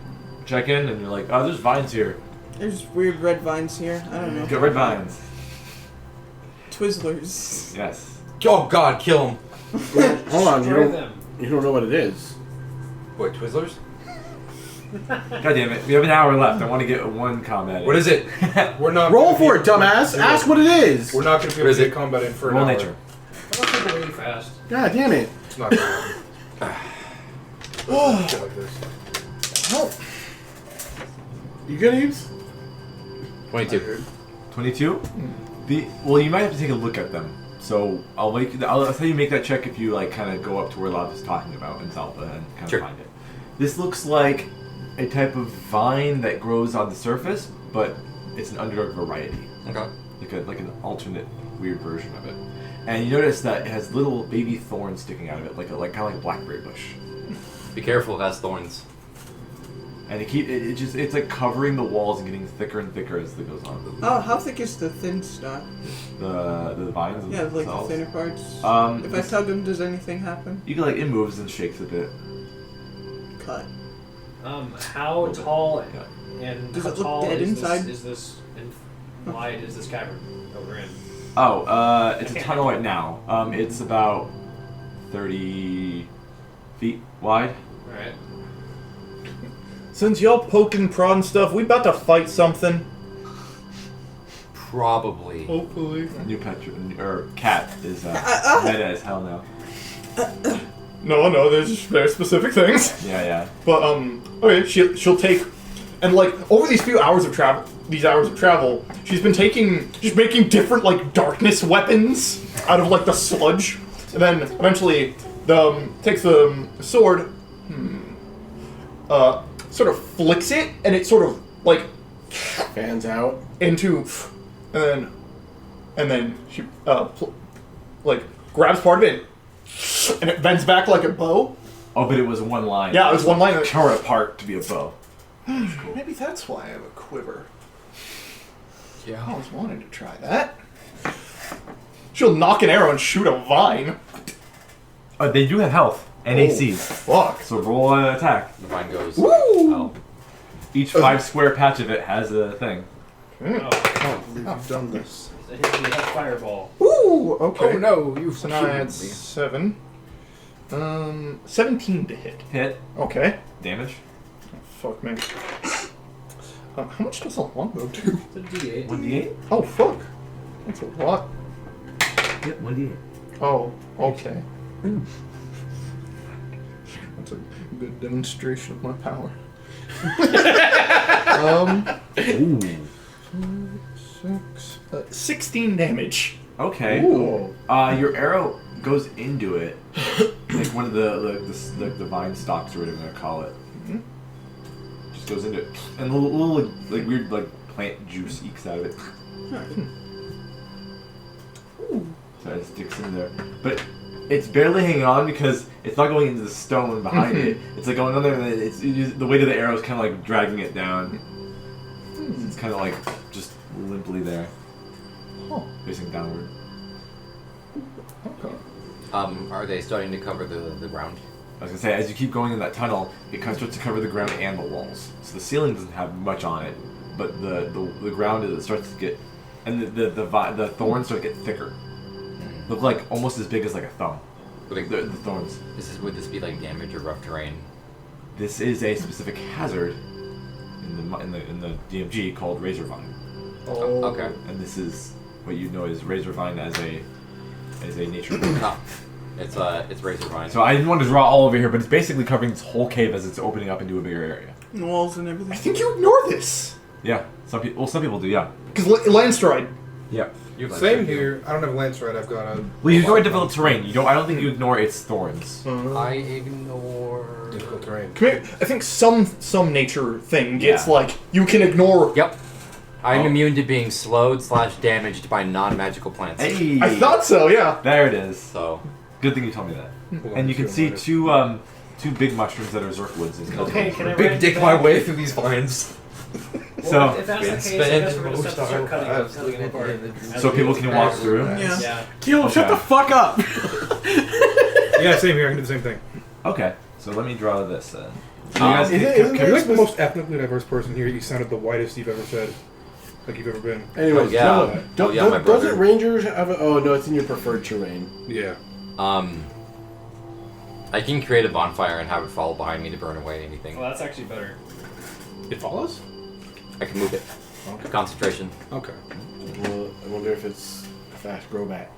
S3: check in, and you're like, oh, there's vines here.
S7: There's weird red vines here. I don't know.
S3: Get red vines.
S7: Twizzlers.
S3: Yes.
S1: Oh God, kill him!
S9: Hold on,
S5: Destroy them.
S9: you don't know what it is.
S1: What, Twizzlers?
S3: God damn it. We have an hour left. I want to get one comment in.
S1: What is it?
S8: We're not.
S9: Roll
S8: gonna
S9: for
S8: be-
S9: it, dumbass. Ask what it is.
S8: We're not going to be
S1: What
S8: able
S1: is
S8: to
S1: it?
S8: get combat in for an
S3: Roll
S8: hour.
S3: nature.
S5: I don't think we're really fast.
S9: God damn it.
S8: It's not going to happen. Like this.
S9: You good, Eves?
S1: 22.
S3: 22? Well, you might have to take a look at them. So I'll tell you make that check if you like kind of go up to where Lav is talking about in Zalpa and kind of
S1: Sure.
S3: find it. This looks like a type of vine that grows on the surface, but it's an Underdark variety.
S1: Okay.
S3: Like an alternate weird version of it. And you notice that it has little baby thorns sticking out of it, like kind of like a blackberry bush.
S1: Be careful, it has thorns.
S3: And it's like covering the walls and getting thicker and thicker as it goes on.
S7: Oh, how thick is the thin stuff?
S3: The vines.
S7: Yeah, like the
S3: themselves.
S7: thinner parts. If I
S3: It's-
S7: tug them, does anything happen?
S3: You can like it moves and shakes a bit.
S7: Cut.
S5: How tall
S3: Yeah.
S5: and
S7: Does
S5: how
S7: it look
S5: tall
S7: dead
S5: is
S7: inside?
S5: This, is this and wide is this cavern that we're in?
S3: Oh, it's a tunnel right now. It's about 30 feet wide.
S5: Alright.
S2: Since y'all poking prod and stuff, we about to fight something.
S1: Probably.
S2: Hopefully.
S3: New pet or cat is meta as hell now.
S2: No, there's very specific things.
S3: Yeah.
S2: But okay, she'll take, and like over these hours of travel, she's been just making different like darkness weapons out of like the sludge, and then eventually takes the sword, sort of flicks it, and it sort of like
S9: Fans out.
S2: into, and then she like grabs part of it, and it bends back like a bow.
S3: Oh, but it was one line.
S2: Yeah, it was one line.
S3: Tore it apart to be a bow.
S2: Maybe that's why I have a quiver. Yeah, I always wanted to try that. She'll knock an arrow and shoot a vine.
S3: They do have health and ACs.
S2: Fuck.
S3: So roll an attack.
S1: The vine goes.
S2: Woo!
S3: Oh. Each 5 square patch of it has a thing.
S5: Oh,
S9: I believe you've done this.
S5: it hit me with a fireball.
S2: Ooh, okay.
S8: Oh no, you
S2: So now I had 7. 17 to hit.
S3: Hit.
S2: Okay.
S3: Damage.
S2: Fuck me. How much does a longbow do?
S5: It's a D8.
S3: 1d8?
S2: Oh, fuck. That's a lot.
S3: Yep, 1d8.
S2: Oh, okay. That's a good demonstration of my power.
S3: Ooh.
S2: 6, 16 damage.
S3: Okay.
S9: Ooh.
S3: Your arrow goes into it, like one of the vine stalks or whatever you call it.
S2: Mhm.
S3: Just goes into it, and a little like weird like plant juice ekes out of it. So it sticks in there, but it's barely hanging on because it's not going into the stone behind it. It's like going on there, and the weight of the arrow is kind of like dragging it down. It's kind of like just limply there. facing downward.
S2: Okay.
S1: Are they starting to cover the ground?
S3: I was gonna say, as you keep going in that tunnel, it kind of starts to cover the ground and the walls. So the ceiling doesn't have much on it, but the ground it starts to get, and the thorns start to get thicker. Look like almost as big as like a thumb. The thorns.
S1: Would this be like damage or rough terrain?
S3: This is a specific hazard in the DMG called razor vine.
S2: Oh.
S1: Okay.
S3: And this is what you know as razor vine as a nature.
S1: Oh. It's razor vine.
S3: So I didn't want to draw all over here, but it's basically covering this whole cave as it's opening up into a bigger area.
S7: And walls and everything.
S2: I think you ignore this.
S3: Yeah, some people do. Yeah.
S2: Because landslide.
S3: Yeah.
S8: Same here. I don't have landslide. I've got a.
S3: Well, you ignore difficult terrain. You don't. I don't think you ignore its thorns.
S1: I ignore
S8: difficult terrain.
S2: I think some nature thing gets
S3: Yeah.
S2: like you can ignore.
S1: Yep. I'm immune to being slowed/damaged by non-magical plants.
S3: Hey.
S2: I thought so. Yeah.
S3: There it is.
S1: So.
S3: Good thing you told me that.
S8: Hold on,
S3: And you can see
S8: minus.
S3: two big mushrooms that are Zerkwoods.
S5: Okay, can I
S1: Big
S5: run
S1: dick
S5: back?
S1: my way through these vines.
S3: So-
S5: if that's the case, I
S1: Spin,
S5: guess we're gonna start cutting it apart.
S3: So people can walk through.
S7: Yeah.
S5: Yeah.
S9: Caleb, shut the fuck up!
S8: Yeah, same here. I can do the same thing.
S3: Okay. So let me draw this then. So you guys
S8: Isn't
S3: can
S8: you're like the most ethnically diverse person here. You sounded the whitest you've ever said. Like you've ever been.
S4: Anyways,
S1: yeah.
S4: no,
S1: Oh, yeah, my brother.
S4: doesn't Rangers have a... Oh, no, it's in your preferred terrain.
S8: Yeah.
S1: I can create a bonfire and have it fall behind me to burn away anything.
S5: Well, that's actually better.
S8: It follows?
S1: I can move it.
S8: Okay.
S1: Concentration.
S8: Okay.
S4: Well, I wonder if it's a fast grow back.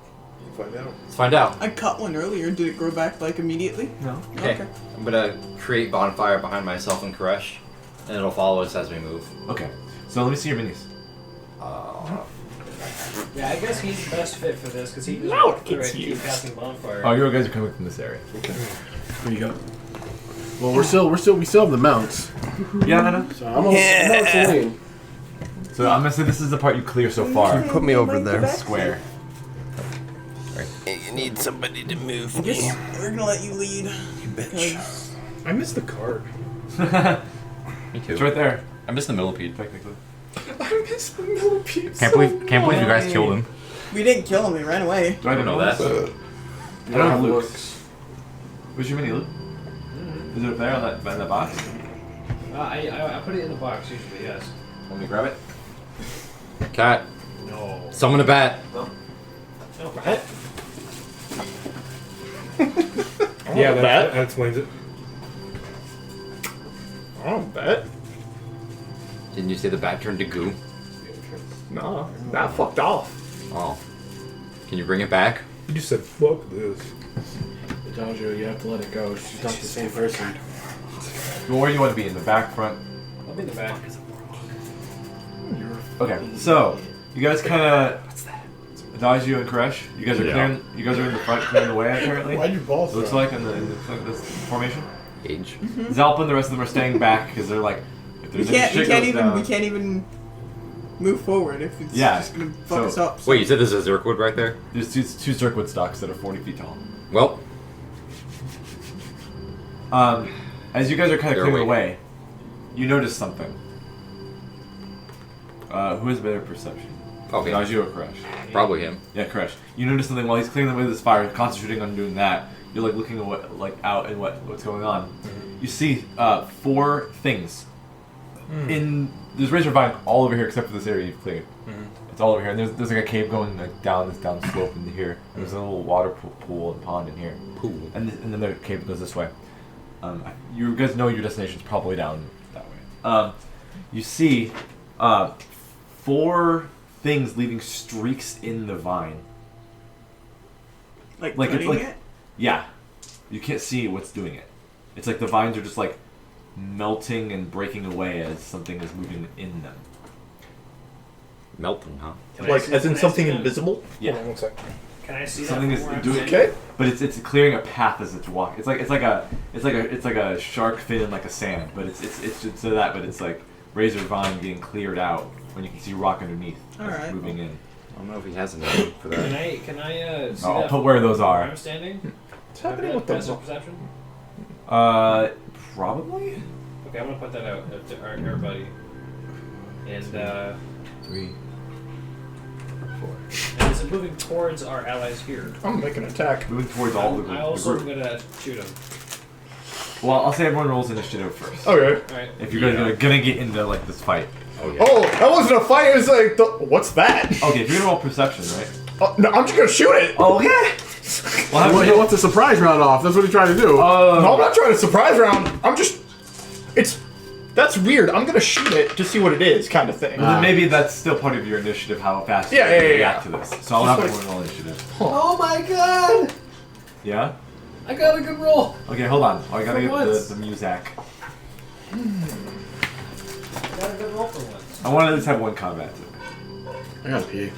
S8: Find out.
S1: Let's find out.
S7: I cut one earlier. Did it grow back like immediately?
S3: No.
S1: Okay. I'm gonna create bonfire behind myself and Koresh, and it'll follow us as we move.
S3: Okay. So let me see your minis.
S5: Yeah, I guess he's the best fit for this because he just
S2: Now
S5: walked
S2: it
S5: through
S2: gets
S5: it and keep
S2: used.
S5: passing bonfire.
S3: Oh, you guys are coming from this area.
S4: Okay. There you go. Well, we still have the mounts.
S3: Yeah, I know.
S4: So I'm on Celine.
S3: So I'm gonna say this is the part you clear so far.
S10: Put me over there.
S3: Square.
S10: You need somebody to move
S7: I guess we're gonna let you lead.
S10: You bitch.
S8: I missed the card.
S1: Me too.
S3: It's right there,
S1: I missed the millipede.
S3: technically.
S2: I miss the millipede.
S1: Can't believe you guys killed him.
S7: We didn't kill him. He ran away.
S3: Do I
S1: I don't know that.
S3: I don't have Luke's. Where's your mini, Luke? Is it up there on that box?
S5: I put it in the box usually, yes.
S3: Want me to grab it?
S1: Cat.
S5: No.
S1: Summon a bat.
S5: No, what?
S8: Yeah,
S2: bet.
S8: that explains it.
S2: I don't bet.
S1: Didn't you say the bat turned to goo?
S2: Nah, that fucked off.
S1: Oh. Can you bring it back?
S8: You just said, fuck this.
S4: Adagio, you have to let it go. She's not the same person.
S3: Well, where do you want to be? In the back, front?
S5: I'll be in the back.
S3: Okay, so you guys kind of Adagio and Koresh. You guys are clearing. You guys are in the front, clearing the way. Apparently,
S4: Why'd you balls
S3: it looks
S4: throw?
S3: like in this formation.
S1: Age.
S3: Zalpa and the rest of them are staying back because they're like, if
S7: We
S3: there's any
S7: can't. We
S3: shit
S7: can't
S3: goes
S7: even.
S3: down.
S7: We can't even move forward if it's
S3: Yeah,
S7: just gonna fuck
S3: so-
S7: us up.
S1: Wait, you said there's a Zerkwood right there?
S3: There's two Zerkwood stalks that are 40 feet tall.
S1: Well,
S3: As you guys are kind of
S1: They're
S3: clearing
S1: waiting.
S3: away, you notice something. Who has better perception?
S1: oh, yeah.
S3: Adagio or Koresh?
S1: Probably him.
S3: Yeah, Koresh. You notice something while he's clearing away this fire, concentrating on doing that. You're like looking out and what's going on. You see 4 things. There's razor vine all over here except for this area you've cleared. It's all over here, and there's like a cave going like down this down slope into here. There's a little water pool and pond in here.
S1: Pool.
S3: And then the cave goes this way. You guys know your destination's probably down that way. You see 4 things leaving streaks in the vine.
S7: Like
S3: Like, it's
S7: cutting
S3: like-
S7: it.
S3: Yeah. You can't see what's doing it. It's like the vines are just like melting and breaking away as something is moving in them.
S1: Melting, huh?
S2: Like, as in something invisible?
S3: Yeah.
S8: Hold on 1 sec.
S5: Can I see
S3: Something
S5: that
S3: is
S5: from where I'm
S3: doing-
S5: standing?
S2: Okay.
S3: But it's clearing a path as it's walking. It's like a shark fin in like a sand, but it's just so that, but it's like razor vine getting cleared out when you can see rock underneath as it's
S7: Alright.
S3: moving in.
S1: I don't know if he has anything for
S5: Can
S1: that.
S5: I see
S3: I'll
S5: that
S3: put
S5: from
S3: where those are.
S5: Where I'm standing?
S2: What's happening with
S5: Passive
S2: them?
S5: perception?
S3: Probably.
S5: Okay, I'm gonna put that out to everybody. And
S3: 3,
S5: And is it moving towards our allies here?
S2: I'm making an attack.
S3: Moving towards all the group.
S5: I also
S3: the
S5: am
S3: group.
S5: gonna shoot him.
S3: Well, I'll say everyone rolls initiative first.
S2: Okay.
S5: Alright.
S3: If you're gonna get into like this fight. Okay.
S2: Oh, that wasn't a fight. It was like, what's that?
S3: Okay, if you're gonna roll perception, right?
S2: Oh, no, I'm just gonna shoot it.
S3: Oh yeah.
S9: Well, he wants a surprise round off. That's what he's trying to do.
S2: No, I'm not trying to surprise round. I'm just. That's weird. I'm gonna shoot it to see what it is, kind of thing.
S3: Well, then maybe that's still part of your initiative, how fast you
S2: Yeah,
S3: react to this. So I'll have
S2: like-
S3: everyone roll initiative.
S5: Oh my god!
S3: Yeah?
S5: I got a good roll!
S3: Okay, hold on. I gotta
S5: For
S3: get
S5: once.
S3: the music.
S5: I got a good roll for once.
S3: I want to just have one combat.
S9: I gotta pee.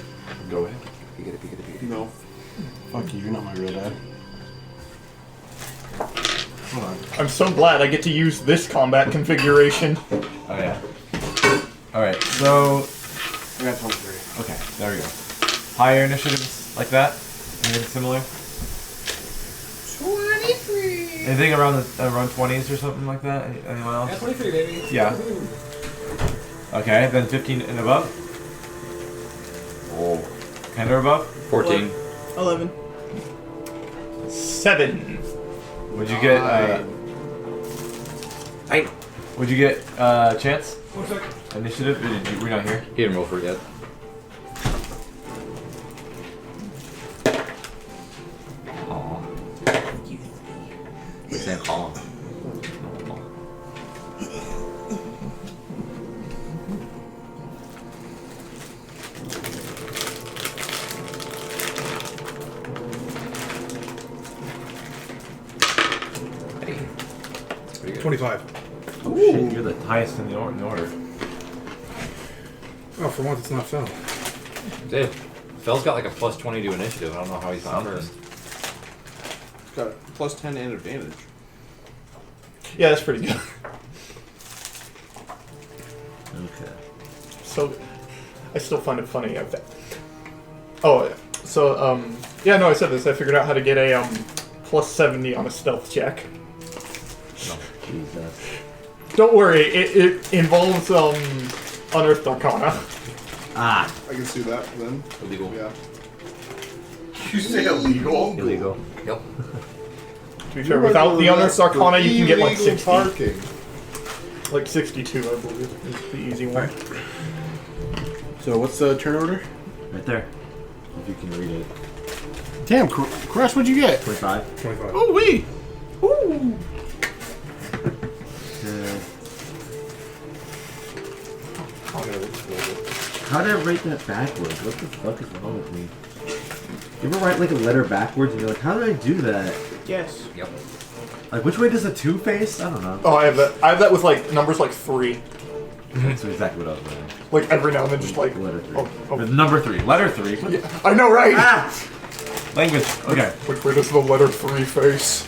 S3: Go ahead.
S9: No. Fuck you. You're not my real dad.
S3: Hold on.
S2: I'm so glad I get to use this combat configuration.
S3: Oh yeah. Alright, so...
S9: I got 23.
S3: Okay, there we go. Higher initiatives like that? Anything similar?
S5: 23!
S3: Anything around 20s or something like that? Anyone else?
S5: Yeah, 23, baby.
S3: Yeah. Okay, then 15 and above? Oh. 10 or above?
S1: 14.
S7: 11.
S2: 7.
S3: Would you get, Would you get, chance?
S5: 1 second.
S3: Initiative? We're not here.
S1: He didn't roll for it yet. Aw. We're saying aw. Hey. Pretty good.
S8: 25.
S3: Oh shit, you're the highest in the order.
S8: Oh, for once it's not Phil.
S1: Dave, Phil's got like a plus 20 to initiative. I don't know how he's on first.
S6: It's got plus 10 and advantage.
S2: Yeah, that's pretty good.
S3: Okay.
S2: So, I still find it funny. Oh, so, yeah, no, I said this. I figured out how to get a, plus 70 on a stealth check.
S3: Jesus.
S2: Don't worry, it involves, Unearthed Arcana.
S3: Ah.
S6: I can see that then.
S1: Illegal.
S6: Yeah.
S9: You say illegal?
S3: Illegal.
S1: Yep.
S2: To be fair, without the Unearthed Arcana, you can get like
S4: Illegal
S2: 60.
S4: parking.
S2: Like 62, I believe, is the easy one.
S9: So what's the turn order?
S3: Right there. If you can read it.
S9: Damn, Crush, what'd you get?
S3: 25.
S8: 25.
S9: Oh, wee! Ooh!
S3: How did I write that backwards? What the fuck is wrong with me? You ever write like a letter backwards and you're like, how did I do that?
S7: Yes.
S1: Yep.
S3: Like, which way does a 2 face? I don't know.
S2: Oh, I have that. I have that with like numbers like 3.
S3: That's exactly what I was writing.
S2: Like every now and then, just like
S3: Letter 3.
S2: Oh.
S3: With number 3. Letter 3. What the-
S2: Yeah, I know, right?
S3: Ah! Language. Okay.
S2: Which way does the letter 3 face?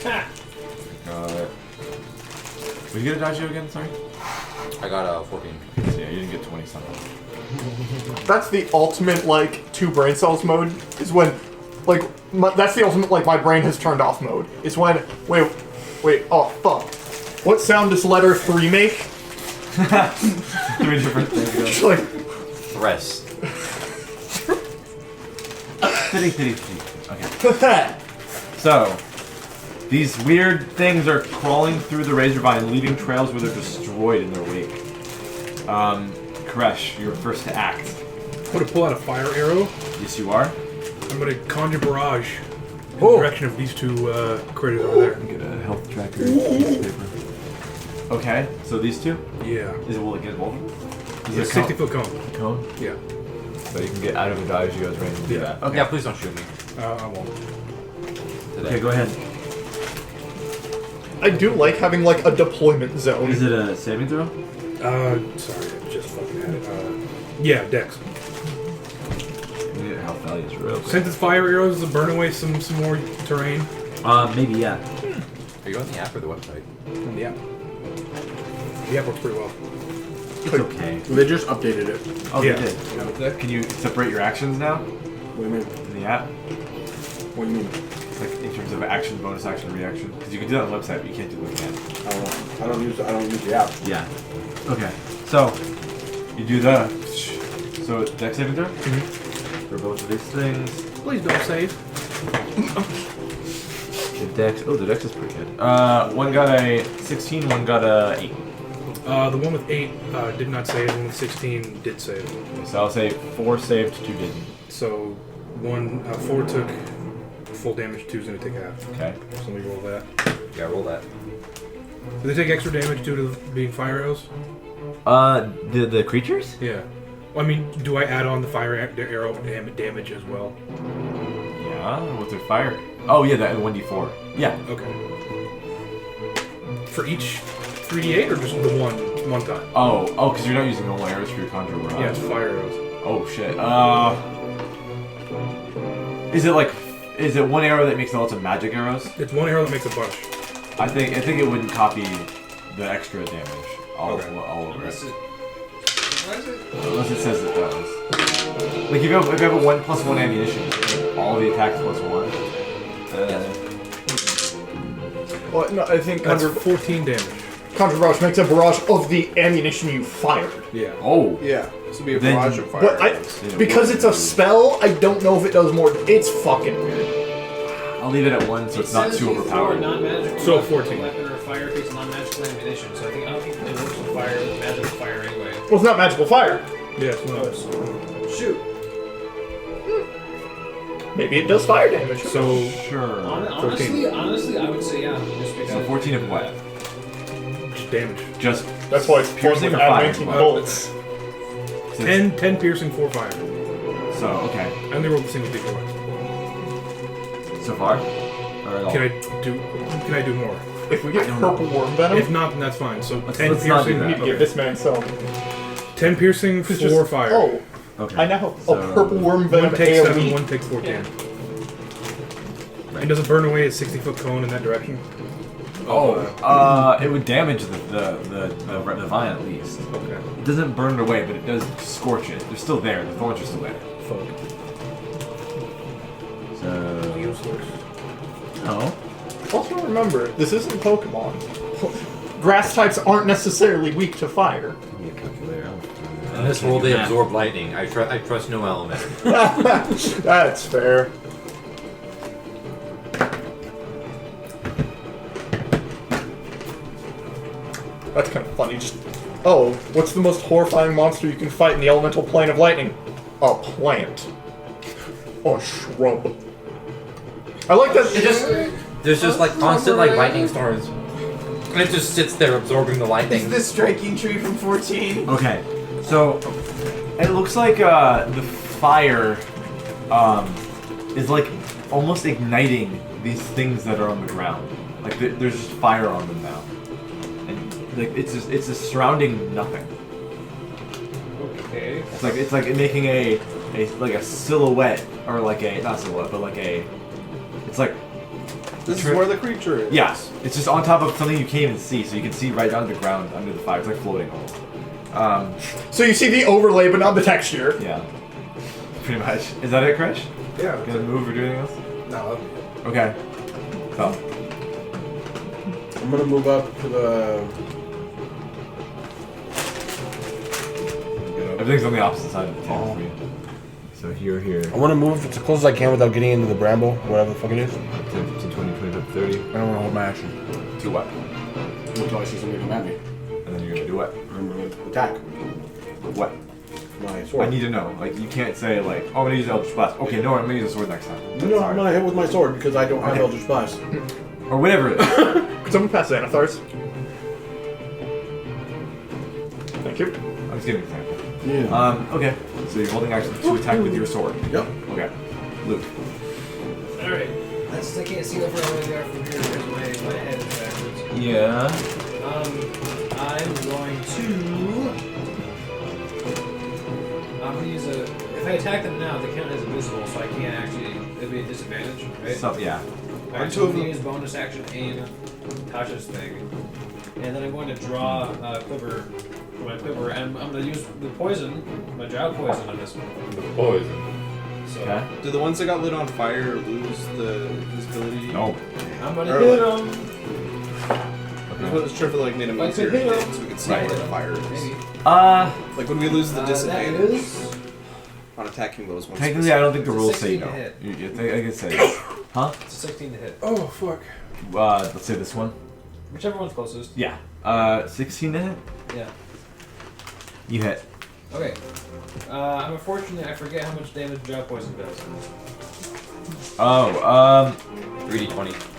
S3: Got it. Would you get a dodge again? Sorry?
S1: I got 14.
S3: Yeah, you didn't get 20 something.
S2: That's the ultimate like 2 brain cells mode. Is when, like, that's the ultimate like my brain has turned off mode. Is when wait, oh fuck. What sound does letter 3 make?
S3: 3 different things.
S2: Just like
S1: Rest.
S3: Titty. Okay. So, these weird things are crawling through the razor vine, leaving trails where they're destroyed in their wake. Koresh, you're first to act.
S8: I'm gonna pull out a fire arrow.
S3: Yes, you are.
S8: I'm gonna conjure barrage in the direction of these 2 critters over there.
S3: Get a health tracker. Piece of paper. Okay, so these 2?
S8: Yeah.
S3: Will it get both of them?
S8: It's a 60-foot cone.
S3: Cone?
S8: Yeah.
S3: So you can get out of a dodge, you guys range and do
S8: Yeah.
S3: that. Okay.
S1: Yeah, please don't shoot me
S8: I won't.
S1: today.
S3: Okay, go ahead.
S2: I do like having like a deployment zone.
S3: Is it a saving throw?
S8: Sorry, I just fucking had it. Yeah, Dex.
S3: Let me get health values real quick.
S8: Since it's fire arrows to burn away some more terrain.
S3: Maybe, yeah.
S1: Are you on the app or the website?
S8: Yeah. The app works pretty well.
S3: It's okay.
S9: They just updated it.
S3: Oh,
S8: Yeah.
S3: they did. Can you separate your actions now
S9: What do you mean?
S3: in the app?
S9: What do you mean?
S3: Like in terms of action, bonus action, reaction? Because you can do that on the website, but you can't do it again.
S9: I don't know. I don't use the app.
S3: Yeah. Okay. So you do the So dex saving throw for both of these things.
S8: Please don't save.
S3: The dex. Oh, the dex is pretty good. One got a 16. One got a 8.
S8: The one with 8 did not save. The one with 16 did save.
S3: So I'll say 4 saved, 2 didn't.
S8: So 4 took full damage. 2's gonna take half.
S3: Okay.
S8: So let me roll that.
S1: Yeah, roll that.
S8: Do they take extra damage due to being fire arrows?
S3: The creatures?
S8: Yeah. Well, I mean, do I add on the fire arrow damage as well?
S3: Yeah. What's their fire? Oh yeah, that 1d4. Yeah.
S8: Okay. For each 3d8 or just the one time?
S3: Oh, because you're not using normal arrows for your conjure barrage.
S8: Yeah, it's fire arrows.
S3: Oh shit. Is it one arrow that makes lots of magic arrows?
S8: It's one arrow that makes a bunch.
S3: I think it wouldn't copy the extra damage all over
S5: Unless
S3: it.
S5: it. Why is it?
S3: Unless it says it does. Like if you have a 1+1 ammunition, all the attacks +1.
S2: Well, no, I think
S8: That's
S2: Conjure
S8: 14 damage.
S2: Barrage makes a barrage of the ammunition you fired.
S8: Yeah.
S3: Oh.
S6: Yeah, this would be a
S3: Then-
S6: barrage of fire.
S2: But because it's a spell, I don't know if it does more. It's fucking weird.
S3: I'll leave it at 1 so it's not too overpowered.
S5: Non-magical
S8: So 14.
S5: weapon or fire piece of non-magical ammunition. So I don't think it works with fire, with magical fire anyway.
S2: Well, it's not magical fire.
S8: Yeah, it's not.
S5: Shoot.
S2: Maybe it does fire damage.
S8: So,
S3: Sure.
S5: Honestly, I would say yeah. Just because
S3: So 14 of what?
S8: just damage.
S3: Just
S2: That's why it's
S3: piercing or
S2: add
S3: fire?
S2: 19 bullets.
S8: 10 piercing, 4 fire.
S3: So okay.
S8: And they rolled the single d4.
S3: So far. Or at all?
S8: Can I do more?
S2: If we get purple worm venom,
S8: If not, then that's fine. So 10
S3: let's not do
S8: piercing.
S3: that.
S2: we need to give this man some.
S8: 10 piercing, 4 fire.
S2: Oh,
S3: Okay.
S2: I now have
S3: So-
S2: a purple worm venom
S8: One takes 7,
S2: AoE.
S8: one takes 14. And does it burn away a 60-foot cone in that direction?
S3: It would damage the vine at least.
S8: Okay.
S3: It doesn't burn it away, but it does scorch it. They're still there. The thorns are still there.
S8: Fuck.
S3: So.
S8: Useless.
S3: Oh.
S2: Also remember, this isn't Pokemon. Grass types aren't necessarily weak to fire.
S1: In this world, they absorb lightning. I trust no element.
S2: That's fair. That's kind of funny. What's the most horrifying monster you can fight in the elemental plane of lightning? A plant. A shrub. I like that.
S1: There's just like constant like lightning storms. And it just sits there absorbing the lightning.
S7: Is the striking tree from 14?
S3: Okay. So it looks like the fire is like almost igniting these things that are on the ground. Like there's just fire on them now, and like it's just surrounding nothing.
S5: Okay.
S3: It's like making a silhouette, or like a not silhouette, but like a. It's like.
S6: This is where the creature is.
S3: Yes, it's just on top of something you can't even see, so you can see right down to the ground under the fire. It's like floating.
S2: So you see the overlay, but not the texture.
S3: Yeah. Pretty much. Is that it, Krish?
S8: Yeah.
S3: Gonna move or do anything else?
S8: No.
S3: Okay. So.
S4: I'm gonna move up to the.
S3: Everything's on the opposite side of the table for you. So here.
S9: I want to move as close as I can without getting into the bramble, whatever the fuck it is.
S3: 10, 15, 20, 25, 30.
S9: I don't want to hold my action.
S3: To what?
S9: Until I see somebody come at me.
S3: And then you're gonna do what?
S9: I'm going to attack.
S3: What?
S9: My sword.
S3: I need to know. Like, you can't say, like, oh, I'm gonna use Eldritch Blast. Okay, no, I'm gonna use a sword next time.
S9: No, I'm going to hit with my sword because I don't have
S3: Okay.
S9: Eldritch Blast.
S3: Or whatever it is.
S2: Could someone pass Xanathars? Thank you.
S3: I'm just giving an example.
S9: Yeah.
S3: Okay. So you're holding action to attack with your sword.
S9: Yep.
S3: Okay. Luke.
S5: Alright. Since I can't see how far away they are from here because my head is backwards.
S3: Yeah.
S5: I'm going to use a. If I attack them now, they count as invisible, so I can't actually. It'd be a disadvantage, right?
S3: So, yeah.
S5: Alright, so I'm going to use bonus action aim, Tasha's thing, and then I'm going to draw quiver. My quiver, and I'm going to use the poison, my drought poison on this one.
S1: The poison.
S5: So
S3: Okay.
S6: Do the ones that got lit on fire lose the visibility?
S3: No.
S5: I'm going to
S6: Or
S5: hit
S6: like-
S5: them.
S6: I was sure if it like made a
S5: Like
S6: easier
S5: the hit 'em.
S6: hit so we could see
S3: Right.
S6: where the fire is.
S5: Maybe.
S6: Like when we lose the
S5: That
S6: disadvantage.
S5: is
S6: attacking those ones.
S3: Technically, I don't think the
S5: It's a
S3: rules say
S5: 16 to
S3: no.
S5: hit.
S3: I can say, huh?
S5: It's a 16 to hit.
S8: Oh fuck.
S3: Let's say this one.
S5: Whichever one's closest.
S3: Yeah. 16 to hit.
S5: Yeah.
S3: You hit.
S5: Okay. I'm unfortunate. I forget how much damage drought poison does.
S3: Oh.
S1: 3d20.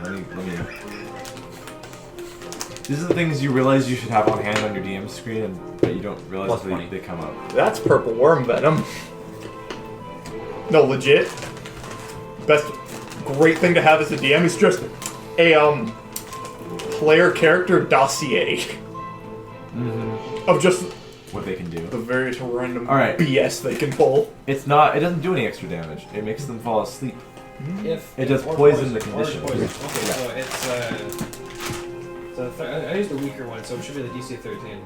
S3: Let me. These are the things you realize you should have on hand on your DM screen, but you don't realize
S1: Plus 20.
S3: they come up.
S2: That's purple worm venom. No, legit. Best great thing to have as a DM is just a player character dossier of just
S3: What they can do.
S2: the various random
S3: All right.
S2: BS they can pull.
S3: It doesn't do any extra damage. It makes them fall asleep.
S5: If
S3: It does
S5: or
S3: poison the
S5: or
S3: condition.
S5: poison. Okay,
S3: Yeah.
S5: so it's I used the weaker one, so it should be the DC 13.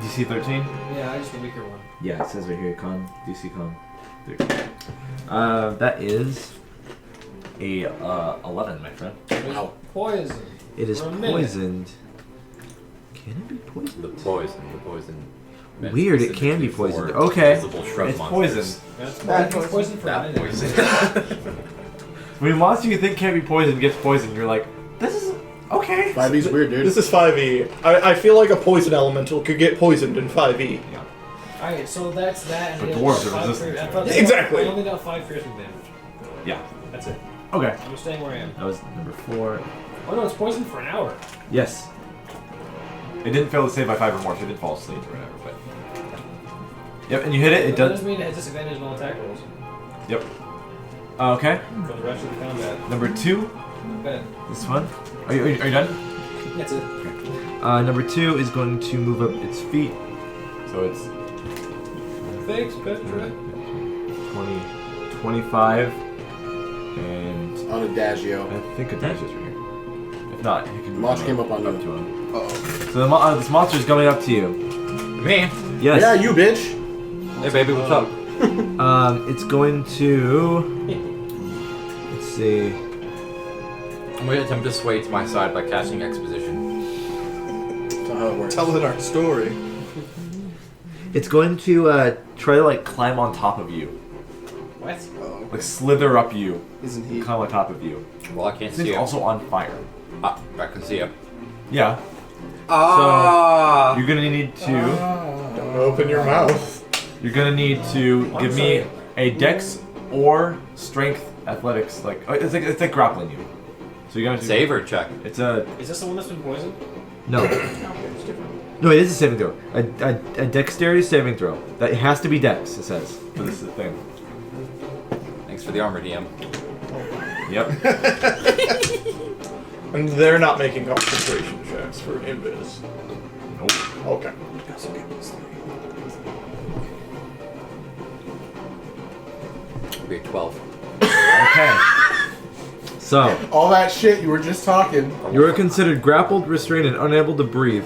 S3: DC 13?
S5: Yeah, I used the weaker one.
S3: Yeah, it says right here, DC con 13. That is a 11, my friend.
S5: Wow. Poison.
S3: It is
S5: For a minute.
S3: poisoned. Can it be poisoned?
S1: The poison. meant
S3: Weird, it can be
S1: specifically
S3: poisoned.
S1: for
S3: Okay,
S1: invisible shrub
S3: it's
S1: monsters.
S3: poisoned.
S5: That's poison for a
S1: That
S5: minute.
S1: poison.
S3: When a monster you think can't be poisoned gets poisoned, you're like, this is okay.
S9: 5e's weird, dude.
S2: This is 5e. I feel like a poison elemental could get poisoned in 5e.
S3: Yeah.
S5: Alright, so that's that. And
S3: But
S5: it
S3: dwarves
S5: was
S3: are
S5: 5
S3: resistant
S5: fear- I
S3: to
S5: thought
S3: it.
S5: they
S2: Exactly.
S5: I only got 5 piercing damage.
S3: Yeah.
S5: That's it.
S3: Okay.
S5: I'm staying where I am.
S3: That was number 4.
S5: Oh no, it's poison for an hour.
S3: Yes. It didn't fail to save by 5 or more, so it didn't fall asleep or whatever, but... Yep, and you hit it, it
S5: That
S3: does...
S5: doesn't mean it has disadvantage on all attack rolls
S3: Yep. Okay.
S5: for the rest of the combat.
S3: Number 2,
S5: Bet.
S3: this one. Are you done?
S5: That's it.
S3: Number 2 is going to move up its feet. So it's
S5: Thanks, Petra.
S3: 20, 25, and
S9: On Adagio.
S3: I think Adagio's right here. If not, he can
S9: Mosh
S3: move
S9: came up on
S3: to
S9: you.
S3: him.
S9: Uh-oh.
S3: So this monster's coming up to you.
S1: Me?
S3: Yes.
S9: Yeah, you bitch.
S1: Hey baby, what's up?
S3: It's going to... Let's see...
S1: I'm going to attempt to sway to my side by casting exposition.
S9: That's how it works.
S6: Tell it our story.
S3: It's going to try to like climb on top of you.
S5: What?
S6: Oh,
S3: Like slither up you.
S6: isn't he?
S3: Climb on top of you.
S1: Well, I can't
S3: This
S1: see
S3: thing's
S1: him.
S3: also on fire.
S1: Ah, I can see him.
S3: Yeah.
S1: Ah!
S3: You're gonna need to...
S2: Don't open your mouth.
S3: You're gonna need to give me a dex or strength athletics. Like it's like grappling you. So you're gonna
S1: Save or check?
S3: It's a
S5: Is this the one that's been poisoned?
S3: no.
S5: It's different.
S3: No, it is a saving throw. A dexterity saving throw. That has to be dex. It says for this thing.
S1: Thanks for the armor, DM.
S3: Yep.
S2: And they're not making concentration checks for invis.
S3: Nope.
S2: Okay.
S1: Okay, 12.
S3: Okay. So
S9: All that shit you were just talking.
S3: you are considered grappled, restrained, and unable to breathe.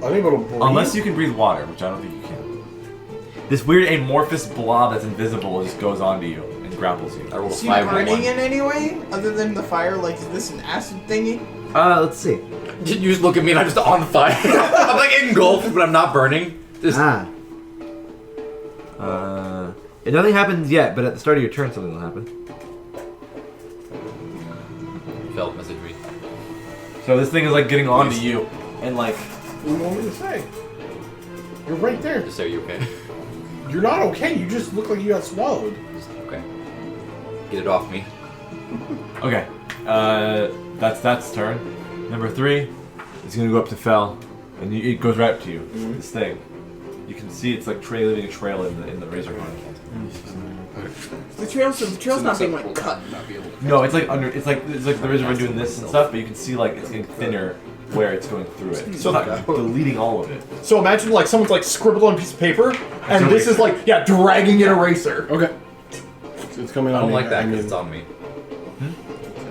S9: Unable to breathe.
S3: Unless you can breathe water, which I don't think you can. This weird amorphous blob that's invisible just goes onto you and grapples you.
S1: I rolled a
S7: Is he
S1: 5 and a
S7: burning
S1: 1.
S7: in any way other than the fire? Like, is this an acid thingy?
S3: Let's see.
S1: You just look at me and I'm just on fire. I'm like engulfed, but I'm not burning. Just
S3: Nothing happens yet, but at the start of your turn, something will happen.
S1: failed message read.
S3: So this thing is like getting onto you, and like
S9: What do you want me to say? You're right there.
S1: Just say you okay.
S9: You're not okay. You just look like you got swallowed.
S1: Just okay. Get it off me.
S3: okay, that's turn. Number 3 is gonna go up to Fel, and it goes right up to you. This thing, you can see it's like leaving a trail in the razor gun.
S7: The trail's not being like cut.
S6: Not be able to.
S3: No, it's like the razor gun doing this and stuff, but you can see like it's getting thinner where it's going through it. It's not deleting all of it.
S2: So imagine like someone's like scribbled on a piece of paper, and
S3: an
S2: this is
S3: eraser.
S2: like, yeah, dragging an eraser.
S9: Okay. It's coming
S1: I
S9: on
S1: don't
S9: me.
S1: like that
S9: I
S1: because
S9: mean,
S1: it's on me.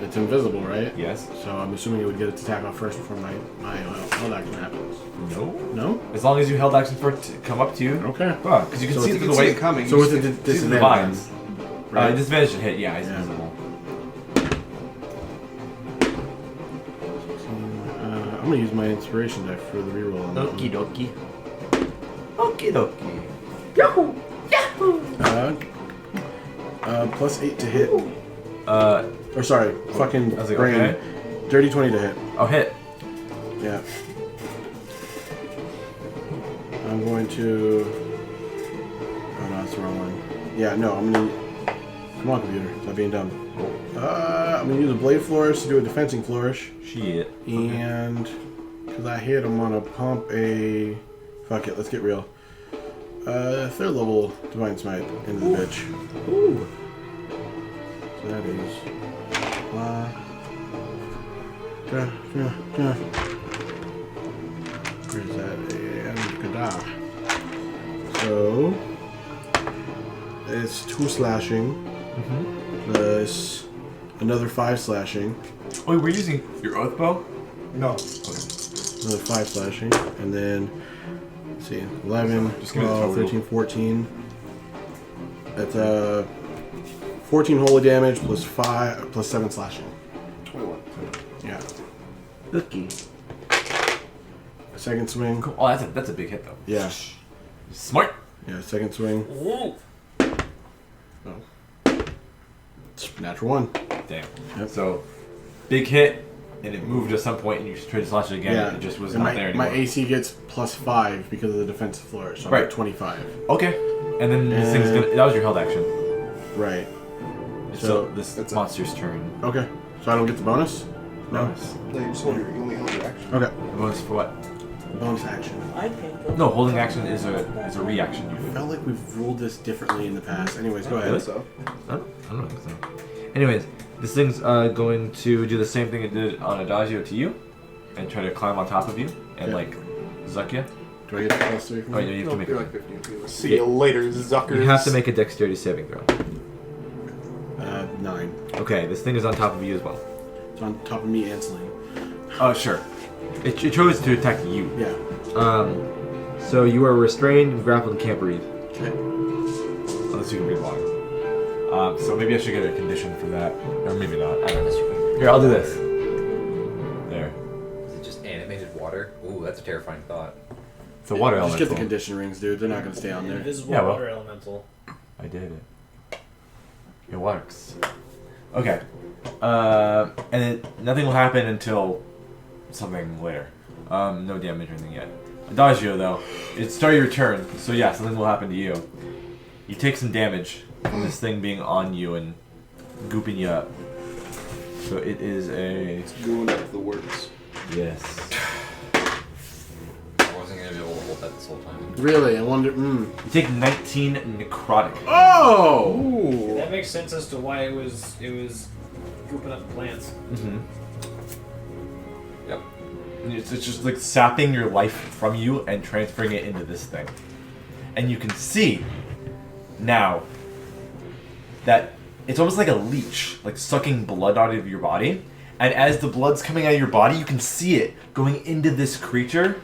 S9: it's invisible, right?
S3: Yes.
S9: So I'm assuming it would get its attack off first before my held action happens.
S3: No.
S9: No?
S3: As long as you held action for it to come up to you.
S9: Okay.
S3: Because you can
S9: So
S3: see
S9: it's-
S3: it through
S6: You
S3: the
S6: see
S3: way.
S6: it coming.
S9: So
S6: you
S9: it's a
S6: just-
S3: See through the
S9: disadvantage.
S3: vines.
S9: Right.
S3: Disadvantage should hit. Yeah, it's
S9: Yeah.
S3: visible.
S9: I'm gonna use my inspiration deck for the reroll on that one.
S3: Okie dokie. Okie dokie.
S2: Yahoo!
S9: Plus 8 to hit.
S3: Or
S9: sorry, fucking
S3: I was like,
S9: brain.
S3: okay.
S9: Dirty 20 to hit.
S3: Oh, hit.
S9: Yeah. I'm going to. Oh no, that's the wrong one. Yeah, no, I'm gonna. Come on, computer. Stop being dumb. I'm gonna use a blade flourish to do a defensing flourish.
S3: Shit.
S9: And because I hit, I'm gonna pump a. Fuck it, let's get real. Third level divine smite into the bitch.
S3: Ooh.
S9: So that is. Where is that? And so it's 2 slashing plus another 5 slashing.
S3: Oh, we're using your oath bow?
S8: No.
S9: Another 5 slashing, and then let's see, 11,
S3: Just give me the
S9: 12,
S3: total.
S9: 13, 14. That's 14 holy damage plus 7 slashing.
S6: 21.
S9: Yeah.
S3: Lucky.
S9: Second swing.
S3: Cool. Oh, that's a big hit though.
S9: Yeah.
S3: Smart.
S9: Yeah. Second swing.
S5: Ooh.
S9: Natural 1.
S3: Damn.
S9: Yep.
S3: So, big hit, and it moved at some point, and you tried to slash it again, and it just was
S9: And
S3: not there anymore.
S9: my AC gets plus 5 because of the defensive flourish. So I'm
S3: Right.
S9: at 25.
S3: Okay. And then this thing's gonna. That was your held action.
S9: Right.
S3: So this
S6: that's
S3: monster's turn.
S9: Okay. So I don't get the bonus? No.
S3: Bonus.
S6: No, you just hold your, you only hold your action.
S9: Okay.
S3: Bonus for what?
S9: Bonus action.
S3: No, holding action is a reaction you
S9: I
S3: do.
S9: felt like we've ruled this differently in the past. Anyways, go ahead.
S3: Really?
S6: So,
S3: I don't think so. Anyways, this thing's going to do the same thing it did on Adagio to you, and try to climb on top of you and
S9: Okay.
S3: zuck you.
S9: Do I get the plus 3 from
S3: Oh, yeah,
S9: that?
S3: you have to make
S6: you're
S3: it.
S6: like 15 feet.
S2: See you later, Zuckers.
S3: You have to make a dexterity saving throw.
S9: 9.
S3: Okay, this thing is on top of you as well.
S9: It's on top of me and Celine.
S3: Oh, sure. It chose to attack you.
S9: Yeah.
S3: So you are restrained, grappled, and can't breathe.
S9: Okay.
S3: Unless you can breathe water. So maybe I should get a condition for that. Or maybe not. I don't know. Here, I'll do this. There.
S1: Is it just animated water? Ooh, that's a terrifying thought.
S3: It's a water
S9: Just
S3: elemental.
S9: get the condition rings, dude. They're not gonna stay on there.
S5: Invisible
S3: Yeah, well.
S5: water elemental.
S3: I did it. It works. Okay. And nothing will happen until something later. No damage or anything yet. Adagio, though, it's start your turn, so yeah, something will happen to you. You take some damage from this thing being on you and gooping you up. So it is a...
S6: Going up the words.
S3: Yes.
S1: I wasn't gonna be able to hold that this whole time.
S9: Really? I wonder.
S3: You take 19 necrotic.
S9: Oh!
S5: That makes sense as to why it was gooping up plants.
S3: Mm-hmm.
S1: Yep.
S3: And it's just like sapping your life from you and transferring it into this thing. And you can see now that it's almost like a leech, like sucking blood out of your body. And as the blood's coming out of your body, you can see it going into this creature,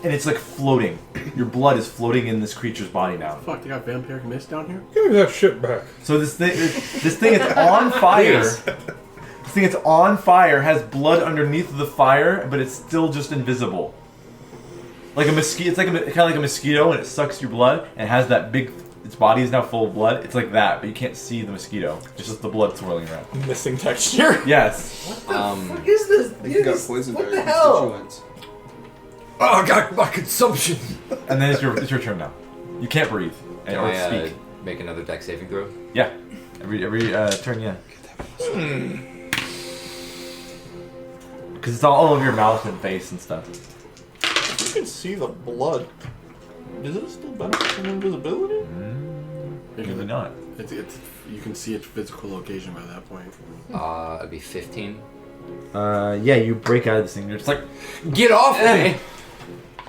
S3: and it's like floating. Your blood is floating in this creature's body now.
S9: Fuck, they got vampiric mist down here?
S8: Give me that shit back.
S3: So this thing is on fire. This thing is on fire, has blood underneath the fire, but it's still just invisible. Like a mosquito, it's like kind of like a mosquito, and it sucks your blood and has that big. Its body is now full of blood. It's like that, but you can't see the mosquito. It's just the blood swirling around.
S2: Missing texture.
S3: Yes.
S7: What is this?
S6: I think you got poisoned by
S7: What
S6: your
S7: the hell?
S6: constituents.
S2: Oh, I got my consumption.
S3: And then it's your turn now. You can't breathe
S1: Can
S3: or
S1: I
S3: speak.
S1: make another dex saving throw?
S3: Yeah. Every turn, yeah. Because it's all over your mouth and face and stuff.
S2: You can see the blood. Does it still benefit from invisibility?
S3: Maybe not.
S9: It's, you can see its physical location by that point.
S1: It'd be 15.
S3: Yeah, you break out of this thing. You're just like,
S1: Get off me!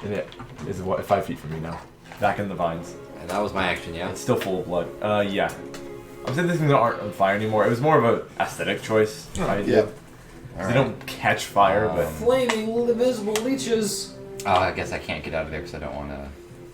S3: and it is what 5 feet from you now, back in the vines.
S1: And that was my action, yeah?
S3: It's still full of blood. Yeah. I'm saying these things aren't on fire anymore. It was more of an aesthetic choice. I did. They don't catch fire, but
S5: Flaming invisible leeches.
S1: I guess I can't get out of there because I don't want to...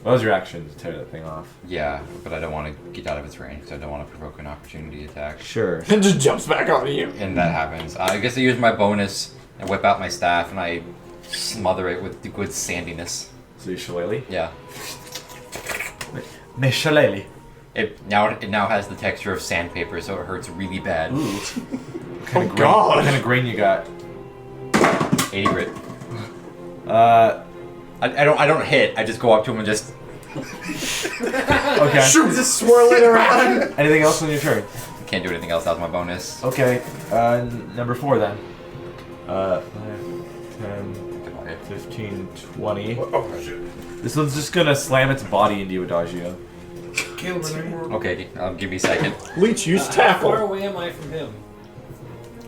S3: what was your action to tear that thing off?
S1: Yeah, but I don't want to get out of its range because I don't want to provoke an opportunity attack.
S3: Sure.
S2: It just jumps back onto you.
S1: And that happens. I guess I use my bonus and whip out my staff and I smother it with the good sandiness.
S3: So you shillelagh?
S1: Yeah.
S3: Mais shillelagh.
S1: It now has the texture of sandpaper, so it hurts really bad.
S3: Ooh. What kind of grain you got?
S1: 80 grit.
S3: Uh,
S1: I don't hit. I just go up to him and just.
S3: okay.
S7: Just swirl it around.
S3: Anything else on your turn?
S1: Can't do anything else. That was my bonus.
S3: Okay. Number 4 then. 5, 10, 15, 20.
S8: Oh shit.
S3: This one's just gonna slam its body into you, Adagio.
S8: Caleb, are there more?
S1: Okay, give me a second.
S2: Leech use
S5: How
S2: tackle.
S5: far away am I from him?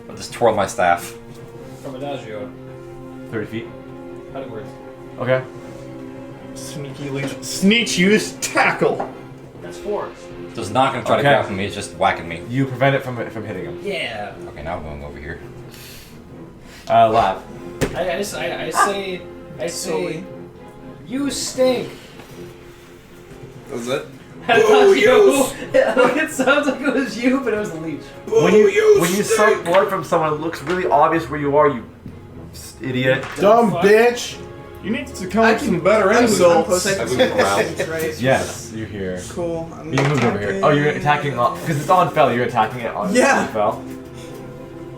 S1: I'll just twirl my staff.
S5: From Adagio?
S3: 30 feet.
S5: How do it work?
S3: Okay.
S2: Sneaky leech. Sneak use tackle.
S5: That's 4.
S1: So it's not gonna try to
S3: Okay.
S1: grapple me. It's just whacking me.
S3: You prevent it from hitting him.
S5: Yeah.
S1: Okay, now I'm going over here.
S3: Lav.
S5: I say,
S7: Slowly.
S5: you stink.
S6: Was it?
S5: It sounds like it was you, but it was the leech.
S3: When you suck blood from someone, it looks really obvious where you are, you idiot.
S9: Dumb
S5: fuck?
S9: bitch.
S2: You need to come up with some better
S7: I'm
S2: insults.
S1: I move around.
S7: Right.
S3: Yes, you're here.
S7: Cool. I'm
S3: You moved over here. Oh, you're attacking on because it's on Fel. You're attacking it on
S7: Yeah.
S3: Fel.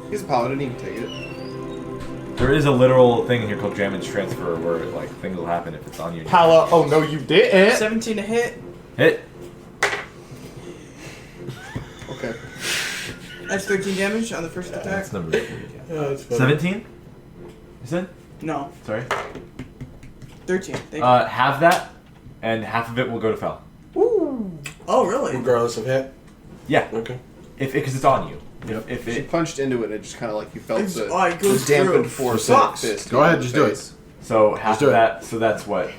S6: He's a paladin, he can take it.
S3: There is a literal thing in here called damage transfer where like things will happen if it's on you.
S2: Pala. Oh no, you didn't.
S7: 17 to hit.
S3: Hit.
S6: Okay.
S7: That's 13 damage on the first attack.
S3: That's number 3.
S9: Yeah, that's better.
S3: 17. You said?
S7: No,
S3: Sorry.
S7: 13. Thank you.
S3: Half that, and half of it will go to Fel.
S7: Oh, really?
S9: Regardless of hit.
S3: Yeah.
S9: Okay.
S3: If because it's on you.
S9: Yep.
S3: If
S6: She
S3: it
S6: punched into it and it just kind of like you felt
S7: It's-
S6: the,
S7: oh, it goes
S6: the dampened
S7: through.
S6: force
S9: Sucks.
S6: of the fist.
S9: Go ahead,
S6: in
S9: just
S6: the
S9: do it.
S6: face.
S3: so half
S9: do
S3: of
S9: it.
S3: that. So that's what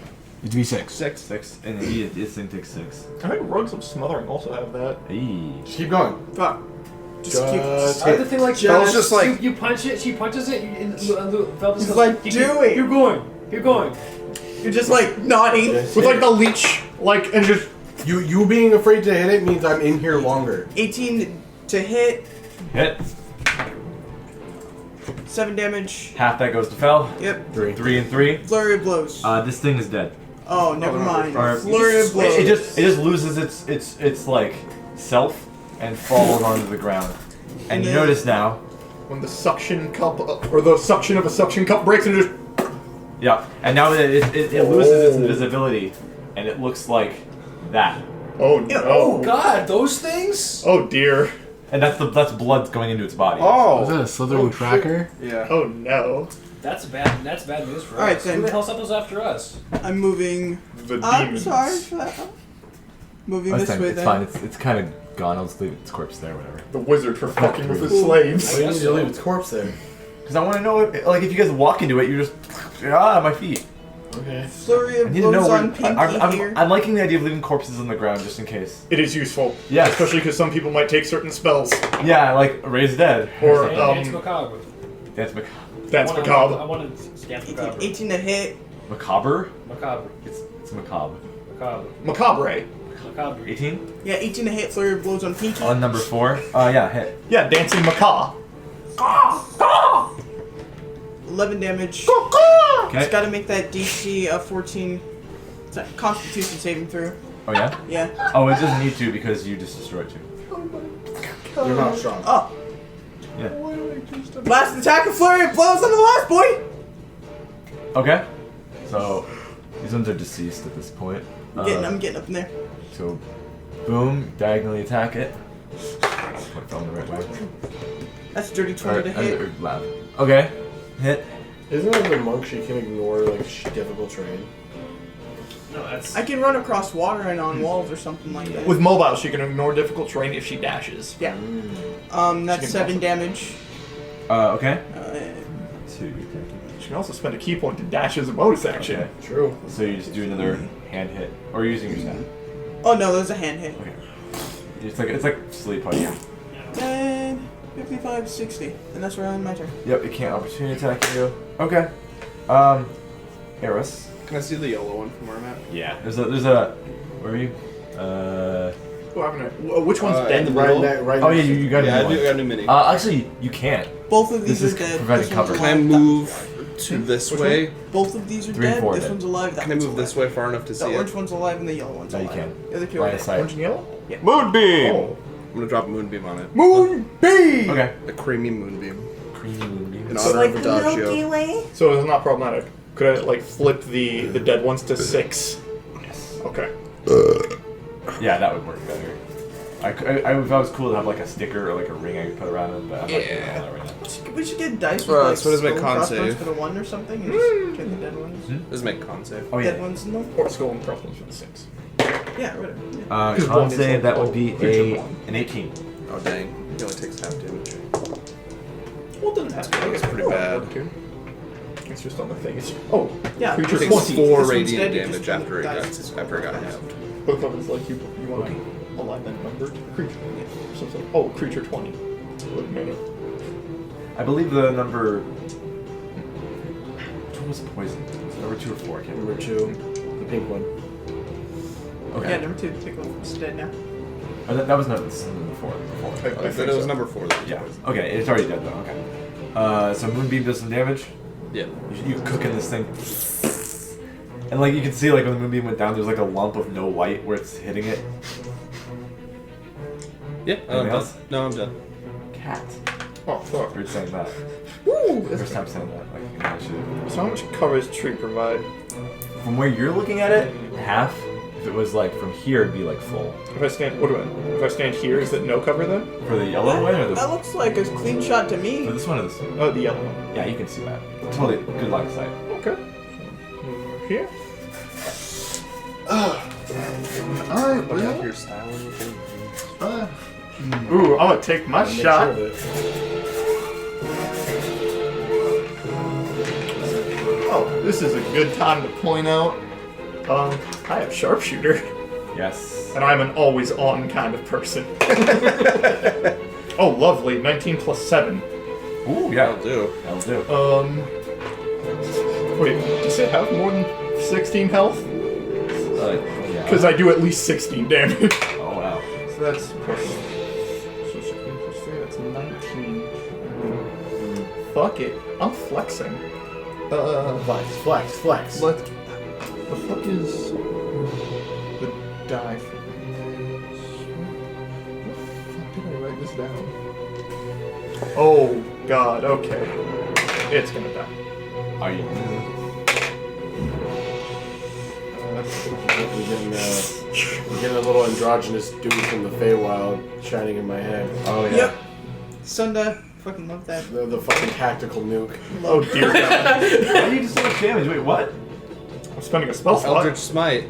S10: It's V6.
S3: 6, and this thing takes 6.
S2: I think rugs of smothering also have that.
S3: Eee.
S9: Just keep going.
S7: Fuck. Just
S9: Just
S7: keep.
S5: I have the thing like
S6: Fel's just like-
S5: you punch it, she punches it, and Fel just
S7: He's
S5: goes,
S7: like,
S5: "Keep-
S7: do it."
S5: You're going. You're going.
S7: You're just like nodding.
S2: With like the leech, like, and just.
S9: You being afraid to hit it means I'm in here longer.
S7: 18 to hit.
S3: Hit.
S7: 7 damage.
S3: Half that goes to Fel.
S7: Yep.
S3: 3 and 3.
S7: Flurry of blows.
S3: This thing is dead.
S7: Oh, never mind.
S3: Or-
S7: Flurry of blows.
S3: It just loses its like self and falls onto the ground. And you
S7: then-
S3: notice now,
S2: When the suction cup, or the suction of a suction cup breaks and just.
S3: yeah, and now it loses its invisibility, and it looks like that.
S2: Oh no.
S5: Oh God, those things.
S2: Oh dear.
S3: And that's blood going into its body.
S10: Was
S6: Oh!
S10: it a slithering tracker?
S6: Yeah.
S2: Oh no.
S5: That's bad news for
S7: Alright,
S5: us.
S7: then.
S5: Who the hell sent those after us?
S7: I'm moving.
S2: The
S7: I'm
S2: demons.
S7: sorry for that. Moving
S3: Oh,
S7: this way
S3: it's
S7: then.
S3: fine. It's kind of gone. I'll just leave its corpse there, whatever.
S2: The wizard for fucking with his
S7: Cool.
S2: slaves.
S9: Why do you need to leave its corpse there?
S3: Because I want to know, if you guys walk into it, you just my feet.
S9: Okay.
S7: Flurry
S3: I
S7: of
S3: need to know
S7: blows
S3: where.
S7: on Pinky here.
S3: I'm liking the idea of leaving corpses on the ground just in case.
S2: It is useful.
S3: Yes.
S2: Especially because some people might take certain spells.
S3: Yeah, like raise dead.
S2: Or,
S5: Dance Macabre.
S3: That's macabre.
S2: That's
S5: I
S2: macabre.
S5: want to dance
S7: 18,
S5: Macabre.
S7: 18 to hit.
S3: Macabre.
S5: Macabre.
S3: It's macabre.
S5: Macabre.
S2: Macabre.
S5: Macabre.
S3: 18
S7: Yeah, 18 to hit. Flurry of blows on Pinky.
S3: on number 4. Yeah, hit.
S2: Yeah, dancing macaw.
S7: 11 damage.
S3: Okay.
S7: Just gotta make that DC of 14. It's a Constitution saving throw.
S3: Oh yeah.
S7: Yeah.
S3: Oh, it doesn't need to because you just destroyed 2.
S9: You're not strong.
S7: Oh.
S3: Yeah.
S7: Last attack of Flurry of blows on the last boy.
S3: Okay. So these ones are deceased at this point.
S7: I'm getting up in there.
S3: So, boom, diagonally attack it. Put them the right way.
S7: That's dirty 20 to hit.
S3: Loud. Okay. Hit.
S9: Isn't it the monk she can ignore like difficult terrain?
S5: No, that's.
S7: I can run across water and on walls or something like that.
S2: With mobile, she can ignore difficult terrain if she dashes.
S7: Yeah.
S2: She
S7: That's
S2: can
S7: 7
S2: also-
S7: damage.
S3: Okay. 2.
S2: She can also spend a key point to dash as a bonus action.
S3: Okay.
S9: True.
S3: So you just do another hand hit, or you're using your staff.
S7: Oh no, there's a hand hit.
S3: Okay. It's like sleep punch.
S7: 10, 55, 60. And that's where I end my turn.
S3: Yep. It can't opportunity attack you. Okay. Eris.
S6: Can I see the yellow one from where I'm at?
S3: Yeah. There's a. Where are you?
S2: Which one's dead?
S9: Right, right.
S3: Oh yeah, you got
S6: Yeah,
S3: a
S6: I
S3: new
S6: do
S3: one.
S6: got a new mini.
S3: Actually, you can't.
S7: Both of these
S3: This is
S7: are dead.
S3: providing
S7: This one's
S3: cover.
S6: Can I
S7: alive.
S6: move to this
S2: Which
S6: way.
S7: Both of these are
S3: 3 and
S7: dead.
S3: 4
S7: This
S3: dead.
S7: one's alive. That
S6: Can I
S7: one's
S6: move
S7: alive.
S6: this way far enough to
S7: The
S6: see
S7: orange
S6: it?
S7: one's alive and the yellow one's
S3: No, you
S7: alive.
S3: can't.
S7: The other two
S3: Line
S7: are
S3: of
S7: dead.
S3: sight.
S2: Orange and yellow?
S3: Moonbeam!
S2: Oh.
S6: I'm gonna drop a moonbeam on it.
S2: Moonbeam!
S3: Okay.
S6: A creamy moonbeam.
S3: Creamy moonbeam.
S6: In honor of Adagio.
S7: Way.
S2: So it's not problematic. Could I, like, flip the dead ones to 6?
S3: Yes.
S2: Okay.
S3: Yeah, that would work better. I if I was cool to have like a sticker or like a ring I could put around them, but I'm not doing all that right now.
S7: We should get dice
S6: Bro,
S7: with like
S6: so what does my
S7: skull
S6: con
S7: crossbones
S6: save?
S7: for the 1 or something, and just get the dead ones.
S6: This make con save.
S3: Oh
S7: Dead
S3: yeah.
S7: ones in them.
S2: Or skull and crossbones for the 6.
S7: Yeah, whatever. Yeah.
S2: Because
S3: Con
S2: one is
S3: save,
S2: like
S3: that
S2: a
S3: would be
S2: creature one.
S3: an 18.
S6: Oh dang. He only takes half damage.
S2: Well, it doesn't have to.
S6: That's pretty bad.
S2: It's just on the thing. It's, oh,
S7: Yeah,
S2: creature
S6: He
S7: this
S6: takes
S2: 20.
S6: 4
S7: one's
S6: radiant
S7: dead, you
S6: damage
S7: just
S6: after he
S7: dies.
S6: got after it got halved.
S2: Both of it's like you want to align that number to creature. Yeah. So it's like, oh, creature 20. Wait a minute.
S3: I believe the number. Which one was poison? Was it number 2 or 4? I can't remember.
S9: Number 2, the pink one.
S3: Okay.
S7: Yeah, number 2, the big one, is dead now.
S3: Oh, that was number 4.
S6: I said it was number 4. That was
S3: Yeah.
S6: poison.
S3: Okay, it's already dead though. Okay. So moonbeam does some damage.
S6: Yeah.
S3: You cook in this thing, and like you can see, like when the moonbeam went down, there's like a lump of no light where it's hitting it.
S6: Yeah. I'm
S3: Anything
S6: done.
S3: else?
S6: No, I'm done.
S3: Cat.
S2: Oh, fuck.
S3: Weird saying that.
S2: Woo!
S3: First time saying that. Like, you know, I should.
S2: So how much cover does tree provide?
S3: From where you're looking at it, half. If it was like from here, it'd be like full.
S2: If I stand, if I stand here, is it no cover then?
S3: For the yellow one or
S7: That
S3: the
S7: looks like a clean shot to
S3: for
S7: me.
S3: this one or this one?
S2: Oh, the yellow one.
S3: Yeah, you can see that. Totally good line of sight.
S2: Okay. Over here.
S6: Alright, look out your style and everything.
S2: Ooh, I'm gonna take my
S9: Make
S2: shot.
S9: sure of it.
S2: Oh, this is a good time to point out. I have sharpshooter,
S3: Yes.
S2: and I'm an always-on kind of person. Oh, lovely. 19 plus 7.
S3: Ooh, yeah.
S6: That'll do.
S3: That'll do.
S2: Wait, does it have more than 16 health?
S3: Yeah.
S2: Because I do at least 16 damage.
S3: Oh wow.
S2: So that's plus. So 16 plus 3, that's 19. Fuck it. I'm flexing.
S9: Flex.
S2: What the fuck is the die for this? What the fuck did I write this down? Oh god, okay. It's gonna die.
S3: Are you?
S9: I'm getting a little androgynous dude from the Feywild shining in my head.
S3: Oh yeah.
S7: Yep. Sunda, fucking love that.
S9: The fucking tactical nuke.
S2: Oh dear god.
S3: Why do you do so much damage? Wait, what?
S2: I'm spending a spell slot.
S6: Eldritch Smite.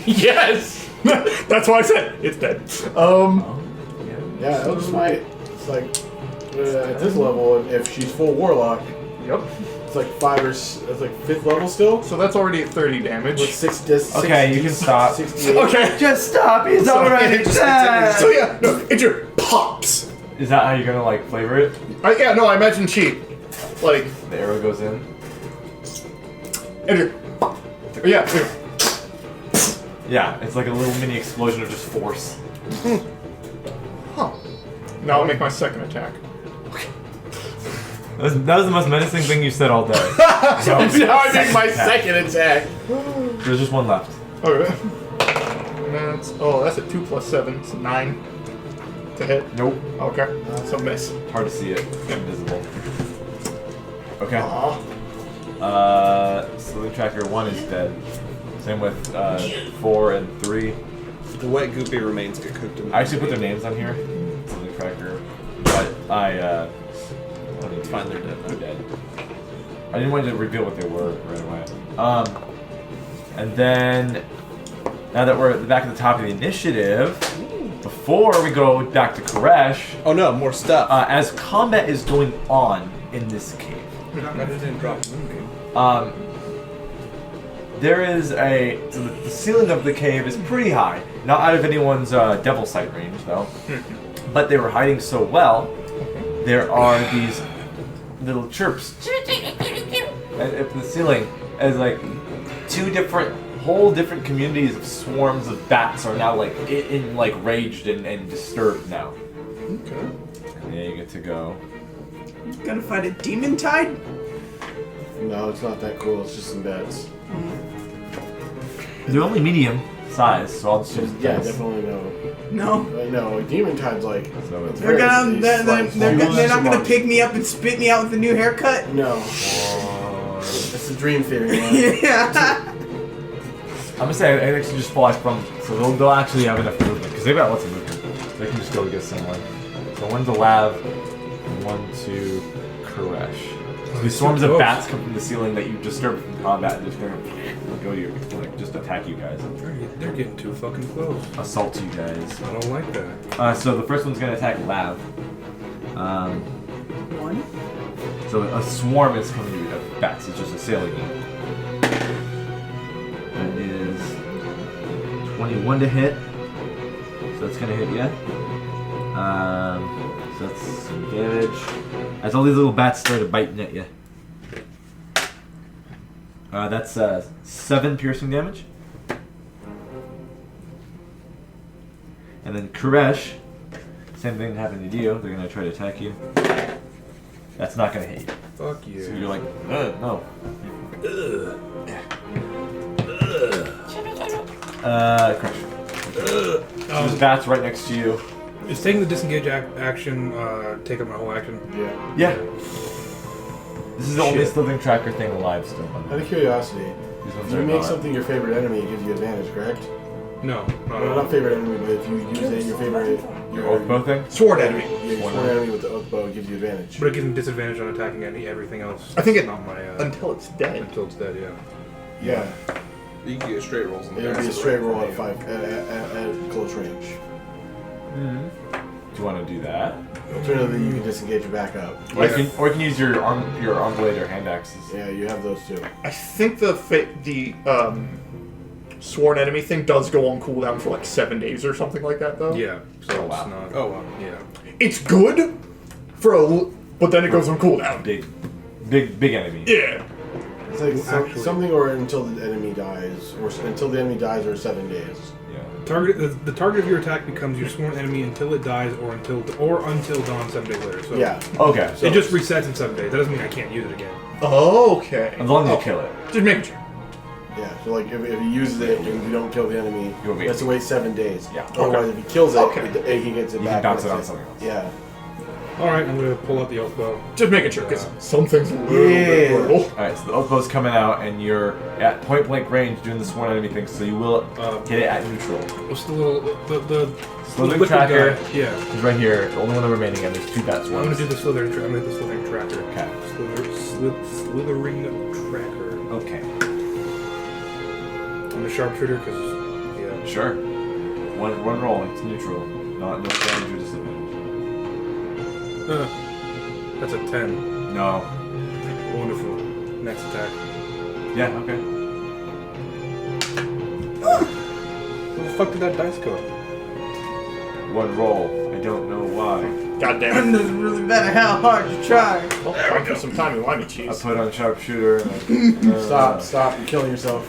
S2: Yes! That's why I said it's dead.
S9: Yeah, Eldritch Smite. It's like, at this level, if she's full Warlock,
S2: Yep.
S9: it's like 5 or it's like 5th level still.
S2: So that's already at 30 damage.
S9: With 6
S3: Okay, you can stop.
S9: 68.
S2: Okay.
S3: Just stop. He's already
S2: So yeah, no, it just pops.
S3: Is that how you're gonna like flavor it?
S2: Yeah, no, I imagine she, like,
S3: The arrow goes in.
S2: and you're, yeah.
S3: Yeah, it's like a little mini explosion of just force.
S2: Huh. Now I'll make my second attack.
S3: That was the most menacing thing you said all day.
S9: Now I make my second attack.
S3: There's just one left.
S2: Okay. That's a 2 plus 7, so 9 to hit.
S3: Nope.
S2: Okay, so miss.
S3: Hard to see it. It's invisible. Okay.
S2: Aw.
S3: Sleep Tracker 1 is dead. Same with 4 and 3.
S6: The wet goopy remains get cooked in.
S3: I actually put their names on here. Sleep Tracker. But I
S6: It's fine, they're dead.
S3: They're dead. I didn't want to reveal what they were right away. And then, now that we're at the back of the top of the initiative, before we go back to Koresh,
S6: Oh no, more stuff.
S3: as combat is going on in this cave,
S6: I didn't drop Moonbeam.
S3: there is so the ceiling of the cave is pretty high. Not out of anyone's devil sight range, though. But they were hiding so well, there are these little chirps at the ceiling as like whole different communities of swarms of bats are now like in like raged and disturbed now.
S2: Okay.
S3: And yeah, you get to go.
S7: Gonna fight a demon tide?
S4: No, it's not that cool. It's just some bets.
S3: They're only medium size, so I'll just use
S4: Yeah,
S3: dice.
S4: definitely no.
S7: No.
S4: No, Demon Tide's like.
S3: So it's
S7: They're gonna. They're not gonna
S4: pick.
S7: pick me up and spit me out with a new haircut.
S4: No. That's a dream theory, man.
S7: Yeah.
S3: I'm gonna say I actually just fly from, so they'll actually have enough movement because they've got lots of movement. They can just go get someone. So one to Lav, and one to Koresh. So these swarms of bats come from the ceiling that you disturbed from combat and just gonna go to your, like, just attack you guys.
S8: They're getting too fucking close.
S3: Assault you guys.
S8: I don't like that.
S3: So the first one's gonna attack Lav.
S7: One.
S3: So a swarm is coming to you of bats. It's just assailing you. That is 21 to hit. So that's gonna hit you. So that's some damage. As all these little bats started biting at you. That's 7 piercing damage. And then Koresh, same thing happened to you. They're gonna try to attack you. That's not gonna hit you.
S8: Fuck you.
S3: So you're like, no. Crush. There's bats right next to you.
S8: Is taking the disengage action take up my whole action?
S4: Yeah.
S3: Yeah. This is the only living tracker thing alive still.
S4: Out of curiosity,
S3: These ones
S4: if you
S3: are
S4: make
S3: not.
S4: something your favorite enemy, it gives you advantage, correct?
S8: No.
S4: No, not favorite enemy, but if you use it in your favorite.
S3: Your oath bow thing?
S2: Sword enemy.
S4: Yeah, your sword enemy with the oath bow gives you advantage.
S8: But it gives me disadvantage on attacking everything else.
S2: I think it-
S8: not my
S2: Until it's dead.
S8: until it's dead. Yeah.
S4: Yeah.
S6: You can get straight rolls in
S4: It'll be a straight roll at 5 at close range.
S3: Do you want to do that?
S4: Alternatively, you can disengage and back up.
S3: Or you can use your arm blade or hand axes.
S4: Yeah, you have those too.
S2: I think the sworn enemy thing does go on cooldown for like 7 days or something like that, though.
S8: Yeah. So
S3: Oh, wow.
S8: it's not.
S6: Oh, wow.
S8: Yeah.
S2: It's good for but then it goes on cooldown.
S3: Big enemy.
S2: Yeah.
S4: It's like
S8: Actually-
S4: something or until the enemy dies, or until the enemy dies, or 7 days.
S3: Yeah.
S8: The target of your attack becomes your sworn enemy until it dies, or until dawn 7 days later. So
S4: Yeah.
S3: Okay.
S8: it just resets in 7 days. That doesn't mean I can't use it again.
S2: Okay.
S3: As long as you kill it.
S2: Just making sure.
S4: Yeah. So like if he uses it and you don't kill the enemy,
S3: You'll
S4: he has to wait 7 days.
S3: Yeah.
S4: Otherwise, if he kills it,
S2: Okay.
S4: he gets it
S3: You
S4: back.
S3: can bounce it
S4: next
S3: on
S4: day.
S3: something else.
S4: Yeah.
S8: All right, I'm gonna pull out the oath bow.
S2: Just making sure, because some things are a little bit brutal.
S3: Alright, so the oath bow's coming out, and you're at point blank range doing the sworn enemy thing, so you will hit it at neutral.
S8: What's the little the
S3: Slithering
S8: liquid
S3: tracker
S8: guy? Yeah.
S3: is right here, the only one remaining, and there's 2 bat
S8: I'm gonna
S3: swarms.
S8: do the slithering. I'm gonna hit the slithering tracker.
S3: Okay.
S8: Slithering tracker.
S3: Okay.
S8: I'm a sharpshooter because yeah.
S3: Sure. One roll, it's neutral. No damage or disadvantage.
S8: That's a 10.
S3: No.
S8: Wonderful. Next attack.
S3: Yeah, okay.
S8: Where the fuck did that dice go?
S3: One roll. I don't know why.
S2: God damn it.
S7: Doesn't really matter how hard you try.
S2: Well, time for some time in limey
S3: I
S2: cheese.
S3: put on sharpshooter and
S4: Stop! You're killing yourself.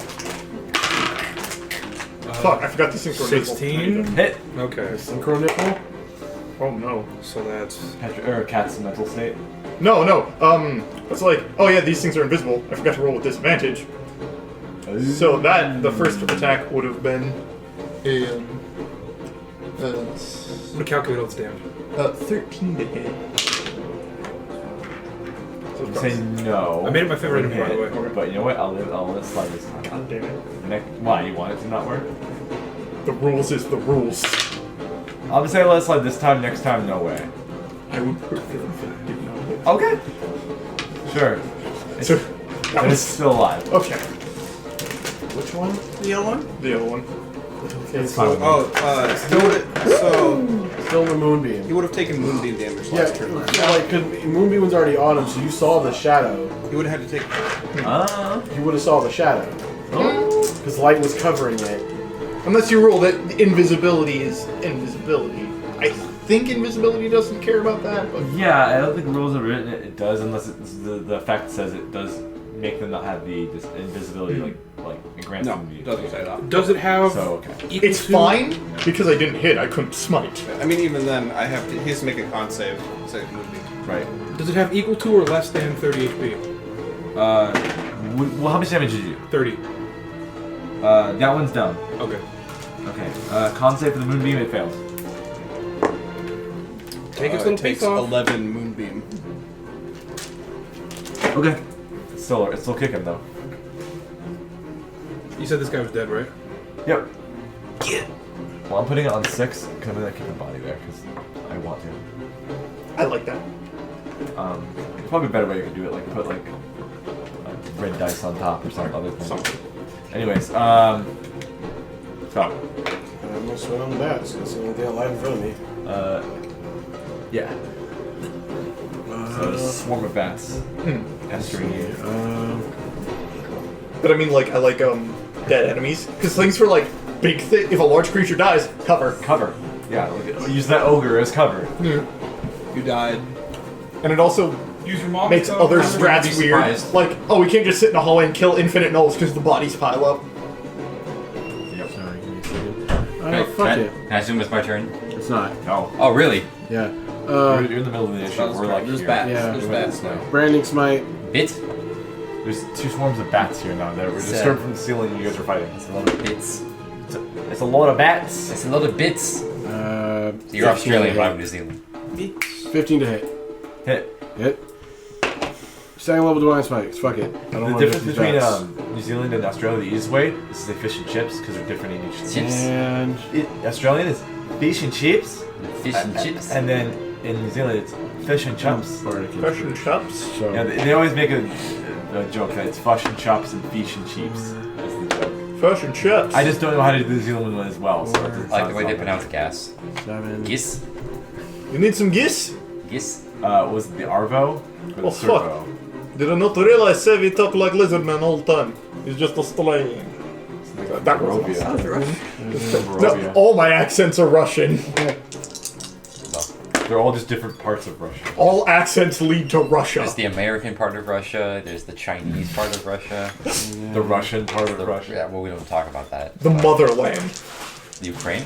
S2: Fuck, I forgot this thing for
S8: 16.
S3: hit.
S8: Okay.
S4: Synchro nickel.
S2: Oh no.
S8: So that's
S3: Cat's mental state.
S2: No. It's like, oh yeah, these things are invisible. I forgot to roll with disadvantage. So the first attack would have been
S8: I'm gonna calculate all this damage.
S2: 13 to hit. So
S3: I'm saying no.
S8: I made it my favorite enemy, by the way.
S3: But you know what? I'll let it slide this time.
S2: God damn it.
S3: Why? You want it to not work?
S2: The rules is the rules.
S3: I'm gonna say let it slide this time. Next time, no way.
S2: I would prefer if it did not hit.
S3: Okay. Sure.
S2: So, that
S3: But it's
S2: was
S3: still alive.
S2: okay.
S4: Which one?
S7: The yellow one?
S2: The other one.
S4: Okay,
S3: It's fine with me.
S4: still the moonbeam.
S6: He would have taken moonbeam damage
S4: Yeah,
S6: last turn.
S4: like, cause Moonbeam was already on him, so you saw the shadow.
S6: He would have had to take.
S4: You would have saw the shadow. Because light was covering it.
S2: Unless you rule that invisibility is invisibility. I think invisibility doesn't care about that, but
S3: Yeah, I don't think the rules have written it does, unless it's the fact says it does make them not have the invisibility, like grants
S6: No,
S3: them the
S6: it doesn't say that.
S8: Does it have?
S3: So okay.
S8: Equal
S2: it's
S8: to-
S2: fine because I didn't hit. I couldn't smite.
S6: I mean, even then, he has to make a con save. Say moonbeam.
S3: Right.
S8: Does it have equal to or less than 30 HP?
S3: Well, how much damage did you do?
S8: 30.
S3: That one's down.
S8: Okay.
S3: Okay. Con save for the moonbeam, it failed.
S8: Take its
S6: It
S8: little
S6: takes
S8: piece off.
S6: 11 moonbeam.
S3: Okay. It's still kicking though.
S8: You said this guy was dead, right?
S3: Yep. Well, I'm putting it on 6 because I'm gonna keep the body there because I want to.
S2: I like that.
S3: There's probably a better way you can do it, like put like red dice on top or some other thing. Anyways, so
S4: I'm gonna sweat on the bats. That's the only thing alive in front of me.
S3: yeah. So a swarm of bats pestering you.
S2: But I mean, like, I like dead enemies because things for like big thing. If a large creature dies, cover.
S3: Cover. Yeah, like, use that ogre as cover.
S2: Yeah.
S6: You died.
S2: And it also
S8: Use your mom's
S2: makes
S8: stuff.
S2: other
S1: I'm gonna be
S2: strats weird.
S1: surprised.
S2: Like, oh, we can't just sit in a hallway and kill infinite gnolls because the bodies pile up.
S3: Yep.
S9: Sorry, give me a second.
S1: Okay,
S9: Fuck
S1: can,
S9: it.
S1: can I assume it's my turn?
S9: It's not.
S3: No.
S1: Oh, really?
S9: Yeah.
S3: You're in the middle of the issue. We're like
S6: There's
S3: here.
S6: bats.
S9: Yeah.
S6: There's bats now.
S9: Branding smite.
S1: Bit?
S3: There's 2 swarms of bats here now that were disturbed from the ceiling and you guys are fighting.
S1: It's a lot of bits.
S3: It's a lot of bats.
S1: It's a lot of bits.
S9: So
S1: You're Australian, but I'm New Zealand.
S9: 15 to hit. Hit. Second level divine spikes. Fuck it. I don't
S3: The
S9: want
S3: difference
S9: to
S3: between New Zealand and Australia the easiest way is they fish and chips because they're different in each
S1: Chips.
S9: And
S3: Australian is fish and chips,
S1: Fish and chips.
S3: and then in New Zealand it's fish and chops.
S2: Fish and chops.
S9: So
S3: Yeah, they always make a joke that it's fish and chops and fish and chips. That's the joke.
S2: Fish and chips.
S3: I just don't know how to do the New Zealand one as well. So it
S1: I like the way they
S3: sounds
S1: pronounce gas.
S9: 7.
S1: Gis?
S2: You need some gis?
S1: Gis?
S3: was it the Arvo or the
S2: Oh, fuck.
S3: Servo?
S2: Did I not realize Xavier talk like lizardman all the time? He's just Australian. That was
S3: Barovia.
S2: No, all my accents are Russian.
S3: They're all just different parts of Russia.
S2: All accents lead to Russia.
S1: There's the American part of Russia, there's the Chinese part of Russia.
S3: The Russian part of Russia.
S1: Yeah, well, we don't talk about that.
S2: The motherland.
S1: The Ukraine?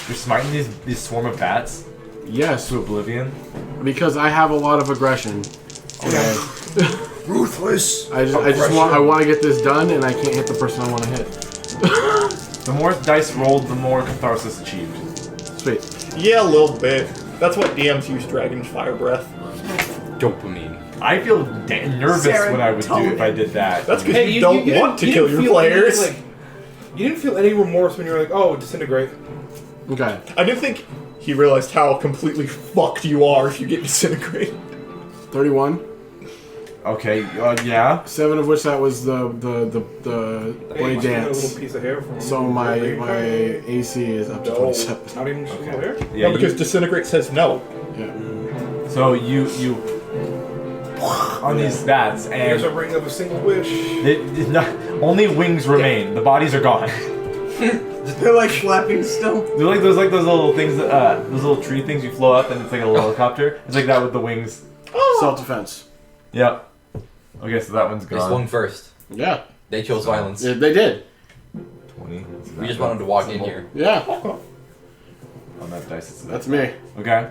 S3: You're smiting these swarm of bats
S9: Yes,
S3: to oblivion.
S9: because I have a lot of aggression. Okay.
S6: Ruthless.
S9: I want to get this done, and I can't hit the person I want to hit.
S3: The more dice rolled, the more catharsis achieved.
S9: Sweet.
S2: Yeah, a little bit. That's why DMs use Dragon's Fire Breath.
S1: Dopamine.
S3: I feel nervous when I would do if I did that.
S2: That's because
S8: Hey,
S2: you don't want to kill your players.
S8: You didn't feel any remorse when you were like, oh, disintegrate.
S9: Okay.
S2: I didn't think he realized how completely fucked you are if you get disintegrated.
S9: 31.
S3: Okay, yeah.
S9: 7 of which that was the blade
S8: A
S9: dance.
S8: little piece of hair from
S9: So my AC is up to
S2: No.
S9: 27.
S8: Not even just a little hair?
S3: Yeah,
S2: No, because disintegrate says no.
S9: Yeah.
S3: so you on these bats
S8: Here's a
S3: and
S8: ring of a single wish.
S3: only wings remain. The bodies are gone.
S7: They're like flapping still.
S3: They're like those little things that those little tree things you flow up and it's like a little helicopter. It's like that with the wings.
S9: Self-defense.
S3: Yep. Okay, so that one's
S1: They
S3: gone.
S1: swung first.
S9: Yeah.
S1: They chose violence.
S9: Yeah, they did.
S3: 20.
S1: We just wanted to walk in here.
S9: Yeah.
S3: On that dice. It's
S9: That's me.
S3: okay.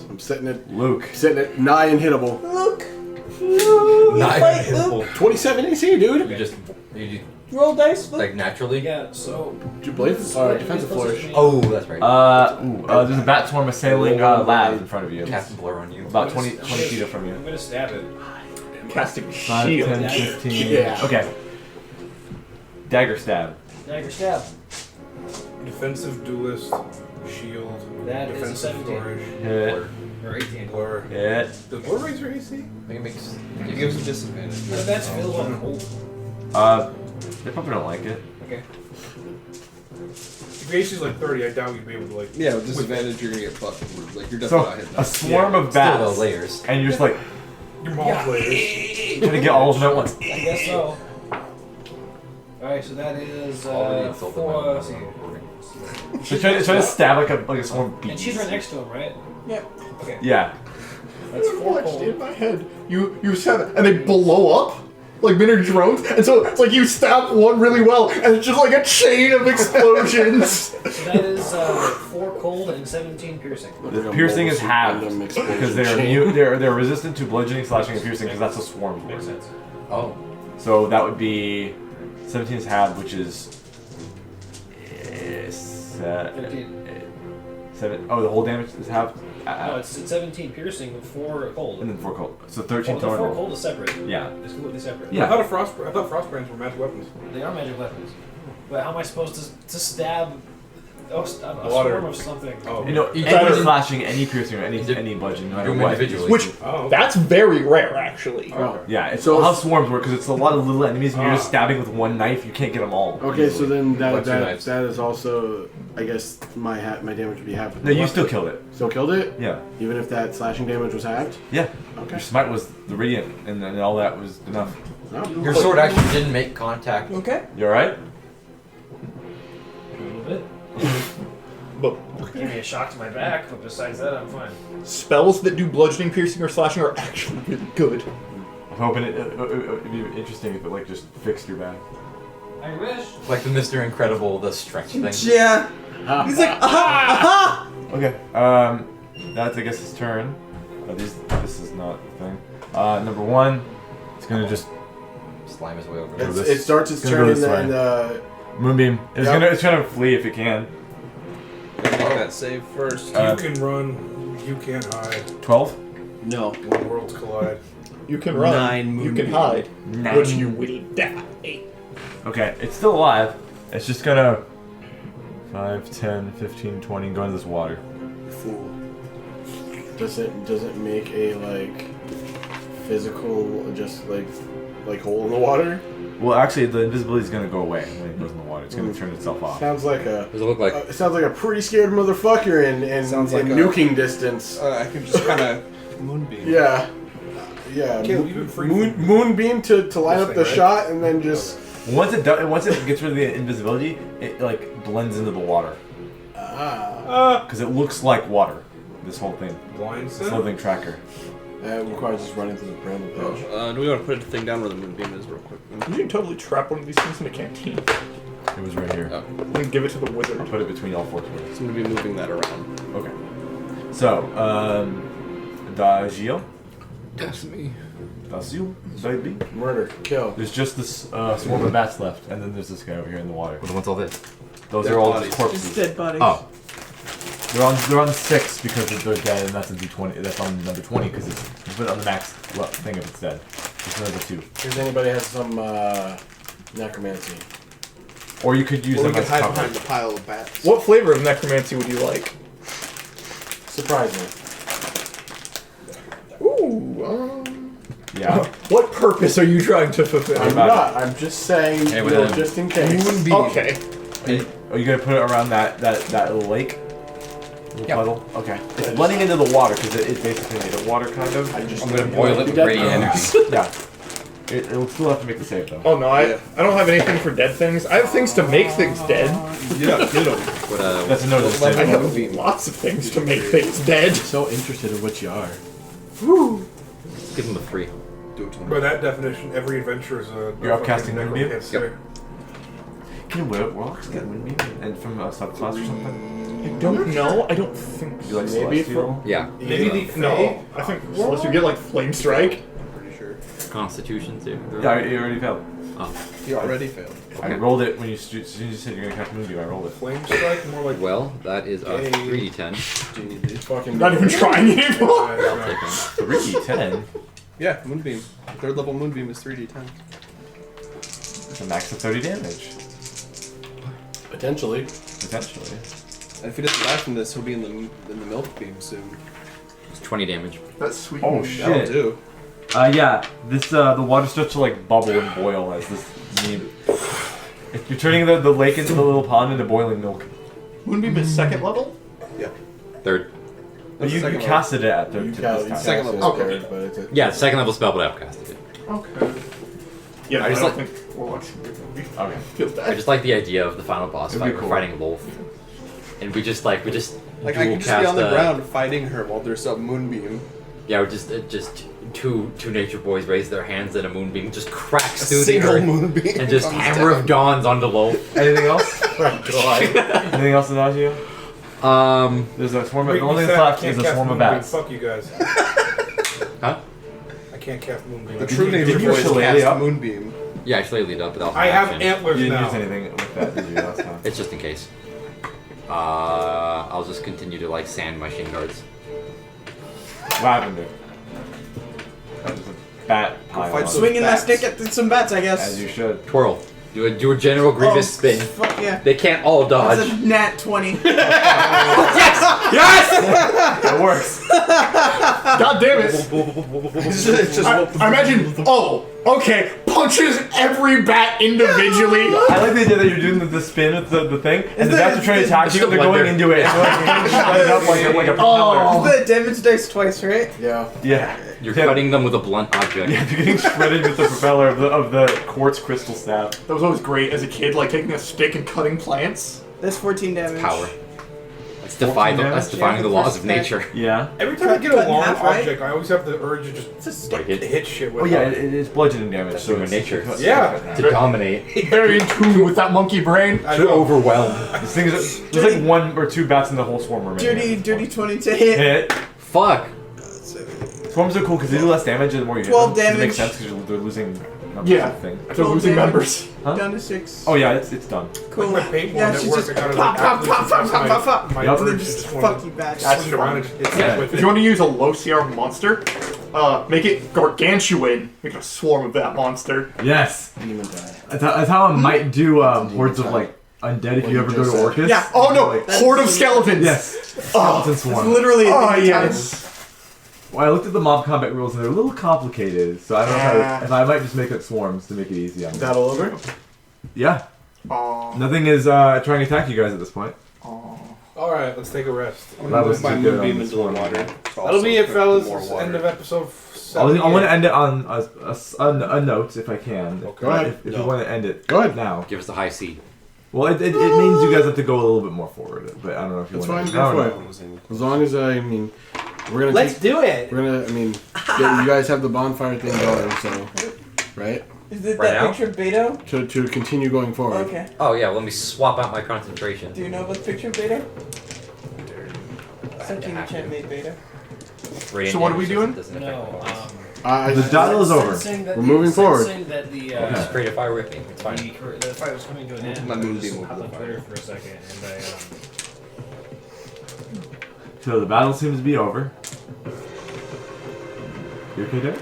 S9: I'm sitting at
S3: Luke.
S9: 9 unhittable.
S7: Look.
S1: Not
S7: fight,
S1: even-
S9: 27 AC, dude.
S1: you
S7: Roll dice, look.
S1: like naturally.
S5: Yeah, so.
S9: Did you blade? Defensive flourish.
S1: Oh, that's right.
S3: There's a bat swarm assailing lab in front of you.
S1: Cast blur on you.
S3: About 20 feet from you.
S5: I'm gonna stab it.
S2: Casting
S3: 5,
S2: shield.
S3: 10, 15.
S2: Yeah.
S3: Okay. Dagger stab.
S5: Dagger stab.
S8: Defensive duelist, shield,
S5: That is a
S8: defensive
S5: 17.
S8: flourish,
S3: Hit.
S5: Or 18.
S8: blur.
S3: Hit.
S8: Does blur raise your AC?
S1: It makes.
S6: It gives a disadvantage.
S5: The bats feel on hold.
S3: They probably don't like it.
S5: Okay.
S8: If your AC is like 30, I doubt you'd be able to like.
S6: Yeah, with disadvantage, you're gonna get fucked. Like, you're
S3: So,
S6: definitely not hitting
S3: a
S6: that.
S3: swarm of
S1: Still
S3: bats.
S1: those layers.
S3: And you're just like,
S8: Your mom's layers.
S3: trying to get all of them at once.
S5: I guess so. Alright, so that is
S1: Already insulted my
S5: 4.
S1: mom.
S5: Let's see.
S3: So try to stab like a swarm of bees.
S5: And she's right next to him, right?
S7: Yep.
S5: Okay.
S3: Yeah.
S5: That's 4
S2: Watched
S5: cold.
S2: in my head. You said it, and they blow up. like miniature drones, and so it's like you stab one really well, and it's just like a chain of explosions.
S5: So that is 4 cold and 17 piercing.
S3: The piercing is halved
S4: Random explosion
S3: because they're
S4: chain.
S3: immune. They're resistant to bludgeoning, slashing, and piercing because that's a swarm.
S5: Makes sense.
S1: Oh.
S3: So that would be 17 is halved, which is 7. Oh, the whole damage is halved.
S5: No, it's 17 piercing with 4 cold.
S3: And then 4 cold. So 13
S5: The 4
S3: total.
S5: cold is separate.
S3: Yeah.
S5: It's completely separate.
S3: Yeah.
S8: I thought frostbrands were magic weapons.
S5: They are magic weapons. But how am I supposed to stab a
S8: Water.
S5: swarm of something?
S8: Oh.
S3: You know,
S2: You
S3: any
S2: gotta-
S3: slashing, any piercing, or any bludgeon, no matter
S1: Do them
S3: what.
S1: individually.
S2: Which,
S8: Oh.
S2: that's very rare, actually.
S4: Oh.
S3: Yeah, it's
S9: So
S3: how
S9: it's-
S3: swarms work because it's a lot of little enemies and you're just stabbing with one knife. You can't get them all.
S9: Okay, so then
S1: Like two knives.
S9: that is also, I guess, my damage would be half. with
S3: No,
S9: the
S3: you
S9: weapon.
S3: still killed it.
S9: Still killed it?
S3: Yeah.
S9: Even if that slashing damage was halved?
S3: Yeah.
S9: Okay.
S3: Your smite was the radiant, and all that was enough.
S9: No.
S1: Your sword actually didn't make contact.
S2: Okay.
S3: You alright?
S5: A little bit.
S2: But
S5: Gave me a shock to my back, but besides that, I'm fine.
S2: spells that do bludgeoning, piercing, or slashing are actually really good.
S3: I'm hoping it'd be interesting if it like just fixed your back.
S5: I wish.
S1: Like the Mr. Incredible, the stretch thing.
S7: Yeah. He's like, aha, aha.
S3: Okay. That's I guess his turn. This is not the thing. Number 1, it's gonna just
S1: Slime his way over.
S9: It starts its
S3: Gonna
S9: turn
S3: go
S9: and
S3: this
S9: then
S3: moonbeam. It's gonna flee if it can.
S6: Make that save first.
S8: You can run, you can't hide.
S3: 12.
S6: No.
S8: When worlds collide.
S2: You can run,
S6: 9
S2: you can
S6: moonbeam.
S2: hide,
S3: 9.
S2: but you will die.
S3: Okay, it's still alive. It's just gonna 5, 10, 15, 20 go into this water.
S6: Fool.
S9: does it make a like physical just like hole in the water?
S3: Well, actually, the invisibility is gonna go away when it goes in the water. It's gonna turn itself off.
S9: Sounds like a
S1: What does it look like?
S9: it sounds like a pretty scared motherfucker in
S6: Sounds like a-
S9: nuking distance.
S6: I can just kind of moonbeam.
S9: Yeah. Yeah.
S8: Caleb, you've been free
S9: Moonbeam to line up
S8: thing,
S9: the
S8: right?
S9: shot and then just
S3: Once it gets rid of the invisibility, it like blends into the water because it looks like water. This whole thing,
S8: Blind
S3: this living tracker.
S9: that requires just running through the bramble patch.
S6: Do we want to put the thing down where the moonbeam is real quick?
S2: You can totally trap one of these things in a canteen
S3: It was right here.
S6: Oh.
S2: and give it to the
S3: I'll
S2: wizard.
S3: put it between all 4 toys.
S6: So I'm going to be moving that around.
S3: Okay. So, Dagio.
S6: That's me.
S3: That's you, baby.
S9: Murder, kill.
S3: There's just this swarm of bats left, and then there's this guy over here in the water.
S1: What's all this?
S3: Those
S6: Dead
S3: are all
S6: bodies.
S3: just
S7: Just
S3: corpses.
S7: dead bodies.
S1: Oh.
S3: They're on 6 because they're dead, and that's a D20. That's on number 20 because it's you put it on the max thing if it's dead. Just another 2.
S9: Does anybody have some necromancy?
S3: Or you could use
S6: Or we
S3: them
S6: can
S3: as
S6: hide
S3: cover.
S6: behind the pile of bats.
S2: What flavor of necromancy would you like?
S9: Surprise me.
S2: Ooh,
S3: Yeah.
S2: what purpose are you trying to fulfill?
S9: I'm
S3: about
S9: not. I'm just saying,
S1: Hey,
S9: you know,
S1: then.
S9: just in case.
S2: Okay.
S3: Are you gonna put it around that little lake? Little
S1: Yep.
S3: puddle? Okay. It's blending into the water because it's basically made of water, kind of.
S9: I just
S1: I'm gonna boil it with
S9: Dead
S1: radiant
S9: bodies.
S1: energy.
S3: Yeah. It'll still have to make the save though.
S2: Oh no, I don't have anything for dead things. I have things to make things dead.
S6: Yeah, ditto.
S1: What,
S3: That's another
S2: I
S3: save.
S2: have lots of things to make things dead.
S9: So interested in what you are.
S2: Whew.
S1: Let's give him a 3.
S6: Do it to
S8: By that definition, every adventure is a.
S3: You're upcasting
S8: fucking
S3: Moonbeam?
S8: necromancer.
S3: Can warlocks get Moonbeam and from a subclass or something?
S2: I don't know. I don't think.
S3: You like
S9: Maybe
S3: Celestial?
S1: Yeah.
S2: Maybe the no. I think unless you get like flame strike.
S6: Pretty sure.
S1: Constitution too.
S3: Yeah, you already failed.
S1: Oh.
S6: He already failed.
S3: I rolled it when as soon as you said you're gonna cast Moonbeam. I rolled it.
S8: Flame strike, more like.
S1: Well, that is a 3d10.
S6: Do you need these?
S9: Fucking
S2: Not even trying anymore.
S1: Take one.
S3: 3d10.
S6: Yeah, moonbeam. Third level moonbeam is 3d10.
S3: It's a max of 30 damage.
S9: Potentially.
S3: Potentially.
S6: And if he doesn't die from this, he'll be in the milk beam soon.
S1: It's 20 damage.
S2: That's sweet.
S3: Oh
S6: That'll
S3: shit.
S6: do.
S3: Yeah. This the water starts to like bubble and boil as this meme. You're turning the lake into the little pond into boiling milk.
S2: Moonbeam is second level.
S6: Yeah.
S1: 3rd.
S6: That's
S3: You
S6: the second
S3: casted it at
S9: You
S3: this
S9: cast
S3: time.
S6: Second level.
S9: Okay. But it's a,
S1: Yeah, second level spell, but I've casted it.
S2: Okay. Yeah,
S1: I
S2: I
S1: just
S2: don't
S1: like-
S2: think warlocks can be
S3: Okay.
S2: feel
S1: I
S2: bad.
S1: just like the idea of the final boss
S3: It'd
S1: fight.
S3: be
S1: We're
S3: cool.
S1: fighting Wolf. And we just
S6: Like I
S1: dual
S6: can just be on the
S1: cast,
S6: ground fighting her while there's a moonbeam
S1: Yeah, just two nature boys raise their hands and a moonbeam just cracks through the
S6: Single
S1: earth
S6: moonbeam.
S1: and just
S6: comes
S1: hammer
S6: down.
S1: of dawns onto Loaf.
S3: Anything else?
S4: Oh god.
S3: Anything else, Adagio? There's a swarm of. The only thing left is a swarm of bats.
S8: Fuck you guys.
S1: Huh?
S8: I can't cast Moonbeam.
S6: The true
S3: Did
S6: nature
S3: you
S6: boys
S3: shillelagh
S6: cast
S3: up?
S6: moonbeam.
S1: Yeah, I actually lead up, but
S8: I have
S1: action.
S8: antlers
S3: You didn't
S8: now.
S3: use anything with that, did you, last time?
S1: It's just in case. I'll just continue to like sand my shin guards.
S3: Lavender. That was a bat pile.
S6: fight
S3: on.
S6: some-
S7: Swinging my
S6: Bats.
S7: stick at some bats, I guess.
S3: As you should.
S1: Twirl. Do a general grievous spin.
S7: Fuck yeah.
S1: They can't all
S7: That's
S1: dodge.
S7: a nat 20.
S3: That works.
S2: God damn it!
S6: It's just
S2: I imagine. Oh, okay. Punches every bat individually.
S3: I like the idea that you're doing the spin with the thing, and the bats are trying to attack you, and they're
S1: Blender.
S3: going into it. So like, shut it up like a propeller.
S7: The damage dice twice, right?
S4: Yeah.
S3: Yeah.
S1: You're cutting them with a blunt object.
S3: Yeah, you're getting shredded with the propeller of the quartz crystal staff.
S2: That was always great as a kid, like taking a stick and cutting plants.
S7: That's 14 damage.
S1: Power. That's
S3: 14
S1: defying the laws of nature.
S3: Yeah.
S8: Every time I get
S7: Cut
S8: a
S7: in
S8: long
S7: half, right?
S8: object, I always have the urge to just
S7: It's a stick.
S8: hit shit with
S3: Oh yeah,
S8: it.
S3: it is bludgeoning damage.
S1: That's
S3: so
S1: human
S3: it's-
S1: nature.
S8: Yeah.
S1: To dominate.
S2: Very in tune with that monkey brain.
S8: I
S1: To
S8: know.
S1: overwhelm.
S3: This thing is there's like 1 or 2 bats in the whole swarm remaining.
S7: Dirty 20 to hit.
S3: Hit.
S1: Fuck.
S3: Swarms are cool because they do less damage the more you hit
S7: 12
S3: them. It
S7: damage.
S3: makes sense because they're losing numbers
S2: Yeah.
S3: of thing.
S2: They're losing
S7: damage.
S2: members.
S3: Huh?
S7: Down to 6.
S3: Oh yeah, it's done.
S7: Cool.
S8: Like my paintball
S7: Yeah,
S8: at
S7: she's
S8: work,
S7: just
S8: I gotta
S7: pop, pop,
S8: absolutely
S7: pop, pop,
S8: suppress
S7: pop, pop.
S8: my
S3: Yup.
S7: And then
S8: urge to
S7: just
S8: wanna
S7: fuck you back.
S2: That's
S8: swing around and hit
S3: Yeah.
S8: with
S2: If
S8: it.
S2: you want to use a low CR monster, make it gargantuan. Make a swarm of that monster.
S3: Yes.
S4: Didn't even die.
S3: That's how I might do hordes of like undead if you ever go to Orcus.
S7: Yeah.
S2: Oh no!
S3: Like,
S2: Horde of skeletons.
S3: yes.
S2: Oh,
S3: Skeleton
S7: It's
S3: swarm.
S7: literally a
S2: oh
S7: thing
S2: yes.
S3: Well, I looked at the mob combat rules and they're a little complicated, so I don't know if I might just make it swarms to make it easy on me.
S4: Battle over?
S3: Yeah.
S2: Oh.
S3: Nothing is trying to attack you guys at this point.
S8: Alright, let's take a rest.
S3: That was
S6: my
S3: too good
S6: moonbeam
S3: on
S6: into
S3: this
S6: the
S3: one.
S6: water.
S8: That'll be it, fellas.
S6: More
S8: It's
S6: water.
S8: end of episode
S3: I
S8: 7.
S3: want to end it on a note if I can.
S8: Okay.
S4: Go ahead.
S3: If you want to end it
S4: Go ahead.
S3: now.
S1: Give us the high C.
S3: Well, it means you guys have to go a little bit more forward, but I don't know if you
S4: That's
S3: want
S4: fine.
S3: to. I
S4: Go
S3: don't
S4: for
S3: know.
S4: it. As long as we're gonna.
S8: Let's do it!
S4: We're gonna. I mean, you guys have the bonfire thing going, so right
S7: Is it
S1: Right
S7: that
S1: now?
S7: picture of Beto?
S4: to continue going forward.
S7: Okay.
S1: Oh yeah, let me swap out my concentration.
S7: Do you know about the picture of Beto? Something you can't make Beto.
S1: Radiant
S2: So what are we
S1: damage
S2: doing?
S1: doesn't affect
S5: No,
S1: my
S3: The battle is over.
S6: We're moving forward.
S5: That the,
S1: Just create a fire with me. It's fine.
S5: the fight was coming to an end.
S6: My
S5: I
S6: moonbeam
S5: just
S6: will
S5: hopped
S6: go
S5: on
S6: fire.
S5: Twitter for a second, and I
S3: So the battle seems to be over. You okay, Derrick?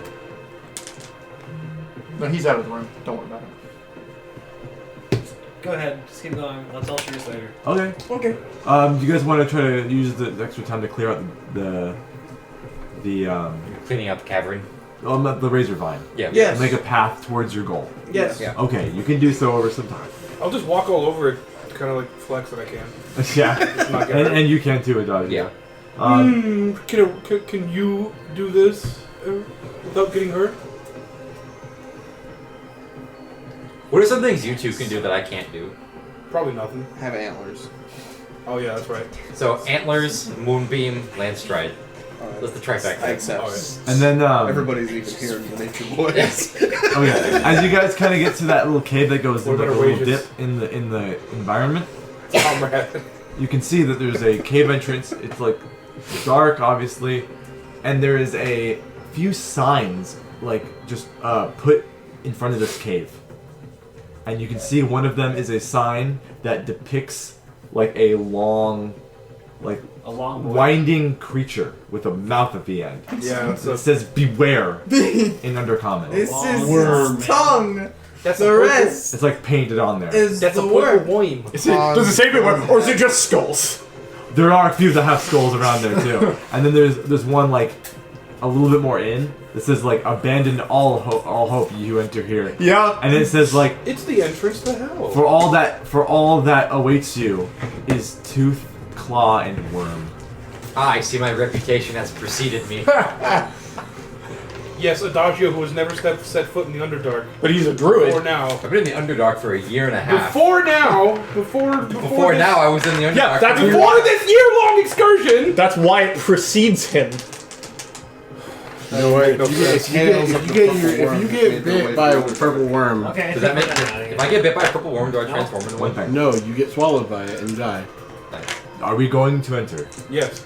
S2: No, he's out of the room. Don't worry about it.
S5: go ahead, just keep going. I'll tell Sharese later.
S3: Okay.
S7: Okay.
S3: Do you guys want to try to use the extra time to clear out the
S1: Cleaning out the cavern.
S3: the razor vine?
S1: Yeah.
S7: Yes.
S3: Make a path towards your goal.
S7: Yes.
S1: Yeah.
S3: Okay, you can do so over some time.
S8: I'll just walk all over it, kind of like flex that I can.
S3: Yeah,
S8: It's not gonna hurt.
S3: and you can too, Adagio.
S1: Yeah.
S8: Can you do this without getting hurt?
S1: What are some things you two can do that I can't do?
S8: Probably nothing.
S6: Have antlers.
S8: Oh yeah, that's right.
S1: So antlers, moonbeam, lance stride.
S6: Alright.
S1: That's the trifecta.
S6: I accept.
S8: Alright.
S3: And then
S6: Everybody's even here in the Nature Boys.
S1: Yes.
S3: okay, as you guys kind of get to that little cave that goes
S8: What
S3: into
S8: about
S3: a
S8: our
S3: little
S8: wages?
S3: dip in the environment,
S8: Comrade.
S3: you can see that there's a cave entrance. It's like dark, obviously, and there is a few signs like just put in front of this cave. And you can see one of them is a sign that depicts like a long, like
S5: A long boy.
S3: winding creature with a mouth at the end.
S8: Yeah,
S3: It
S8: so
S3: says "Beware" in undercommon.
S7: This is
S6: Worm.
S7: his tongue.
S8: that's
S7: The
S8: a
S7: rest
S3: It's like painted on there.
S7: is
S8: That's
S7: the
S8: a
S7: worm.
S8: purple worm.
S2: Does it say it, or is it just skulls?
S3: There are a few that have skulls around there too, and then there's one like a little bit more in that says like "Abandon all hope, you enter here,"
S2: Yeah.
S3: and it says like
S8: It's the entrance to hell.
S3: for all that awaits you is tooth, claw, and worm.
S1: I see my reputation has preceded me.
S8: Yes, Adagio, who has never set foot in the Underdark.
S2: But he's a
S8: Before
S2: druid.
S8: now.
S1: I've been in the Underdark for a year and a half.
S8: Before now. Before this,
S1: now, I was in the Underdark.
S2: Yeah, that's
S8: Before this year-long excursion.
S2: That's why it precedes him.
S9: You know what? If you get bit by a purple worm,
S5: Okay.
S1: Does that make if I get bit by a purple worm, do I transform into
S3: One
S1: one?
S3: thing.
S9: no, you get swallowed by it and die.
S3: Are we going to enter?
S8: Yes.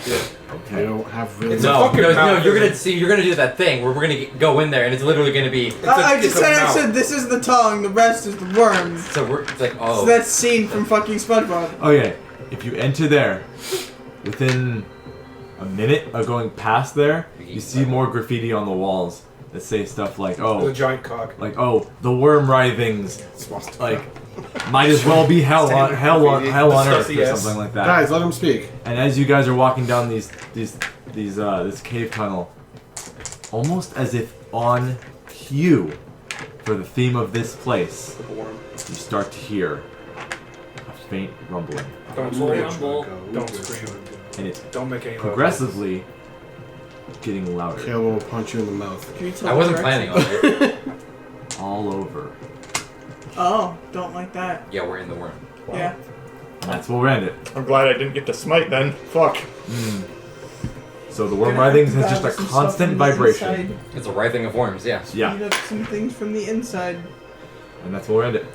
S9: You don't have really.
S8: It's a
S1: No,
S8: fucking
S1: no,
S8: mouth,
S1: you're gonna
S8: isn't
S1: see. You're gonna do that thing where we're gonna go in there, and it's literally gonna be.
S7: I just
S8: it's a
S7: said,
S8: mouth.
S7: this is the tongue, the rest is the worms.
S1: So we're it's like oh.
S7: So that's scene from fucking SpongeBob.
S3: Okay, if you enter there, within a minute of going past there, you see more graffiti on the walls that say stuff like,
S8: The
S3: "Oh,
S8: giant cock.
S3: the worm writhings, like, might as well be hell on earth
S8: Stussy
S3: or
S8: ass.
S3: something like that."
S9: Guys, let him speak.
S3: And as you guys are walking down this cave tunnel, almost as if on cue for the theme of this place,
S6: Purple worm.
S3: you start to hear a faint rumbling,
S8: Don't
S5: Rumble,
S8: scream.
S5: rumble.
S8: Don't scream.
S3: and it's
S8: Don't make any noise.
S3: progressively getting louder
S9: Caleb will punch you in the mouth.
S7: Can you tell
S1: I wasn't
S7: the
S1: planning
S7: direction?
S1: on it.
S3: all over.
S7: Oh, don't like that.
S1: Yeah, we're in the worm.
S7: Yeah.
S3: And that's where we'll end it.
S2: I'm glad I didn't get to smite then. Fuck.
S3: So the worm writhings has just a constant vibration.
S1: It's a writhing of worms. Yeah.
S3: Yeah,
S7: Eat up some things from the inside.
S3: and that's where we'll end it.